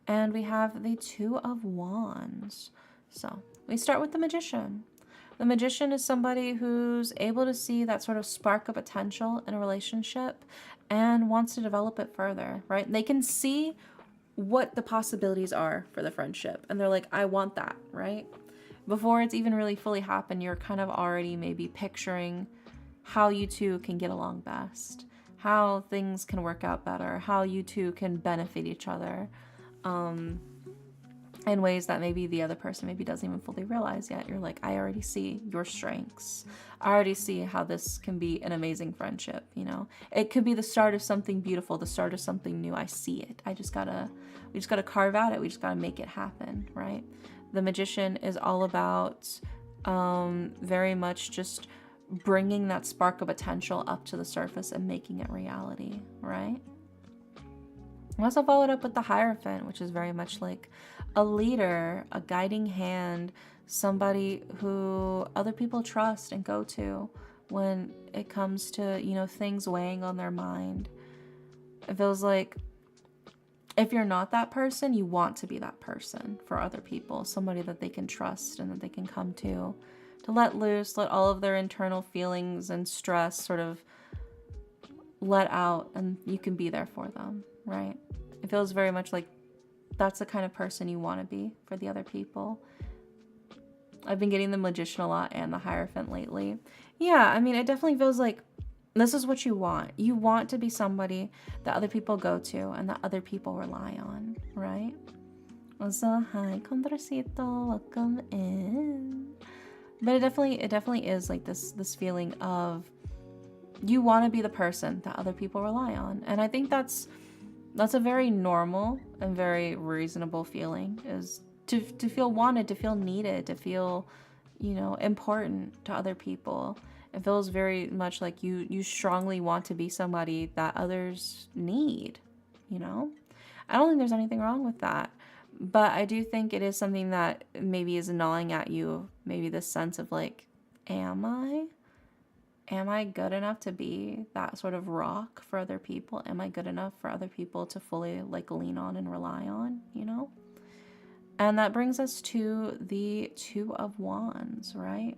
and we have the Two of Wands. So we start with the Magician. The Magician is somebody who's able to see that sort of spark of potential in a relationship and wants to develop it further, right? They can see what the possibilities are for the friendship, and they're like, I want that, right? Before it's even really fully happened, you're kind of already maybe picturing how you two can get along best, how things can work out better, how you two can benefit each other in ways that maybe the other person maybe doesn't even fully realize yet. You're like, I already see your strengths. I already see how this can be an amazing friendship, you know? It could be the start of something beautiful, the start of something new. I see it. We just gotta carve at it. We just gotta make it happen, right? The Magician is all about very much just bringing that spark of potential up to the surface and making it reality, right? I also followed up with the Hierophant, which is very much like a leader, a guiding hand, somebody who other people trust and go to when it comes to, you know, things weighing on their mind. It feels like if you're not that person, you want to be that person for other people, somebody that they can trust and that they can come to let loose, let all of their internal feelings and stress sort of let out, and you can be there for them, right? It feels very much like that's the kind of person you want to be for the other people. I've been getting the Magician a lot and the Hierophant lately. Yeah, I mean, it definitely feels like this is what you want. You want to be somebody that other people go to and that other people rely on, right? So, hi, Condorcito, welcome in. But it definitely is like this feeling of you want to be the person that other people rely on. And I think that's a very normal and very reasonable feeling, is to feel wanted, to feel needed, to feel, you know, important to other people. It feels very much like you strongly want to be somebody that others need, you know? I don't think there's anything wrong with that. But I do think it is something that maybe is gnawing at you, maybe this sense of like, am I good enough to be that sort of rock for other people? Am I good enough for other people to fully like lean on and rely on, you know? And that brings us to the Two of Wands, right?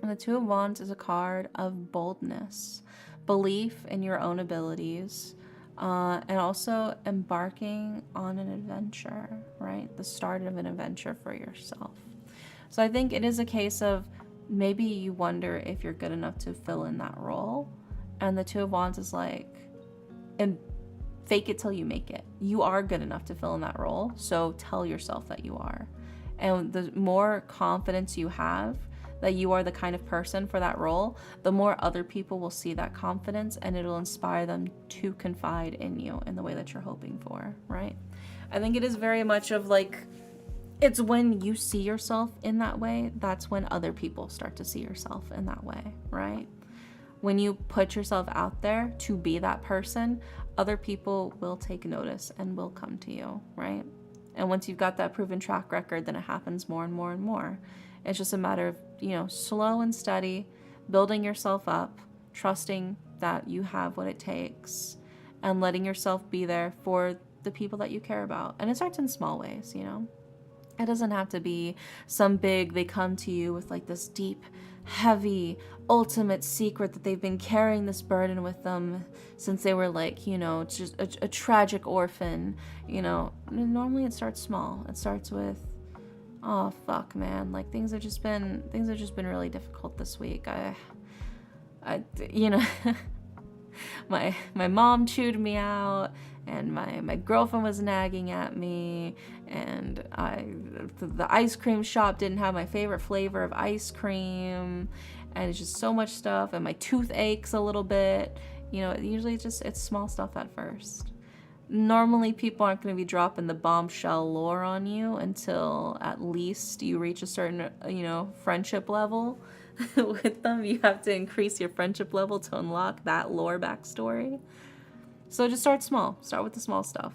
And the Two of Wands is a card of boldness, belief in your own abilities, and also embarking on an adventure, right? The start of an adventure for yourself. So I think it is a case of maybe you wonder if you're good enough to fill in that role. And the Two of Wands is like, and fake it till you make it. You are good enough to fill in that role. So tell yourself that you are. And the more confidence you have that you are the kind of person for that role, the more other people will see that confidence, and it'll inspire them to confide in you in the way that you're hoping for, right? I think it is very much of like, it's when you see yourself in that way, that's when other people start to see yourself in that way, right? When you put yourself out there to be that person, other people will take notice and will come to you, right? And once you've got that proven track record, then it happens more and more and more. It's just a matter of, you know, slow and steady, building yourself up, trusting that you have what it takes, and letting yourself be there for the people that you care about. And it starts in small ways, you know? It doesn't have to be some big, they come to you with like this deep, heavy, ultimate secret that they've been carrying this burden with them since they were like, you know, just a tragic orphan, you know. Normally it starts small. It starts with, oh fuck man, like things have just been really difficult this week. You know, my mom chewed me out, and my girlfriend was nagging at me, and the ice cream shop didn't have my favorite flavor of ice cream, and it's just so much stuff, and my tooth aches a little bit. You know, usually it's small stuff at first. Normally people aren't going to be dropping the bombshell lore on you until at least you reach a certain, friendship level with them. You have to increase your friendship level to unlock that lore backstory. So just start small. Start with the small stuff.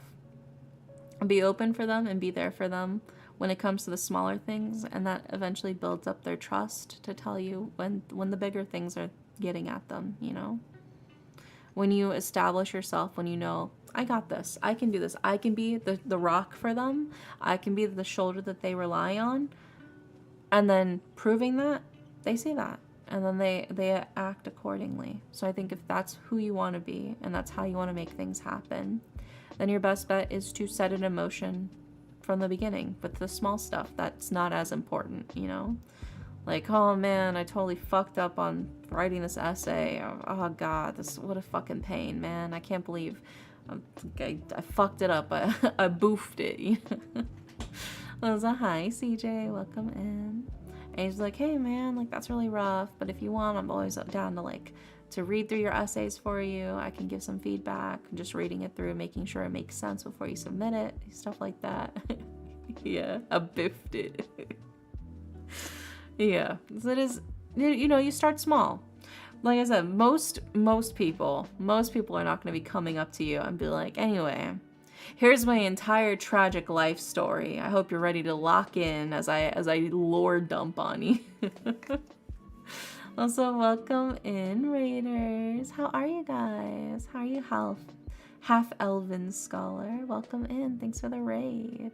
Be open for them and be there for them when it comes to the smaller things, and that eventually builds up their trust to tell you when the bigger things are getting at them, you know? When you establish yourself, when you know, I got this, I can do this, I can be the rock for them, I can be the shoulder that they rely on, and then proving that, they see that, and then they act accordingly. So I think if that's who you want to be, and that's how you want to make things happen, then your best bet is to set an emotion from the beginning with the small stuff that's not as important, you know? Like, oh man, I totally fucked up on writing this essay. Oh god, what a fucking pain, man. I can't believe I fucked it up. I boofed it. You know? I was like, hi, CJ, welcome in. And he's like, hey man, like that's really rough, but if you want, I'm always down to read through your essays for you. I can give some feedback, just reading it through, making sure it makes sense before you submit it, stuff like that. Yeah, I biffed it. Yeah, so it is, you start small. Like I said, most people are not going to be coming up to you and be like, anyway, here's my entire tragic life story. I hope you're ready to lock in as I lore dump on you. Also, welcome in, Raiders. How are you guys? How are you, half elven scholar? Welcome in. Thanks for the raid.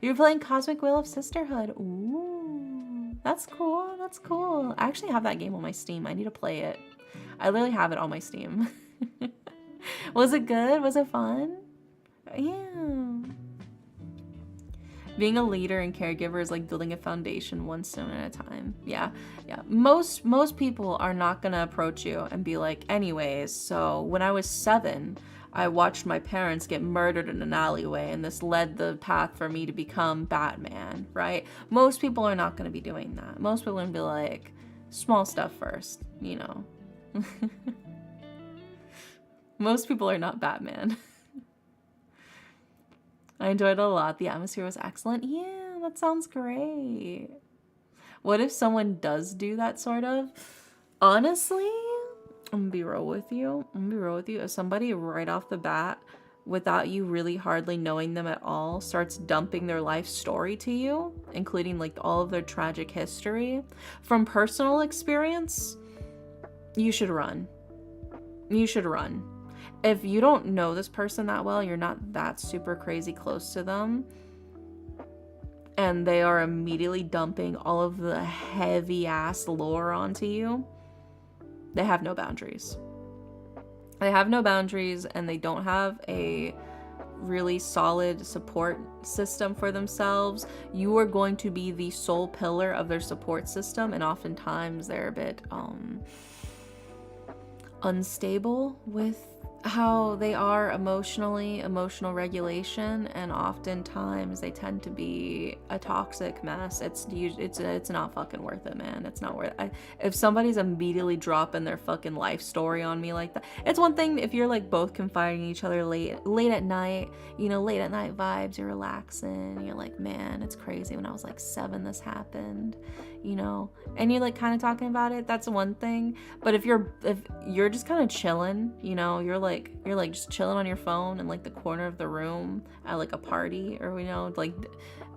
You're playing Cosmic Wheel of Sisterhood. Ooh, that's cool. That's cool. I actually have that game on my Steam. I need to play it. I literally have it on my Steam. Was it good? Was it fun? Yeah. Being a leader and caregiver is like building a foundation one stone at a time. Yeah. Most people are not gonna approach you and be like, anyways, so when I was 7, I watched my parents get murdered in an alleyway, and this led the path for me to become Batman, right? Most people are not going to be doing that. Most people are going to be like, small stuff first, you know. Most people are not Batman. I enjoyed it a lot. The atmosphere was excellent. Yeah, that sounds great. What if someone does do that sort of? Honestly, I'm gonna be real with you. If somebody right off the bat, without you really hardly knowing them at all, starts dumping their life story to you, including like all of their tragic history, from personal experience, you should run. If you don't know this person that well, you're not that super crazy close to them, and they are immediately dumping all of the heavy ass lore onto you, they have no boundaries. And they don't have a really solid support system for themselves. You are going to be the sole pillar of their support system, and oftentimes they're a bit unstable with how they are emotional regulation, and oftentimes they tend to be a toxic mess. It's not fucking worth it, man. It's not worth it. If somebody's immediately dropping their fucking life story on me like that, it's one thing if you're like both confiding in each other late at night, late at night vibes, you're relaxing, you're like, man, it's crazy, when I was like 7 this happened, and you're like kind of talking about it, that's one thing. But if you're just kind of chilling, you're like just chilling on your phone in like the corner of the room at like a party, or like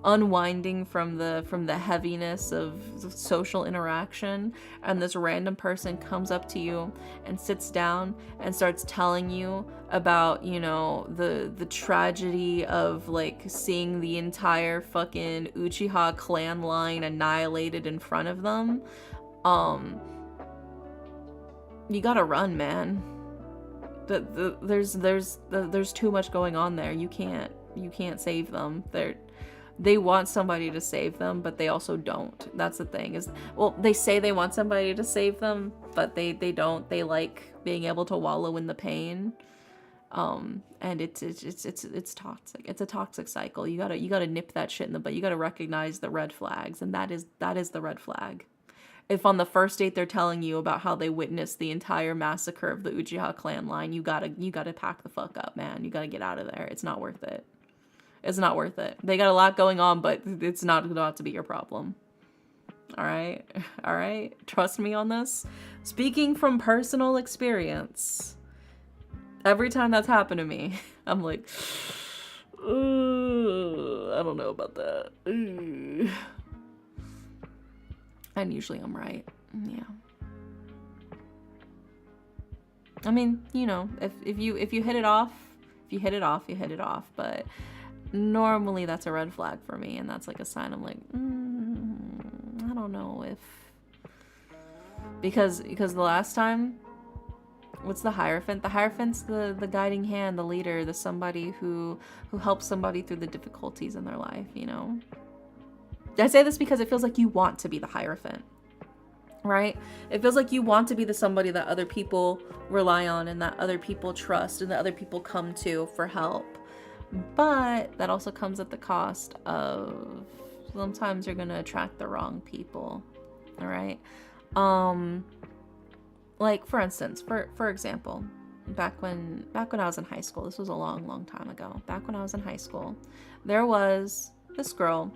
unwinding from the heaviness of social interaction, and this random person comes up to you and sits down and starts telling you about the tragedy of like seeing the entire fucking Uchiha clan line annihilated in front of them, you gotta run, man. There's too much going on there. You can't save them. they want somebody to save them, but they also don't. That's the thing is, well, they say they want somebody to save them, but they don't. They like being able to wallow in the pain. And it's toxic. It's a toxic cycle. You gotta nip that shit in the butt. You gotta recognize the red flags, and that is the red flag. If on the first date they're telling you about how they witnessed the entire massacre of the Uchiha clan line, you gotta pack the fuck up, man. You gotta get out of there. It's not worth it. It's not worth it. They got a lot going on, but it's not about to be your problem. All right? All right? Trust me on this. Speaking from personal experience, every time that's happened to me, I'm like, I don't know about that. And usually I'm right. Yeah. I mean, you know, if you hit it off, you hit it off. But normally that's a red flag for me, and that's like a sign I'm like, I don't know if, because the last time, what's the Hierophant? The Hierophant's the guiding hand, the leader, the somebody who helps somebody through the difficulties in their life, you know? I say this because it feels like you want to be the Hierophant, right? It feels like you want to be the somebody that other people rely on and that other people trust and that other people come to for help. But that also comes at the cost of sometimes you're gonna attract the wrong people, all right? Like for instance, for example, back when I was in high school, this was a long time ago. Back when I was in high school, there was this girl.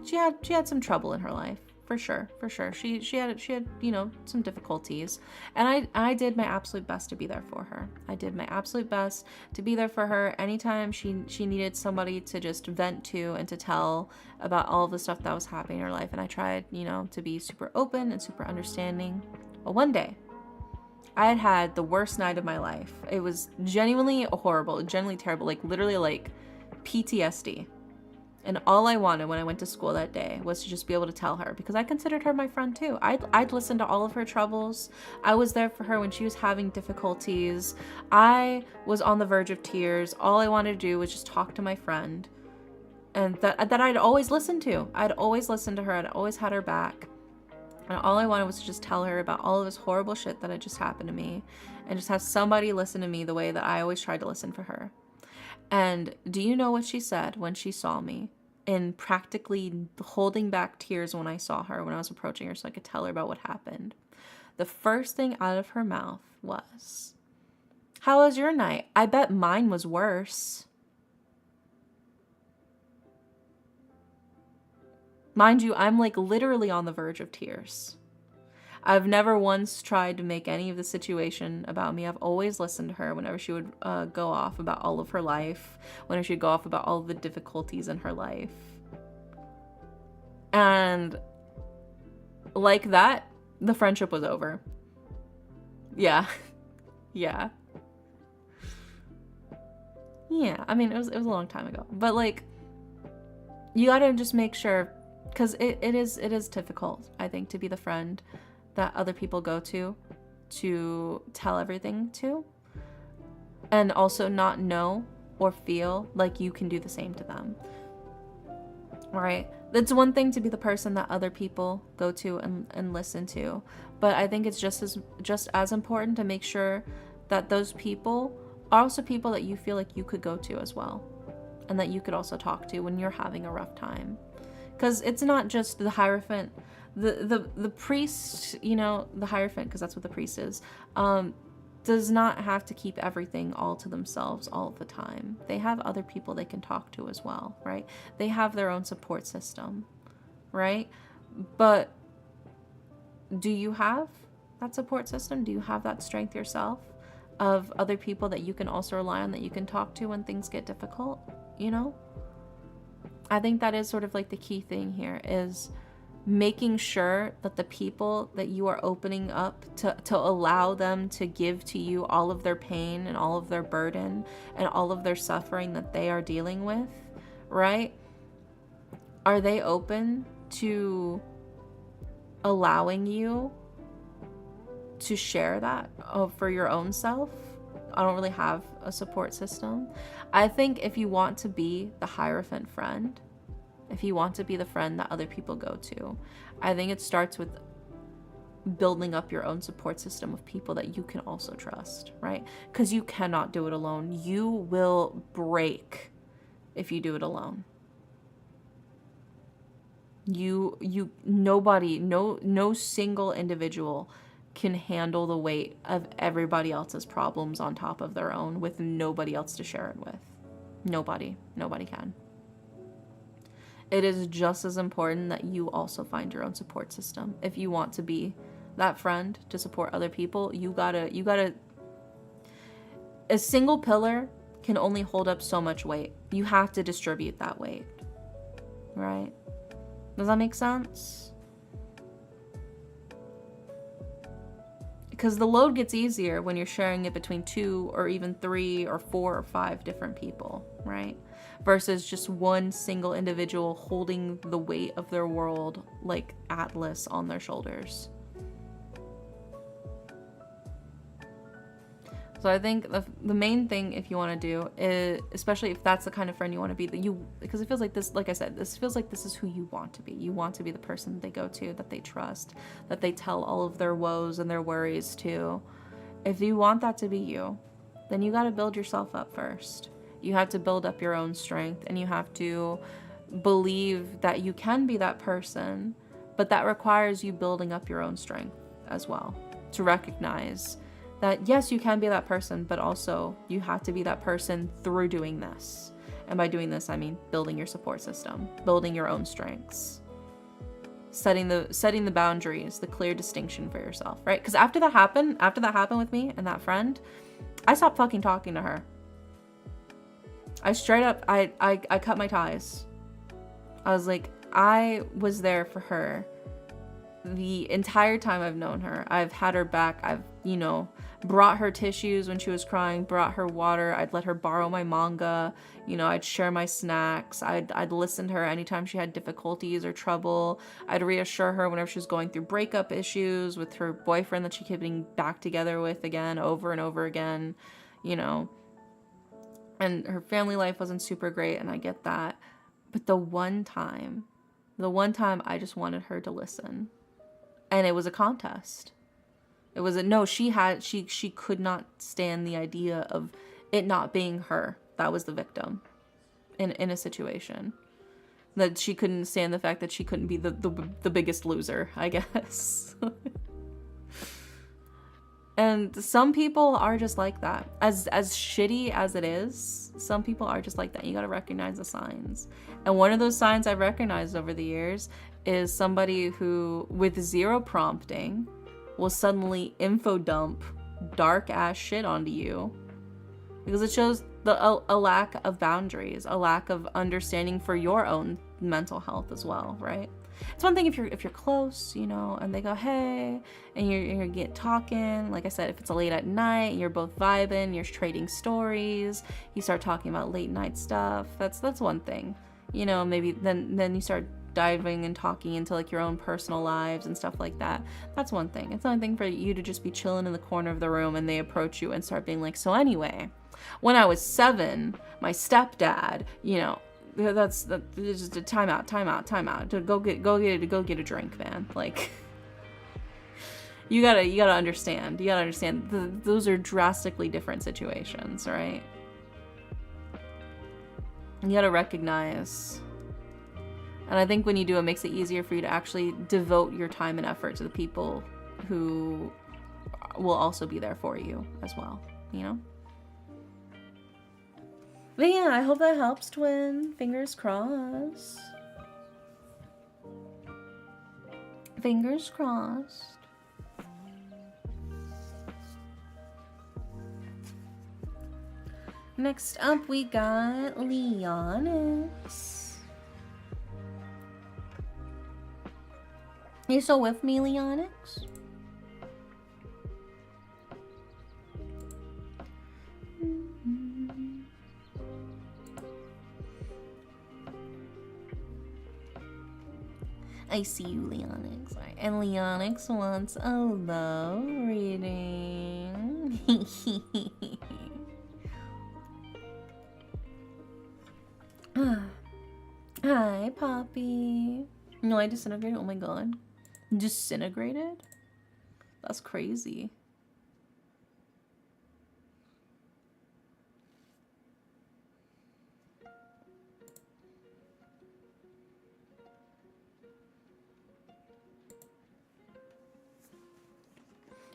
She had some trouble in her life, for sure. She had you know, some difficulties, and I did my absolute best to be there for her. I did my absolute best to be there for her anytime she needed somebody to just vent to and to tell about all of the stuff that was happening in her life. And I tried, you know, to be super open and super understanding. But one day, I had the worst night of my life. It was genuinely horrible, genuinely terrible, like literally like PTSD. And all I wanted when I went to school that day was to just be able to tell her, because I considered her my friend too. I'd listened to all of her troubles. I was there for her when she was having difficulties. I was on the verge of tears. All I wanted to do was just talk to my friend. And that I'd always listened to. I'd always listened to her. I'd always had her back. And all I wanted was to just tell her about all of this horrible shit that had just happened to me. And just have somebody listen to me the way that I always tried to listen for her. And do you know what she said when she saw me? And practically holding back tears when I saw her, when I was approaching her so I could tell her about what happened. The first thing out of her mouth was, "How was your night? I bet mine was worse." Mind you, I'm like literally on the verge of tears. I've never once tried to make any of the situation about me. I've always listened to her whenever she would go off about all of her life, whenever she'd go off about all of the difficulties in her life. And like that, the friendship was over. Yeah. Yeah. Yeah, I mean, it was a long time ago. But like, you gotta just make sure, because it is difficult, I think, to be the friend that other people go to tell everything to, and also not know or feel like you can do the same to them. Right? It's one thing to be the person that other people go to and listen to, but I think it's just as important to make sure that those people are also people that you feel like you could go to as well, and that you could also talk to when you're having a rough time. Because it's not just the Hierophant. The priest, you know, the Hierophant, because that's what the priest is, does not have to keep everything all to themselves all the time. They have other people they can talk to as well, right? They have their own support system, right? But do you have that support system? Do you have that strength yourself of other people that you can also rely on, that you can talk to when things get difficult, you know? I think that is sort of like the key thing here, is making sure that the people that you are opening up to allow them to give to you all of their pain and all of their burden and all of their suffering that they are dealing with, right? Are they open to allowing you to share that for your own self? I don't really have a support system. I think if you want to be the Hierophant friend, if you want to be the friend that other people go to, I think it starts with building up your own support system of people that you can also trust, right? Because you cannot do it alone. You will break if you do it alone. Nobody, no single individual can handle the weight of everybody else's problems on top of their own with nobody else to share it with. Nobody can. It is just as important that you also find your own support system. If you want to be that friend to support other people, you gotta, a single pillar can only hold up so much weight. You have to distribute that weight, right? Does that make sense? Because the load gets easier when you're sharing it between 2 or even 3 or 4 or 5 different people, right? Versus just one single individual holding the weight of their world like Atlas on their shoulders. So I think the main thing, if you want to do is, especially if that's the kind of friend you want to be, that you, because it feels like this, like I said, this feels like this is who you want to be. You want to be the person that they go to, that they trust, that they tell all of their woes and their worries to. If you want that to be you, then you got to build yourself up first. You have to build up your own strength, and you have to believe that you can be that person, but that requires you building up your own strength as well, to recognize that yes, you can be that person, but also you have to be that person through doing this. And by doing this, I mean building your support system, building your own strengths, setting the boundaries, the clear distinction for yourself, right? Because after that happened with me and that friend, I stopped fucking talking to her. I straight up, I cut my ties. I was like, I was there for her the entire time I've known her. I've had her back. I've, brought her tissues when she was crying, brought her water. I'd let her borrow my manga. I'd share my snacks. I'd listen to her anytime she had difficulties or trouble. I'd reassure her whenever she was going through breakup issues with her boyfriend that she kept getting back together with again, over and over again, And her family life wasn't super great, and I get that. But the one time I just wanted her to listen. And it was a contest. It was she could not stand the idea of it not being her that was the victim in a situation. That she couldn't stand the fact that she couldn't be the biggest loser, I guess. And some people are just like that. As shitty as it is, some people are just like that. You gotta recognize the signs. And one of those signs I've recognized over the years is somebody who, with zero prompting, will suddenly info dump dark ass shit onto you. Because it shows a lack of boundaries, a lack of understanding for your own mental health as well, right? It's one thing if you're close, and they go, hey, and you're get talking. Like I said, if it's a late at night, you're both vibing, you're trading stories, you start talking about late night stuff. That's one thing, maybe then you start diving and talking into like your own personal lives and stuff like that. That's one thing. It's another thing for you to just be chilling in the corner of the room and they approach you and start being like, so anyway, when I was 7, my stepdad, that's just a time out. Go get a drink, man. Like, you gotta understand. Those are drastically different situations, right? You gotta recognize. And I think when you do, it makes it easier for you to actually devote your time and effort to the people who will also be there for you as well, But yeah, I hope that helps, twin. Fingers crossed. Fingers crossed. Next up, we got Leonix. You still with me, Leonix? I see you, Leonix. Right. And Leonix wants a love reading. Hi, Poppy. No, I disintegrated. Oh my god. Disintegrated? That's crazy.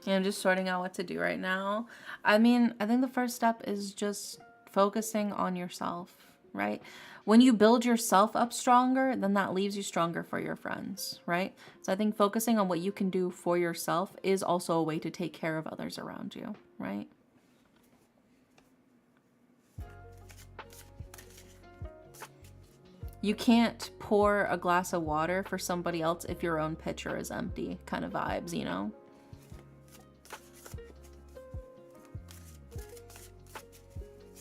Yeah, I'm just sorting out what to do right now. I mean, I think the first step is just focusing on yourself, right? When you build yourself up stronger, then that leaves you stronger for your friends, right? So I think focusing on what you can do for yourself is also a way to take care of others around you, right? You can't pour a glass of water for somebody else if your own pitcher is empty, kind of vibes, you know?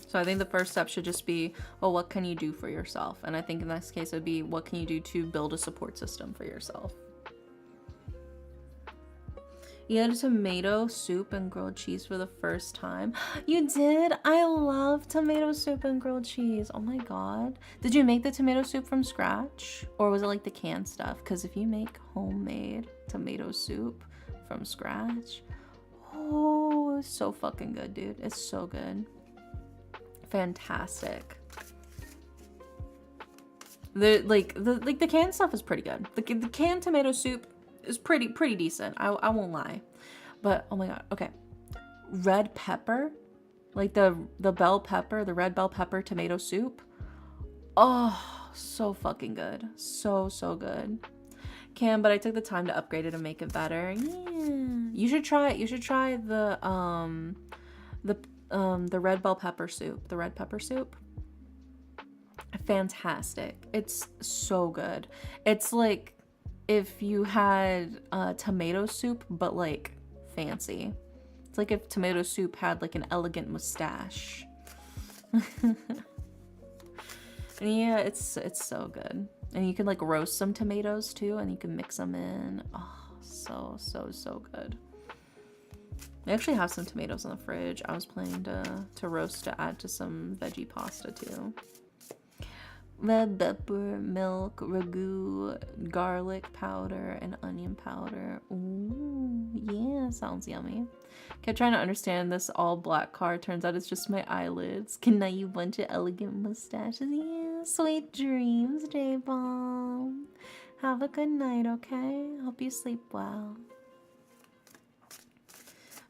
So I think the first step should just be, well, what can you do for yourself? And I think in this case, it would be, what can you do to build a support system for yourself? You had tomato soup and grilled cheese for the first time. You did? I love tomato soup and grilled cheese. Oh my god. Did you make the tomato soup from scratch? Or was it like the canned stuff? Because if you make homemade tomato soup from scratch, oh, it's so fucking good, dude. It's so good. Fantastic. The canned stuff is pretty good. The canned tomato soup is pretty decent. I won't lie. But oh my god, okay. Red pepper, like the bell pepper, the red bell pepper tomato soup. Oh, so fucking good. So good. But I took the time to upgrade it and make it better. Yeah. You should try the red bell pepper soup, the red pepper soup. Fantastic. It's so good. It's like if you had tomato soup, but like fancy. It's like if tomato soup had like an elegant mustache. Yeah, it's so good. And you can like roast some tomatoes too, and you can mix them in. Oh, so good. I actually have some tomatoes in the fridge. I was planning to roast to add to some veggie pasta too. Red pepper, milk, ragu, garlic powder, and onion powder. Ooh, yeah, sounds yummy. Kept trying to understand this all black car. Turns out it's just my eyelids. Can I you bunch of elegant mustaches? Yeah, sweet dreams, J-Bomb. Have a good night, okay? Hope you sleep well.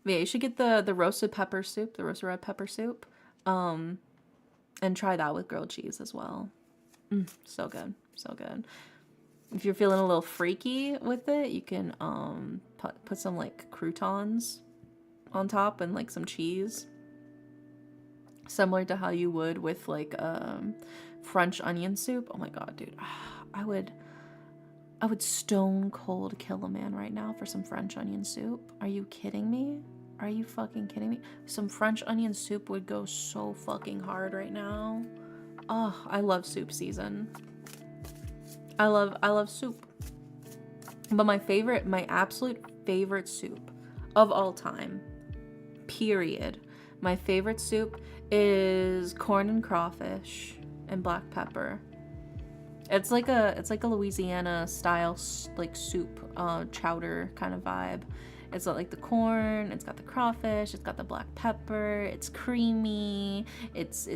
But yeah, you should get the roasted pepper soup, the roasted red pepper soup. And try that with grilled cheese as well. So good, so good. If you're feeling a little freaky with it, you can put some like croutons on top and like some cheese, similar to how you would with like French onion soup. Oh my god, dude, I would stone cold kill a man right now for some French onion soup. Are you kidding me? Are you fucking kidding me? Some French onion soup would go so fucking hard right now. Oh, I love soup season. I love soup. But my absolute favorite soup of all time, period. My favorite soup is corn and crawfish and black pepper. It's like a Louisiana style like soup, chowder kind of vibe. It's got like the corn, it's got the crawfish, it's got the black pepper, it's creamy, it's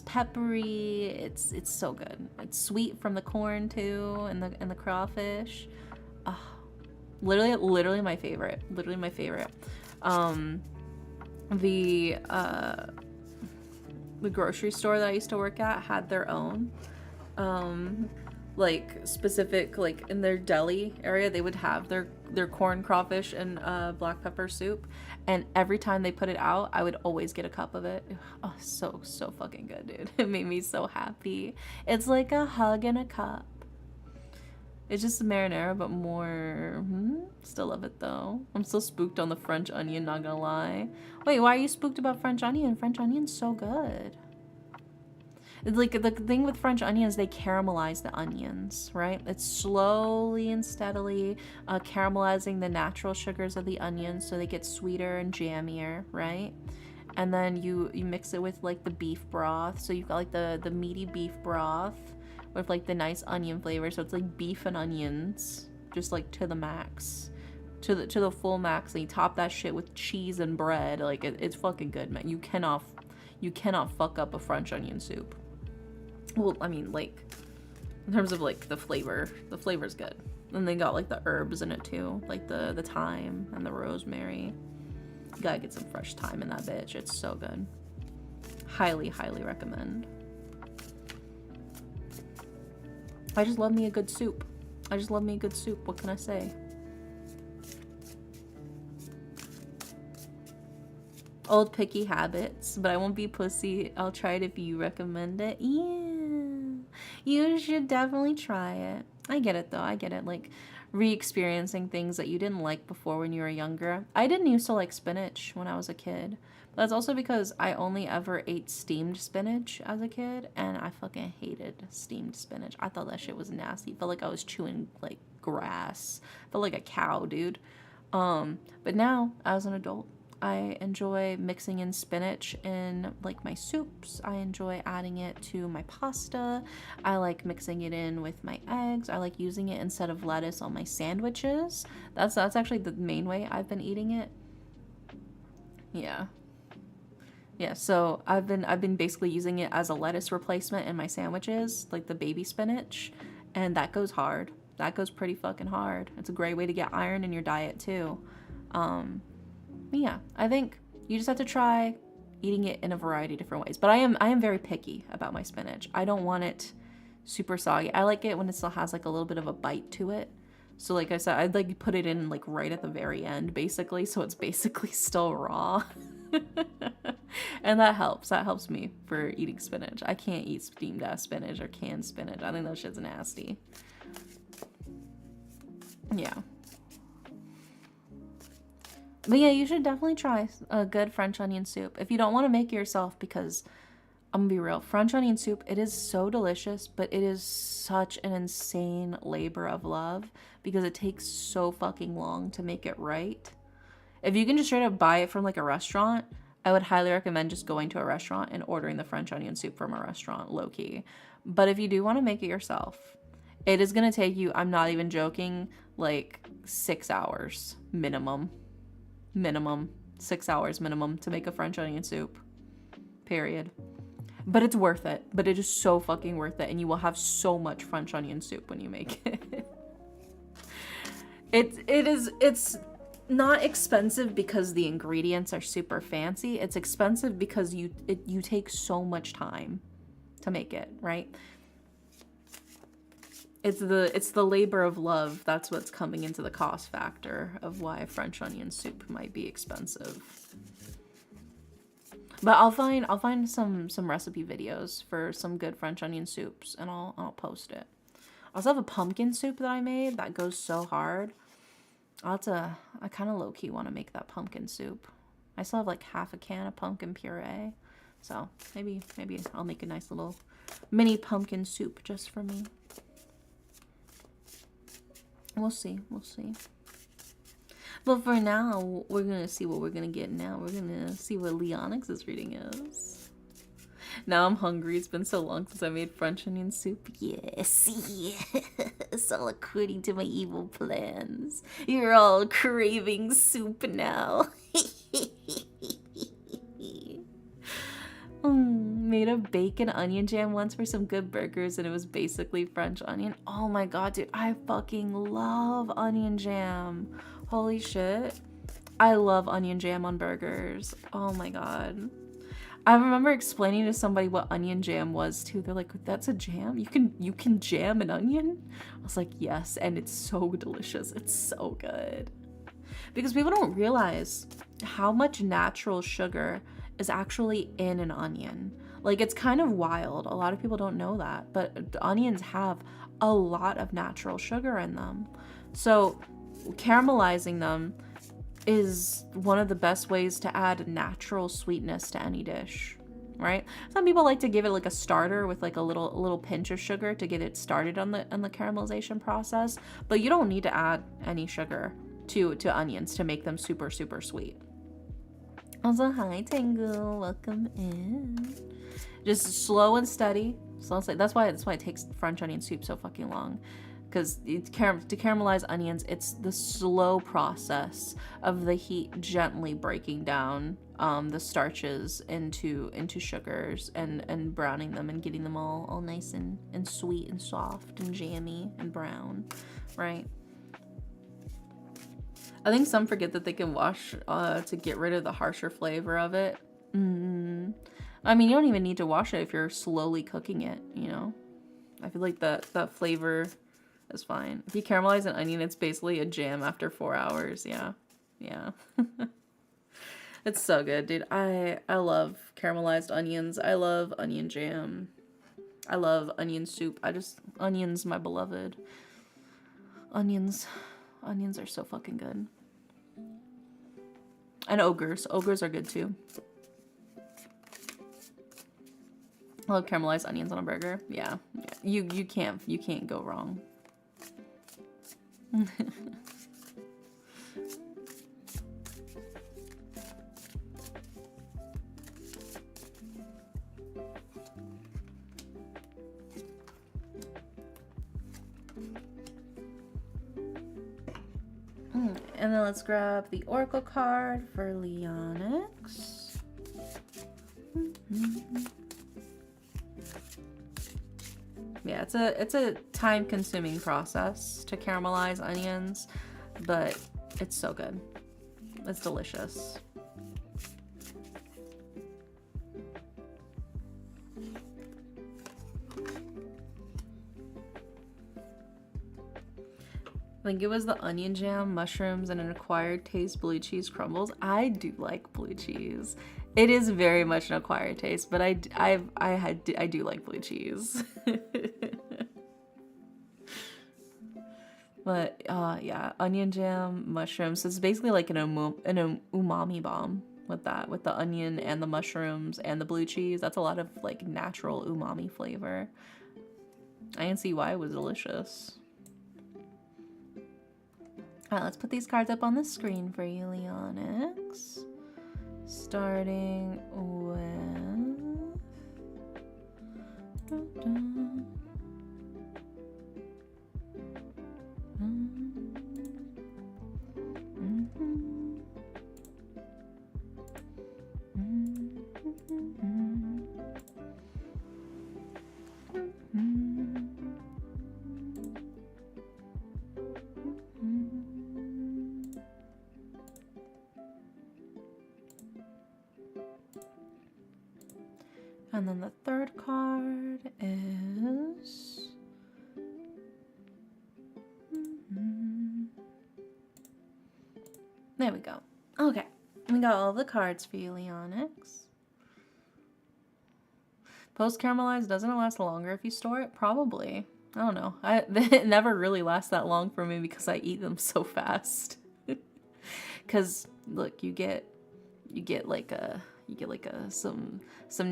peppery, it's so good. It's sweet from the corn too, and the crawfish. Oh, literally my favorite. Literally my favorite. The grocery store that I used to work at had their own. Like specific, like in their deli area, they would have their corn, crawfish, and black pepper soup, and every time they put it out, I would always get a cup of it. Oh, so fucking good, dude. It made me so happy. It's like a hug in a cup. It's just a marinara, but more. Still love it though. I'm still spooked on the French onion, not gonna lie. Wait, why are you spooked about French onion? French onion's so good. Like, the thing with French onions, they caramelize the onions, right? It's slowly and steadily caramelizing the natural sugars of the onions so they get sweeter and jammier, right? And then you mix it with like the beef broth. So you've got like the meaty beef broth with like the nice onion flavor. So it's like beef and onions, just like to the max, to the full max. And you top that shit with cheese and bread. Like it's fucking good, man. You cannot fuck up a French onion soup. Well, I mean, like, in terms of like the flavor's good. And they got like the herbs in it too, like the thyme and the rosemary. You gotta get some fresh thyme in that bitch. It's so good. Highly, highly recommend. I just love me a good soup. I just love me a good soup. What can I say? Old picky habits, but I won't be pussy. I'll try it if you recommend it. Yeah. You should definitely try it. I get it though. I get it. Like re-experiencing things that you didn't like before when you were younger. I didn't used to like spinach when I was a kid. But that's also because I only ever ate steamed spinach as a kid, and I fucking hated steamed spinach. I thought that shit was nasty. It felt like I was chewing like grass. I felt like a cow, dude. But now as an adult, I enjoy mixing in spinach in like my soups. I enjoy adding it to my pasta. I like mixing it in with my eggs. I like using it instead of lettuce on my sandwiches. That's actually the main way I've been eating it. Yeah. Yeah, so I've been basically using it as a lettuce replacement in my sandwiches, like the baby spinach, and that goes hard. That goes pretty fucking hard. It's a great way to get iron in your diet too. But yeah, I think you just have to try eating it in a variety of different ways. But I am very picky about my spinach. I don't want it super soggy. I like it when it still has like a little bit of a bite to it. So like I said, I'd like put it in like right at the very end basically, so it's basically still raw. And that helps me for eating spinach. I can't eat steamed ass spinach or canned spinach. I think that shit's nasty. Yeah. But yeah, you should definitely try a good French onion soup. If you don't want to make it yourself, because I'm gonna be real, French onion soup, it is so delicious, but it is such an insane labor of love because it takes so fucking long to make it right. If you can just straight up buy it from like a restaurant, I would highly recommend just going to a restaurant and ordering the French onion soup from a restaurant, low-key. But if you do want to make it yourself, it is going to take you, I'm not even joking, like 6 hours minimum. 6 hours minimum to make a French onion soup. Period. But it's worth it. But it is so fucking worth it. And you will have so much French onion soup when you make it. It's not expensive because the ingredients are super fancy. It's expensive because you take so much time to make it, right? It's the labor of love. That's what's coming into the cost factor of why French onion soup might be expensive. But I'll find some recipe videos for some good French onion soups and I'll post it. I also have a pumpkin soup that I made that goes so hard. I kind of low-key want to make that pumpkin soup. I still have like half a can of pumpkin puree. So maybe I'll make a nice little mini pumpkin soup just for me. We'll see. But for now, we're going to see what we're going to get now. We're going to see what Leonix's reading is. Now I'm hungry. It's been so long since I made French onion soup. Yes, yes. All according to my evil plans. You're all craving soup now. Made a bacon onion jam once for some good burgers and it was basically French onion. Oh my god, dude. I fucking love onion jam. Holy shit. I love onion jam on burgers. Oh my god. I remember explaining to somebody what onion jam was too. They're like, that's a jam? You can jam an onion? I was like, yes, and it's so delicious. It's so good. Because people don't realize how much natural sugar is actually in an onion. Like, it's kind of wild. A lot of people don't know that, but onions have a lot of natural sugar in them. So caramelizing them is one of the best ways to add natural sweetness to any dish, right? Some people like to give it like a starter with like a little pinch of sugar to get it started on the caramelization process, but you don't need to add any sugar to onions to make them super, super sweet. Also, hi Tango, welcome in. Just slow and steady So let's say that's why it takes French onion soup so fucking long. Because to caramelize onions, it's the slow process of the heat gently breaking down the starches into sugars and browning them and getting them all nice and sweet and soft and jammy and brown, right? I think some forget that they can wash to get rid of the harsher flavor of it. I mean, you don't even need to wash it if you're slowly cooking it, you know? I feel like that flavor is fine. If you caramelize an onion, it's basically a jam after 4 hours. Yeah. Yeah. It's so good, dude. I love caramelized onions. I love onion jam. I love onion soup. Onions, my beloved. Onions are so fucking good. And ogres are good too. I love caramelized onions on a burger. Yeah. You can't go wrong. And then let's grab the Oracle card for Leonix. Yeah, it's a time-consuming process to caramelize onions, but it's so good. It's delicious. I think it was the onion jam, mushrooms, and an acquired taste blue cheese crumbles. I do like blue cheese. It is very much an acquired taste, but I do like blue cheese. But yeah, onion jam, mushrooms. So it's basically like an umami bomb with the onion and the mushrooms and the blue cheese. That's a lot of like natural umami flavor. I can see why it was delicious. Alright, let's put these cards up on the screen for you, Leonix. Starting with... And then the third card is... There we go. Okay. We got all the cards for you, Leonix. Post-caramelized, doesn't it last longer if you store it? Probably. I don't know. It never really lasts that long for me because I eat them so fast. Because, look, you get some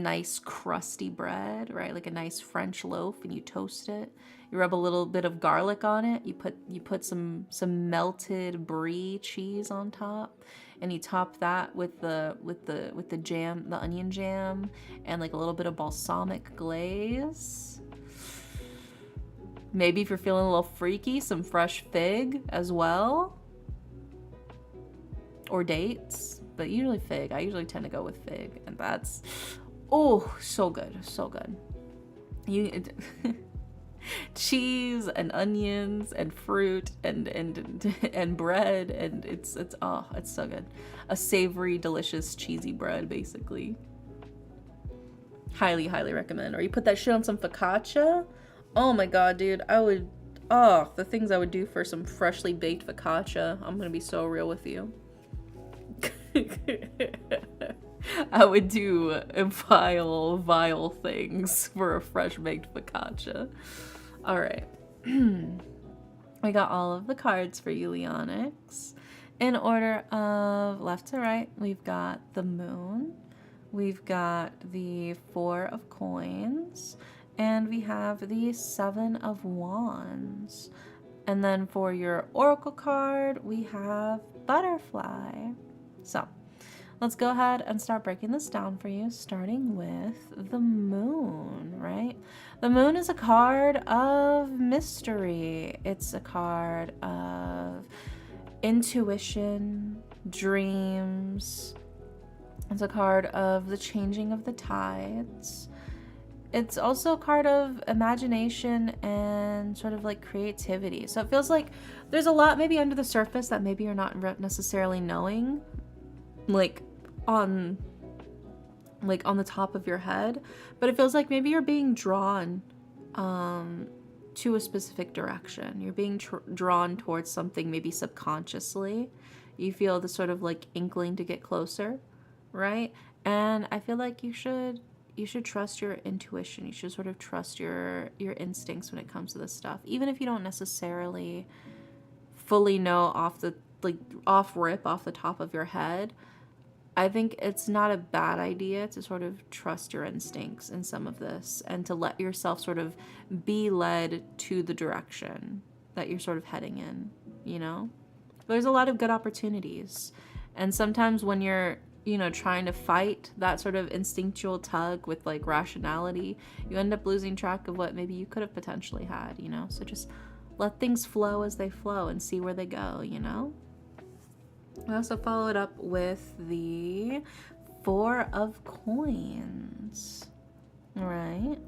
nice crusty bread, right? Like a nice French loaf, and you toast it. You rub a little bit of garlic on it. You put some melted brie cheese on top, and you top that with the jam, the onion jam, and like a little bit of balsamic glaze. Maybe if you're feeling a little freaky, some fresh fig as well, or dates. But usually fig. I usually tend to go with fig, and that's, oh, so good, so good. Cheese and onions and fruit and bread, and it's so good. A savory, delicious, cheesy bread, basically. Highly, highly recommend. Or you put that shit on some focaccia. Oh my god, dude, the things I would do for some freshly baked focaccia. I'm gonna be so real with you. I would do vile things for a fresh baked focaccia. All right. We got all of the cards for you, Leonix. In order of left to right, we've got the moon, we've got the 4 of coins, and we have the 7 of wands. And then for your oracle card, we have butterfly. So let's go ahead and start breaking this down for you, starting with the moon, right? The moon is a card of mystery. It's a card of intuition, dreams. It's a card of the changing of the tides. It's also a card of imagination and sort of like creativity. So it feels like there's a lot maybe under the surface that maybe you're not necessarily knowing, like on the top of your head, but it feels like maybe you're being drawn to a specific direction. You're being drawn towards something maybe subconsciously. You feel the sort of like inkling to get closer, right? And I feel like you should trust your intuition. You should sort of trust your instincts when it comes to this stuff, even if you don't necessarily fully know off the top of your head. I think it's not a bad idea to sort of trust your instincts in some of this and to let yourself sort of be led to the direction that you're sort of heading in, you know? There's a lot of good opportunities. And sometimes when you're, trying to fight that sort of instinctual tug with like rationality, you end up losing track of what maybe you could have potentially had, So just let things flow as they flow and see where they go, I also followed up with the Four of Coins, right?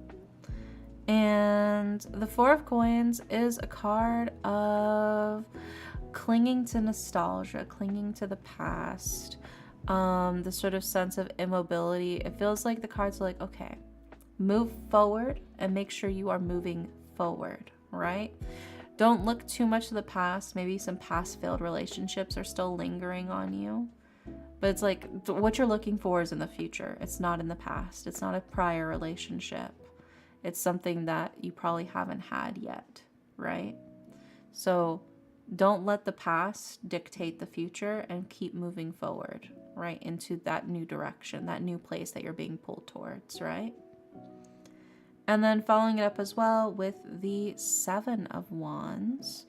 And the Four of Coins is a card of clinging to nostalgia, clinging to the past, the sort of sense of immobility. It feels like the cards are like, okay, move forward and make sure you are moving forward, right? Don't look too much to the past. Maybe some past failed relationships are still lingering on you. But it's like what you're looking for is in the future. It's not in the past. It's not a prior relationship. It's something that you probably haven't had yet, right? So don't let the past dictate the future and keep moving forward, right? Into that new direction, that new place that you're being pulled towards, right? And then following it up as well with the Seven of Wands.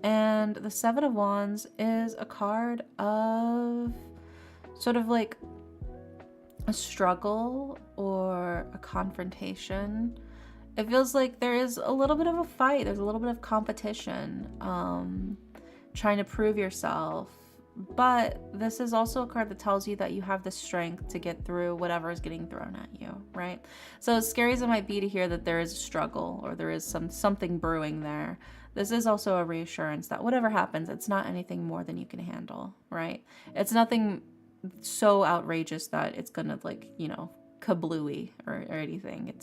And the Seven of Wands is a card of sort of like a struggle or a confrontation. It feels like there is a little bit of a fight. There's a little bit of competition, trying to prove yourself. But this is also a card that tells you that you have the strength to get through whatever is getting thrown at you, right? So as scary as it might be to hear that there is a struggle or there is something brewing there, this is also a reassurance that whatever happens, it's not anything more than you can handle, right? It's nothing so outrageous that it's gonna kablooey or anything.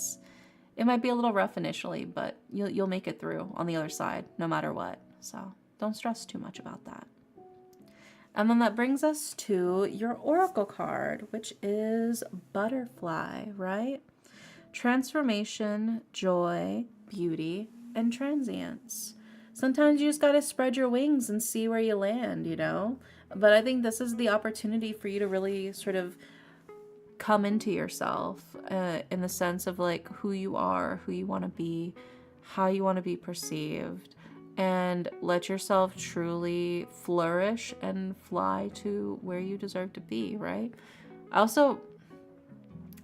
It might be a little rough initially, but you'll make it through on the other side no matter what. So don't stress too much about that. And then that brings us to your oracle card, which is butterfly, right? Transformation, joy, beauty, and transience. Sometimes you just got to spread your wings and see where you land, But I think this is the opportunity for you to really sort of come into yourself in the sense of like who you are, who you want to be, how you want to be perceived, and let yourself truly flourish and fly to where you deserve to be, right? I was a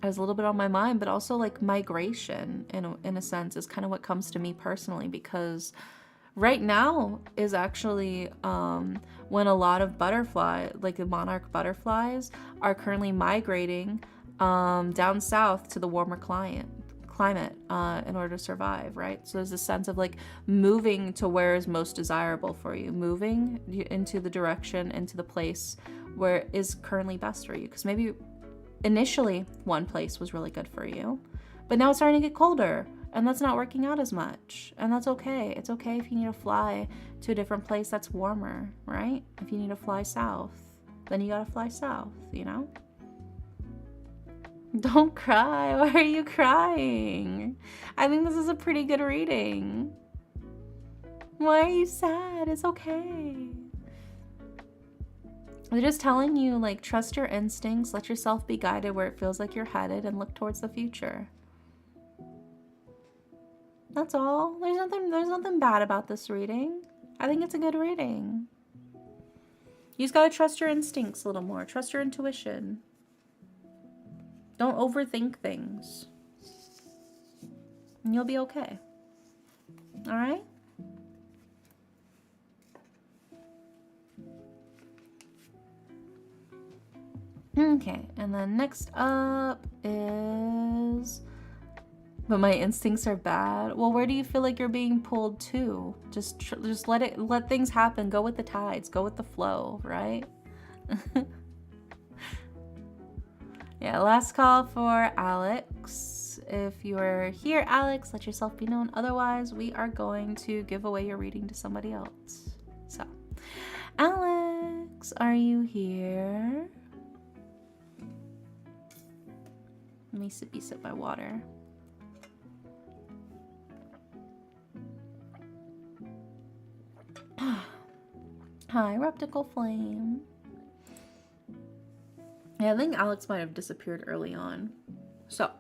little bit on my mind, but also like migration in a sense is kind of what comes to me personally, because right now is actually when a lot of like the monarch butterflies are currently migrating down south to the warmer climate in order to survive, right? So there's a sense of like moving to where is most desirable for you, moving into the direction, into the place where is currently best for you. Because maybe initially one place was really good for you, but now it's starting to get colder and that's not working out as much. And that's okay. It's okay if you need to fly to a different place that's warmer, right? If you need to fly south, then you gotta fly south, Don't cry. Why are you crying? I think this is a pretty good reading. Why are you sad? It's okay. They're just telling you, like, trust your instincts, let yourself be guided where it feels like you're headed, and look towards the future. That's all. There's nothing bad about this reading. I think it's a good reading. You just gotta trust your instincts a little more. Trust your intuition. Don't overthink things. And you'll be okay. All right? Okay, and then next up is... But my instincts are bad. Well, where do you feel like you're being pulled to? Just let things happen. Go with the tides. Go with the flow, right? Yeah, last call for Alex. If you're here, Alex, let yourself be known. Otherwise, we are going to give away your reading to somebody else. So, Alex, are you here? Let me sip my water. Hi, Reptical Flame. Yeah, I think Alex might have disappeared early on. So,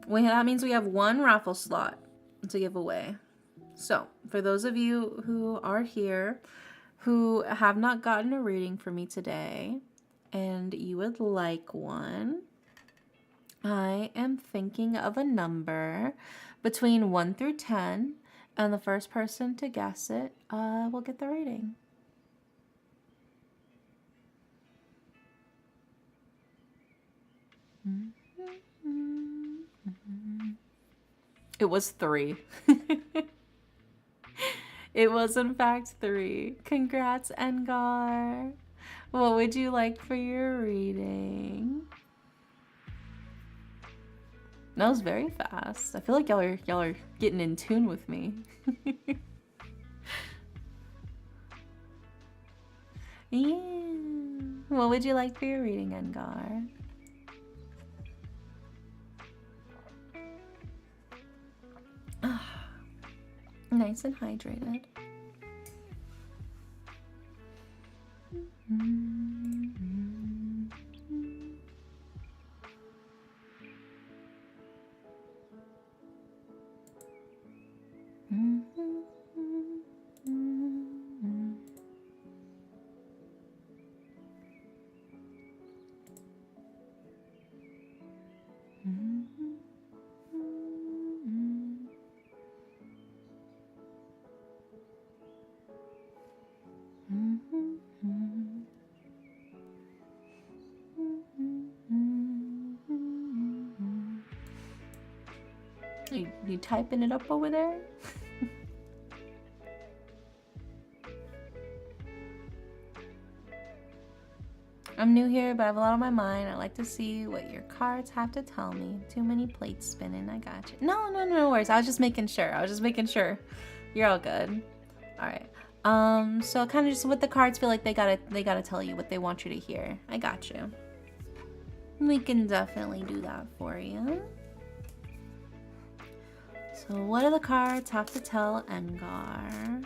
that means we have one raffle slot to give away. So, for those of you who are here, who have not gotten a reading from me today, and you would like one, I am thinking of a number between 1 through 10, and the first person to guess it will get the reading. It was 3. It was in fact 3. Congrats, Engar. What would you like for your reading? That was very fast. I feel like y'all are getting in tune with me. Yeah. What would you like for your reading, Engar? Nice and hydrated. You typing it up over there? I'm new here, but I have a lot on my mind. I'd like to see what your cards have to tell me. Too many plates spinning. I got you. No worries. I was just making sure. You're all good. All right. So kind of just what the cards feel like they gotta tell you what they want you to hear. I got you. We can definitely do that for you. So what do the cards have to tell Engar?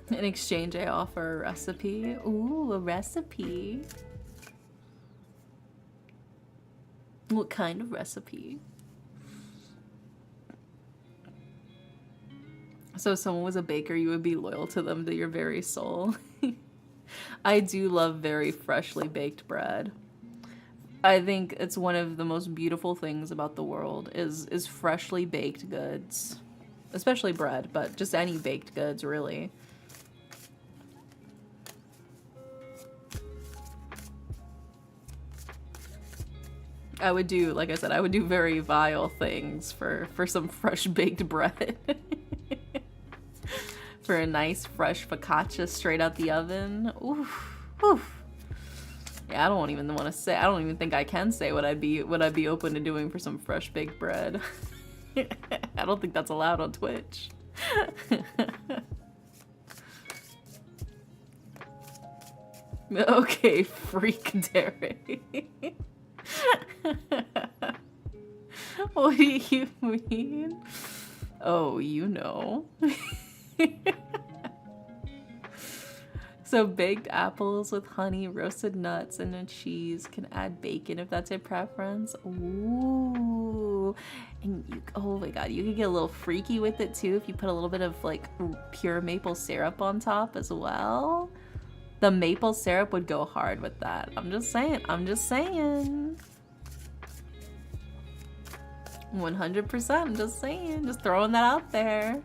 In exchange, I offer a recipe. Ooh, a recipe. What kind of recipe? So if someone was a baker, you would be loyal to them to your very soul. I do love very freshly baked bread. I think it's one of the most beautiful things about the world is freshly baked goods. Especially bread, but just any baked goods, really. I would do, like I said, I would do very vile things for some fresh baked bread. For a nice fresh focaccia straight out the oven. Oof, oof. Yeah, I don't even want to say. I don't even think I can say what I'd be open to doing for some fresh baked bread. I don't think that's allowed on Twitch. Okay, freak Derek. What do you mean? Oh, you know. So baked apples with honey, roasted nuts, and a cheese. Can add bacon if that's your preference. Ooh. And you, oh my god, you could get a little freaky with it too if you put a little bit of like pure maple syrup on top as well. The maple syrup would go hard with that. I'm just saying. I'm just saying. 100%. I'm just saying. Just throwing that out there.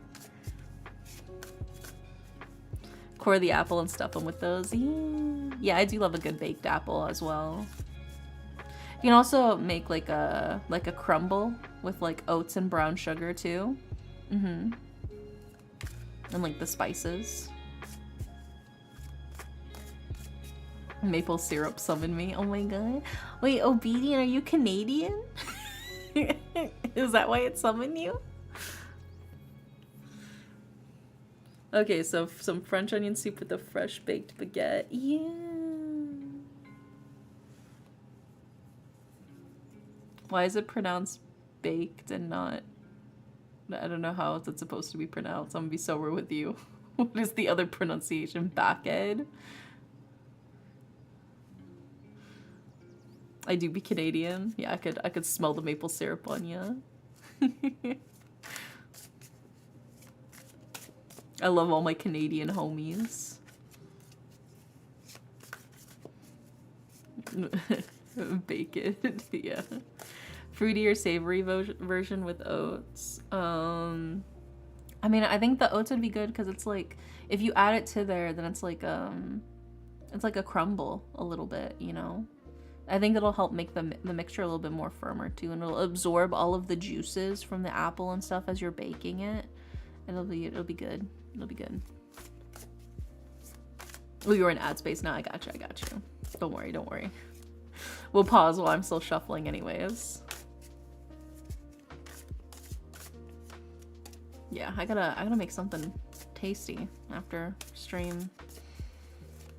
Core the apple and stuff them with those. Yeah, I do love a good baked apple as well. You can also make like a crumble with like oats and brown sugar too. And like the spices. Maple syrup summoned me. Oh my god. Wait, Obedient, are you Canadian? Is that why it summoned you? Okay, so some French onion soup with a fresh baked baguette. Yeah. Why is it pronounced baked and not... I don't know how it's supposed to be pronounced. I'm gonna be sober with you. What is the other pronunciation? Backed? I do be Canadian. Yeah, I could smell the maple syrup on you. I love all my Canadian homies. Bacon, yeah. Fruity or savory version with oats. I mean, I think the oats would be good because it's like if you add it to there, then it's like a crumble a little bit, you know. I think it'll help make the mixture a little bit more firmer too, and it'll absorb all of the juices from the apple and stuff as you're baking it. It'll be good. It'll be good. Oh, you're in ad space now. I got you. Don't worry. We'll pause while I'm still shuffling anyways. Yeah, I gotta make something tasty after stream.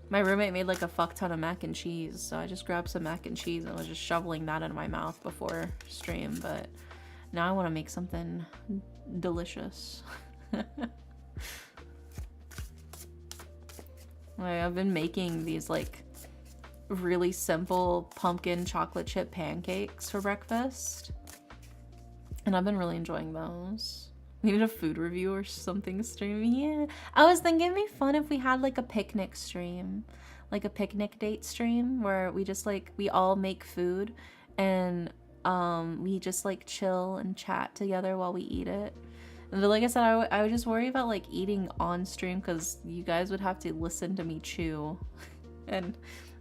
My roommate made like a fuck ton of mac and cheese, so I just grabbed some mac and cheese and was just shoveling that into my mouth before stream, but now I want to make something delicious. I've been making these like really simple pumpkin chocolate chip pancakes for breakfast, and I've been really enjoying those. We need a food review or something stream. Yeah, I was thinking it'd be fun if we had like a picnic stream, like a picnic date stream where we just like we all make food and we just like chill and chat together while we eat it. But like I said, I would just worry about like eating on stream because you guys would have to listen to me chew. And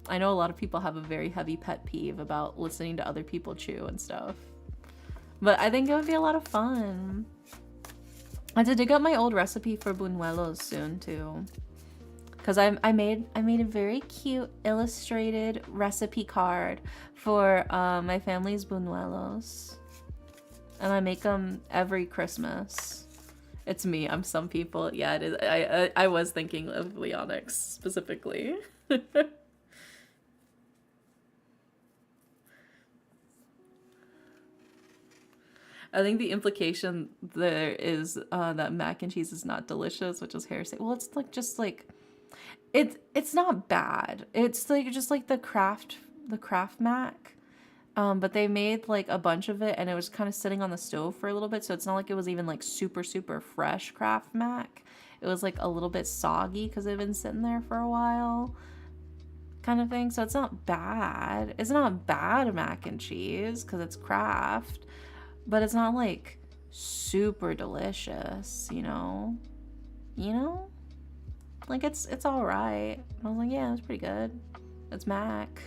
I know a lot of people have a very heavy pet peeve about listening to other people chew and stuff. But I think it would be a lot of fun. I have to dig up my old recipe for buñuelos soon too. Because I made a very cute illustrated recipe card for my family's buñuelos. And I make them every Christmas. It's me. I'm some people. Yeah, it is. I was thinking of Leonix specifically. I think the implication there is that mac and cheese is not delicious, which is heresy. Well, it's like just like it's not bad. It's like just like the Kraft mac. But they made like a bunch of it and it was kind of sitting on the stove for a little bit, so it's not like it was even like super fresh Kraft mac. It was like a little bit soggy because it had been sitting there for a while, kind of thing. So it's not bad. It's not bad mac and cheese because it's Kraft, but it's not like super delicious, you know? Like it's all right. I was like, yeah, it's pretty good. It's mac.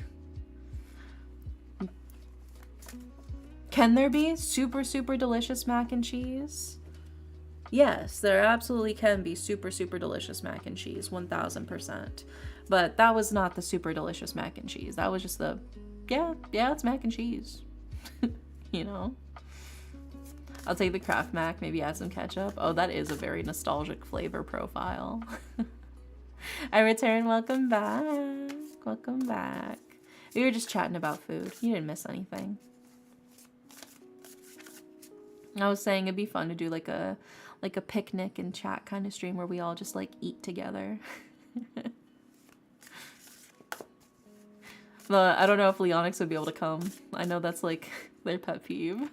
Can there be super delicious mac and cheese? Yes, there absolutely can be super delicious mac and cheese, 1000%. But that was not the super delicious mac and cheese. That was just the, yeah, it's mac and cheese. You know? I'll take the Kraft mac, maybe add some ketchup. Oh, that is a very nostalgic flavor profile. I return, welcome back. Welcome back. We were just chatting about food. You didn't miss anything. I was saying it'd be fun to do like a like a picnic and chat kind of stream where we all just like eat together. But I don't know if Leonix would be able to come. I know that's like their pet peeve.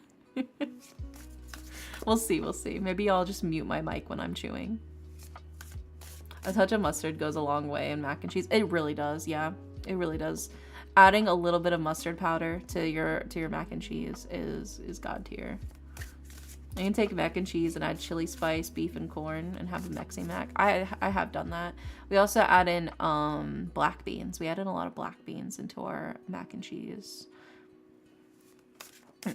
We'll see, we'll see. Maybe I'll just mute my mic when I'm chewing. A touch of mustard goes a long way in mac and cheese. It really does, yeah. It really does. Adding a little bit of mustard powder to your mac and cheese is god tier. You can take mac and cheese and add chili spice, beef, and corn and have a Mexi mac. I have done that. We also add in black beans. We add in a lot of black beans into our mac and cheese.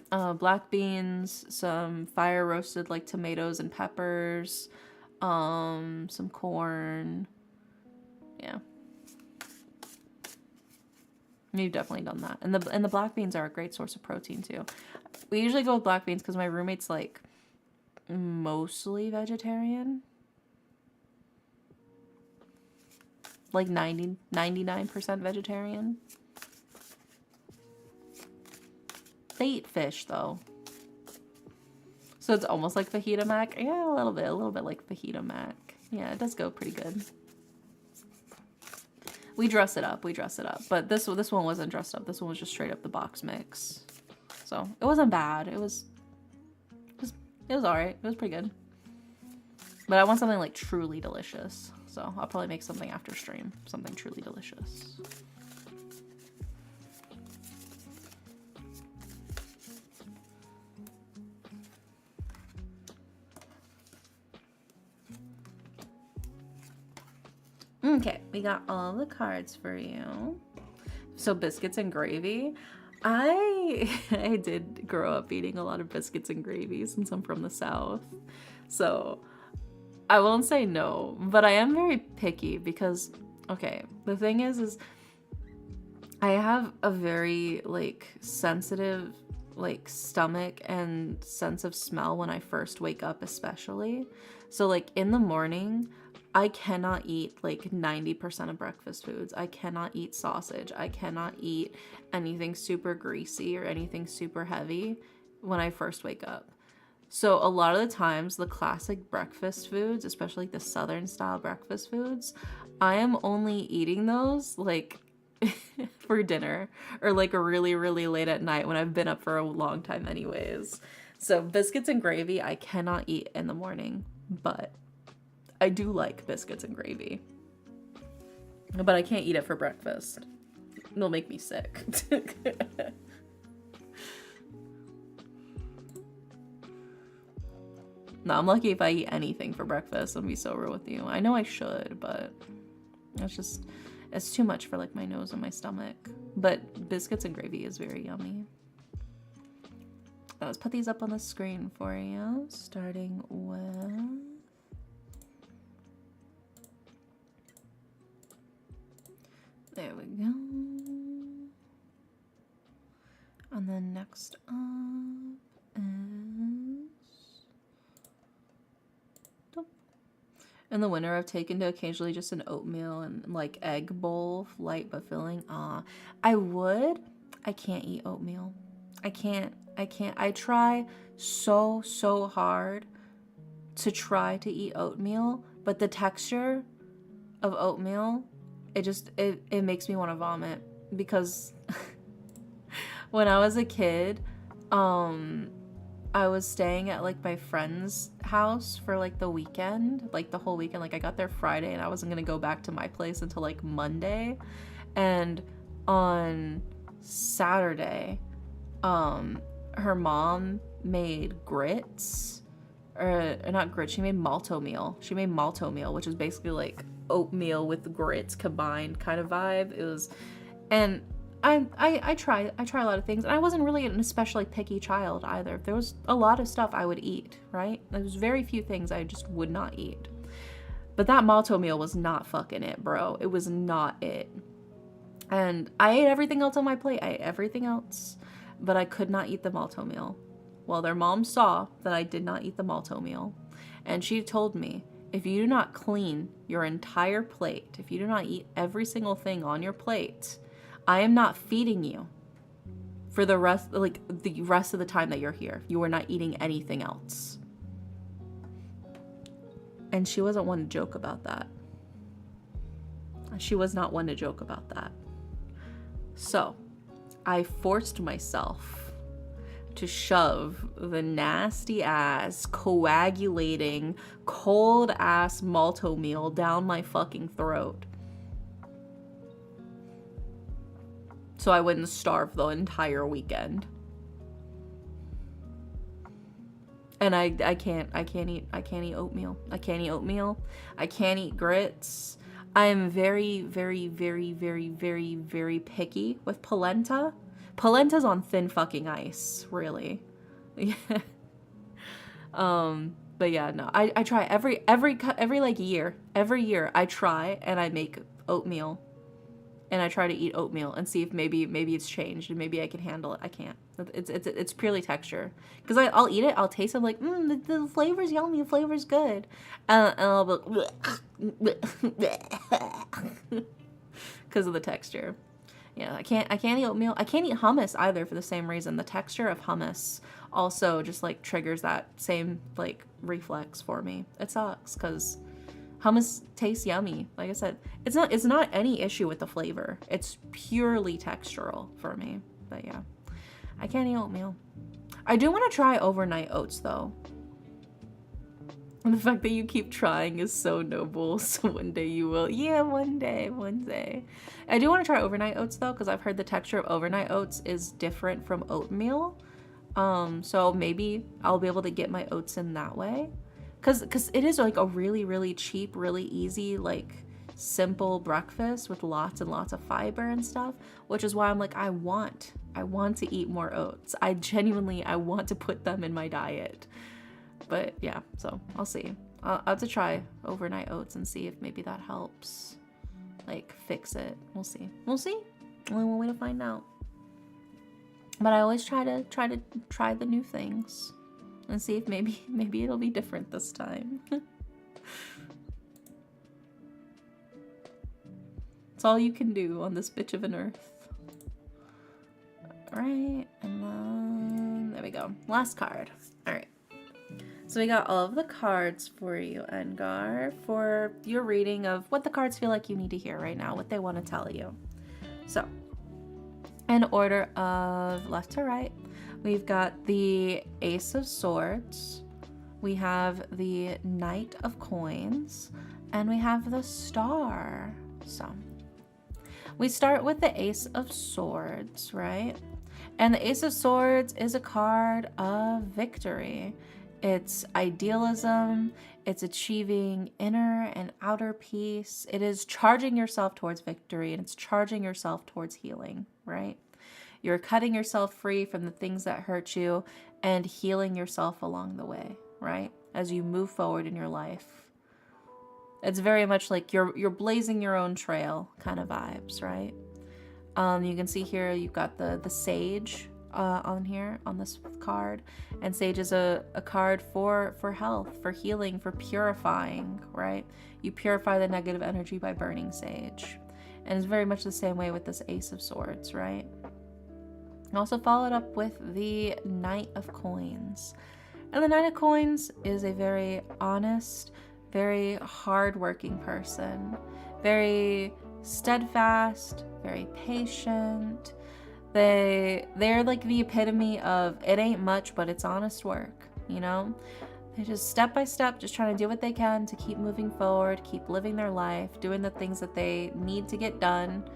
Black beans, some fire roasted like tomatoes and peppers, some corn. Yeah. You've definitely done that. And the black beans are a great source of protein too. We usually go with black beans because my roommate's like mostly vegetarian. Like 99% vegetarian. They eat fish though. So it's almost like fajita mac. Yeah, a little bit like fajita mac. Yeah, it does go pretty good. We dress it up, but this one wasn't dressed up. This one was just straight up the box mix. So it wasn't bad. It was all right. It was pretty good. But I want something like truly delicious. So I'll probably make something after stream. Something truly delicious. Okay, we got all the cards for you. So biscuits and gravy. I did grow up eating a lot of biscuits and gravy since I'm from the South. So I won't say no, but I am very picky because, okay, the thing is I have a very like sensitive like stomach and sense of smell when I first wake up, especially. So like in the morning, I cannot eat like 90% of breakfast foods. I cannot eat sausage. I cannot eat anything super greasy or anything super heavy when I first wake up. So a lot of the times the classic breakfast foods, especially like the Southern style breakfast foods, I am only eating those like for dinner or like really, really late at night when I've been up for a long time anyways. So biscuits and gravy, I cannot eat in the morning, but I do like biscuits and gravy, but I can't eat it for breakfast. It'll make me sick. No, I'm lucky if I eat anything for breakfast. I'll be so real with you. I know I should, but it's too much for like my nose and my stomach. But biscuits and gravy is very yummy. Let's put these up on the screen for you, starting with... There we go. And then next up is... In the winter, I've taken to occasionally just an oatmeal and like egg bowl, light but filling. I would. I can't eat oatmeal. I can't. I try so hard to try to eat oatmeal, but the texture of oatmeal, it makes me want to vomit because when I was a kid, I was staying at like my friend's house for like the weekend, like the whole weekend. Like I got there Friday and I wasn't gonna go back to my place until like Monday. And on Saturday, her mom made grits, or not grits, she made malto meal. She made malto meal, which is basically like oatmeal with grits combined kind of vibe. It was, and I try a lot of things, and I wasn't really an especially picky child either. There was a lot of stuff I would eat, right? There was very few things I just would not eat. But that malto meal was not fucking it, bro. It was not it. And I ate everything else on my plate. I ate everything else, but I could not eat the malto meal. Well, their mom saw that I did not eat the malto meal, and she told me, if you do not clean your entire plate, if you do not eat every single thing on your plate, I am not feeding you for the rest of the time that you're here. You are not eating anything else. And she wasn't one to joke about that. She was not one to joke about that. So I forced myself to shove the nasty ass, coagulating, cold ass malto meal down my fucking throat, so I wouldn't starve the entire weekend. And I can't eat oatmeal. I can't eat oatmeal. I can't eat grits. I am very, very, very, very, very, very picky with polenta. Polenta's on thin fucking ice, really. But yeah, no. I try every like year. Every year I try and I make oatmeal. And I try to eat oatmeal and see if maybe it's changed and maybe I can handle it. I can't. It's purely texture. Because I'll eat it, I'll taste it, I'm like, the flavor's yummy, the flavor's good. And I'll be like, because of the texture. Yeah, I can't eat oatmeal. I can't eat hummus either for the same reason. The texture of hummus also just like triggers that same like reflex for me. It sucks because hummus tastes yummy. Like I said, it's not any issue with the flavor. It's purely textural for me. But yeah, I can't eat oatmeal. I do want to try overnight oats though. And the fact that you keep trying is so noble. So one day you will. Yeah, one day. I do want to try overnight oats though, because I've heard the texture of overnight oats is different from oatmeal. So maybe I'll be able to get my oats in that way. Because it is like a really, really cheap, really easy, like simple breakfast with lots and lots of fiber and stuff, which is why I'm like, I want to eat more oats. I want to put them in my diet. But yeah, so I'll see. I'll have to try overnight oats and see if maybe that helps, like fix it. We'll see. Only one way to find out. But I always try the new things and see if maybe it'll be different this time. It's all you can do on this bitch of an earth. Alright, and then there we go. Last card. Alright. So we got all of the cards for you, Engar, for your reading of what the cards feel like you need to hear right now, what they want to tell you. So, in order of left to right, we've got the Ace of Swords, we have the Knight of Coins, and we have the Star. So, we start with the Ace of Swords, right? And the Ace of Swords is a card of victory. It's idealism, it's achieving inner and outer peace. It is charging yourself towards victory, and it's charging yourself towards healing, right? You're cutting yourself free from the things that hurt you and healing yourself along the way, right? As you move forward in your life. It's very much like you're blazing your own trail kind of vibes, right? You can see here you've got the Sage on here on this card, and Sage is a card for health, for healing, for purifying, right? You purify the negative energy by burning sage, and it's very much the same way with this Ace of Swords, right? And also followed up with the Knight of Coins, and the Knight of Coins is a very honest, very hardworking person, very steadfast, very patient. They're like the epitome of it ain't much, but it's honest work, you know? They just step by step, just trying to do what they can to keep moving forward, keep living their life, doing the things that they need to get done.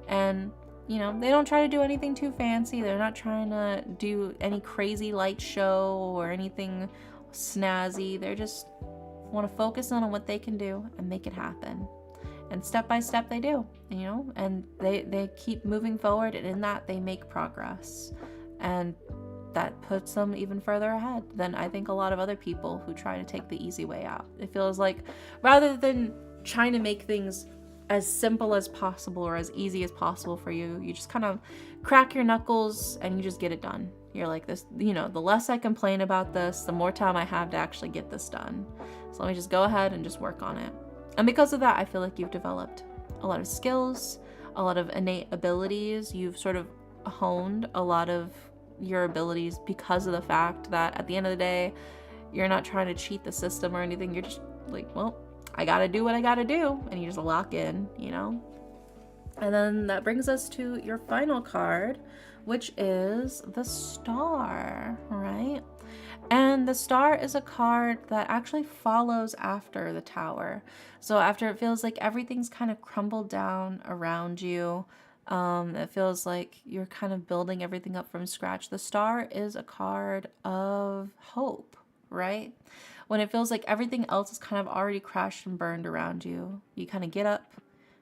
And, you know, they don't try to do anything too fancy. They're not trying to do any crazy light show or anything snazzy. They just want to focus on what they can do and make it happen. And step by step they do, you know, and they keep moving forward, and in that they make progress, and that puts them even further ahead than I think a lot of other people who try to take the easy way out. It feels like rather than trying to make things as simple as possible or as easy as possible for you, you just kind of crack your knuckles and you just get it done. You're like, this, you know, the less I complain about this, the more time I have to actually get this done. So let me just go ahead and just work on it. And because of that, I feel like you've developed a lot of skills, a lot of innate abilities. You've sort of honed a lot of your abilities because of the fact that at the end of the day, You're not trying to cheat the system or anything. You're just like, well, I gotta do what I gotta do. And you just lock in, you know? And then that brings us to your final card, which is the Star, right? And the Star is a card that actually follows after the Tower. So after it feels like everything's kind of crumbled down around you, it feels like you're kind of building everything up from scratch. The Star is a card of hope, right? When it feels like everything else is kind of already crashed and burned around you, you kind of get up,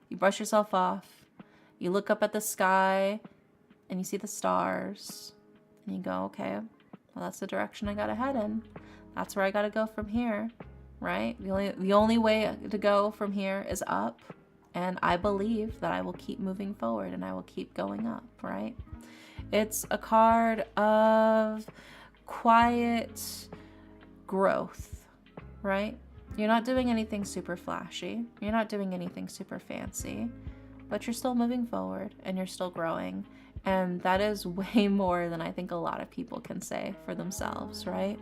you brush yourself off, you look up at the sky, and you see the stars, and you go, okay, well, that's the direction I gotta head in. That's where I gotta go from here, right? The only way to go from here is up, and I believe that I will keep moving forward and I will keep going up, right? It's a card of quiet growth, right? You're not doing anything super flashy. You're not doing anything super fancy, but you're still moving forward and you're still growing. And that is way more than I think a lot of people can say for themselves, right?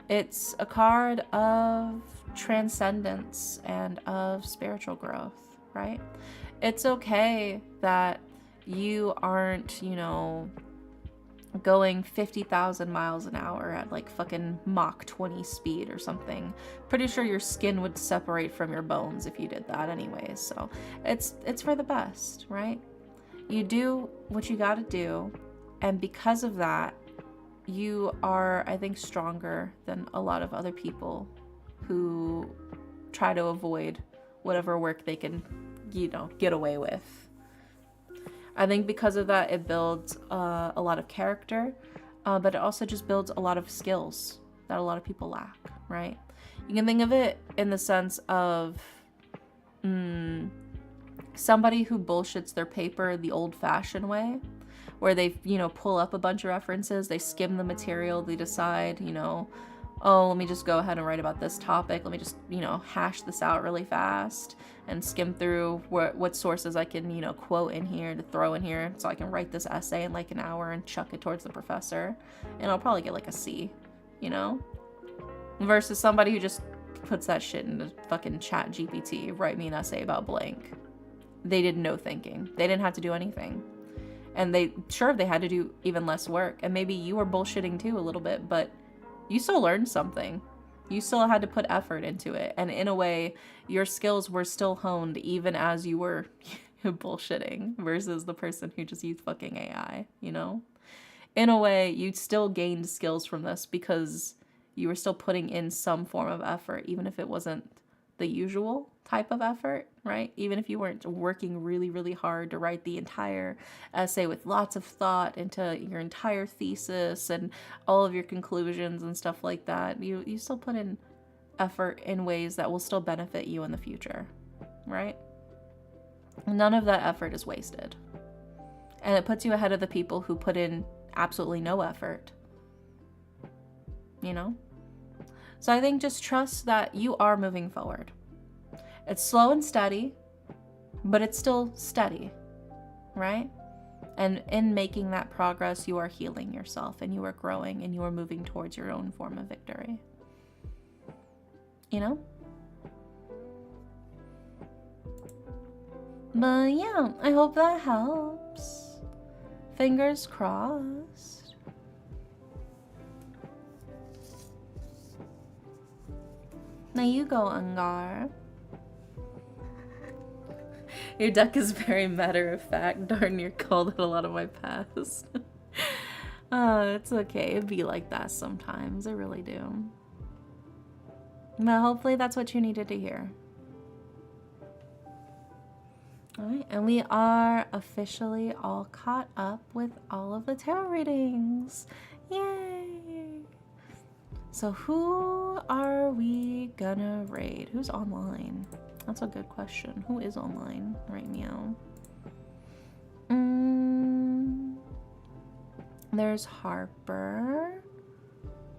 It's a card of transcendence and of spiritual growth, right? It's okay that you aren't, you know, going 50,000 miles an hour at like fucking Mach 20 speed or something. Pretty sure your skin would separate from your bones if you did that anyways. So it's for the best, right? You do what you got to do, and because of that, you are, I think, stronger than a lot of other people who try to avoid whatever work they can, you know, get away with. I think because of that, it builds a lot of character, but it also just builds a lot of skills that a lot of people lack, right? You can think of it in the sense of somebody who bullshits their paper the old-fashioned way, where they, you know, pull up a bunch of references, they skim the material, they decide, you know, oh, let me just go ahead and write about this topic. Let me just, you know, hash this out really fast and skim through what sources I can, you know, quote in here to throw in here so I can write this essay in like an hour and chuck it towards the professor. And I'll probably get like a C, you know? Versus somebody who just puts that shit into fucking chat GPT, write me an essay about blank. They did no thinking. They didn't have to do anything. And they had to do even less work. And maybe you were bullshitting too a little bit, but you still learned something. You still had to put effort into it. And in a way, your skills were still honed even as you were bullshitting versus the person who just used fucking AI, you know? In a way, you still gained skills from this because you were still putting in some form of effort, even if it wasn't the usual type of effort, right? Even if you weren't working really, really hard to write the entire essay with lots of thought into your entire thesis and all of your conclusions and stuff like that, you still put in effort in ways that will still benefit you in the future, right? None of that effort is wasted. And it puts you ahead of the people who put in absolutely no effort, you know? So I think just trust that you are moving forward. It's slow and steady, but it's still steady, right? And in making that progress, you are healing yourself and you are growing and you are moving towards your own form of victory. You know? But yeah, I hope that helps. Fingers crossed. Now you go, Ungar. Your deck is very matter of fact. Darn near called it a lot of my past. It's okay. It'd be like that sometimes. I really do. But hopefully that's what you needed to hear. Alright, and we are officially all caught up with all of the tarot readings. Yay! So who are we gonna raid? Who's online? That's a good question. Who is online right now? There's Harper.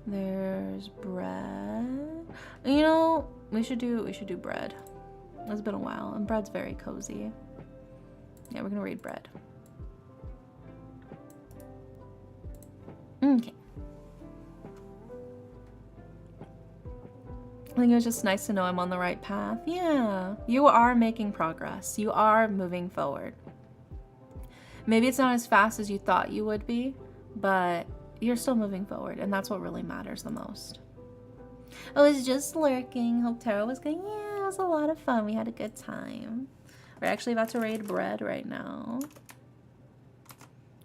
There's Bread. You know, we should do Bread. It's been a while, and Bread's very cozy. Yeah, we're gonna raid Bread. Okay. I think it was just nice to know I'm on the right path. Yeah, you are making progress. You are moving forward. Maybe it's not as fast as you thought you would be, but you're still moving forward, and that's what really matters the most. I was just lurking. Hope Tara was going, yeah, it was a lot of fun. We had a good time. We're actually about to raid bread right now.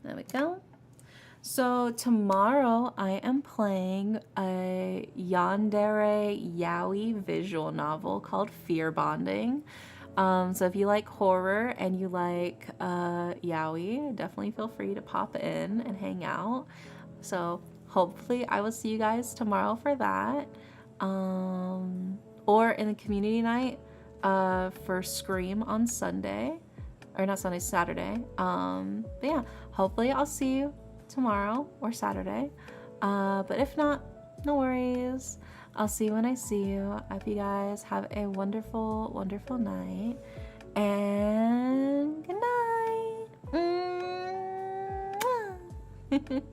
There we go. So tomorrow I am playing a yandere yaoi visual novel called Fear Bonding. So if you like horror and you like yaoi, definitely feel free to pop in and hang out. So hopefully I will see you guys tomorrow for that. Or in the community night for Scream on Sunday. Or not Sunday, Saturday. But yeah, hopefully I'll see you tomorrow or Saturday. But if not, no worries. I'll see you when I see you. I hope you guys have a wonderful, wonderful night. And good night.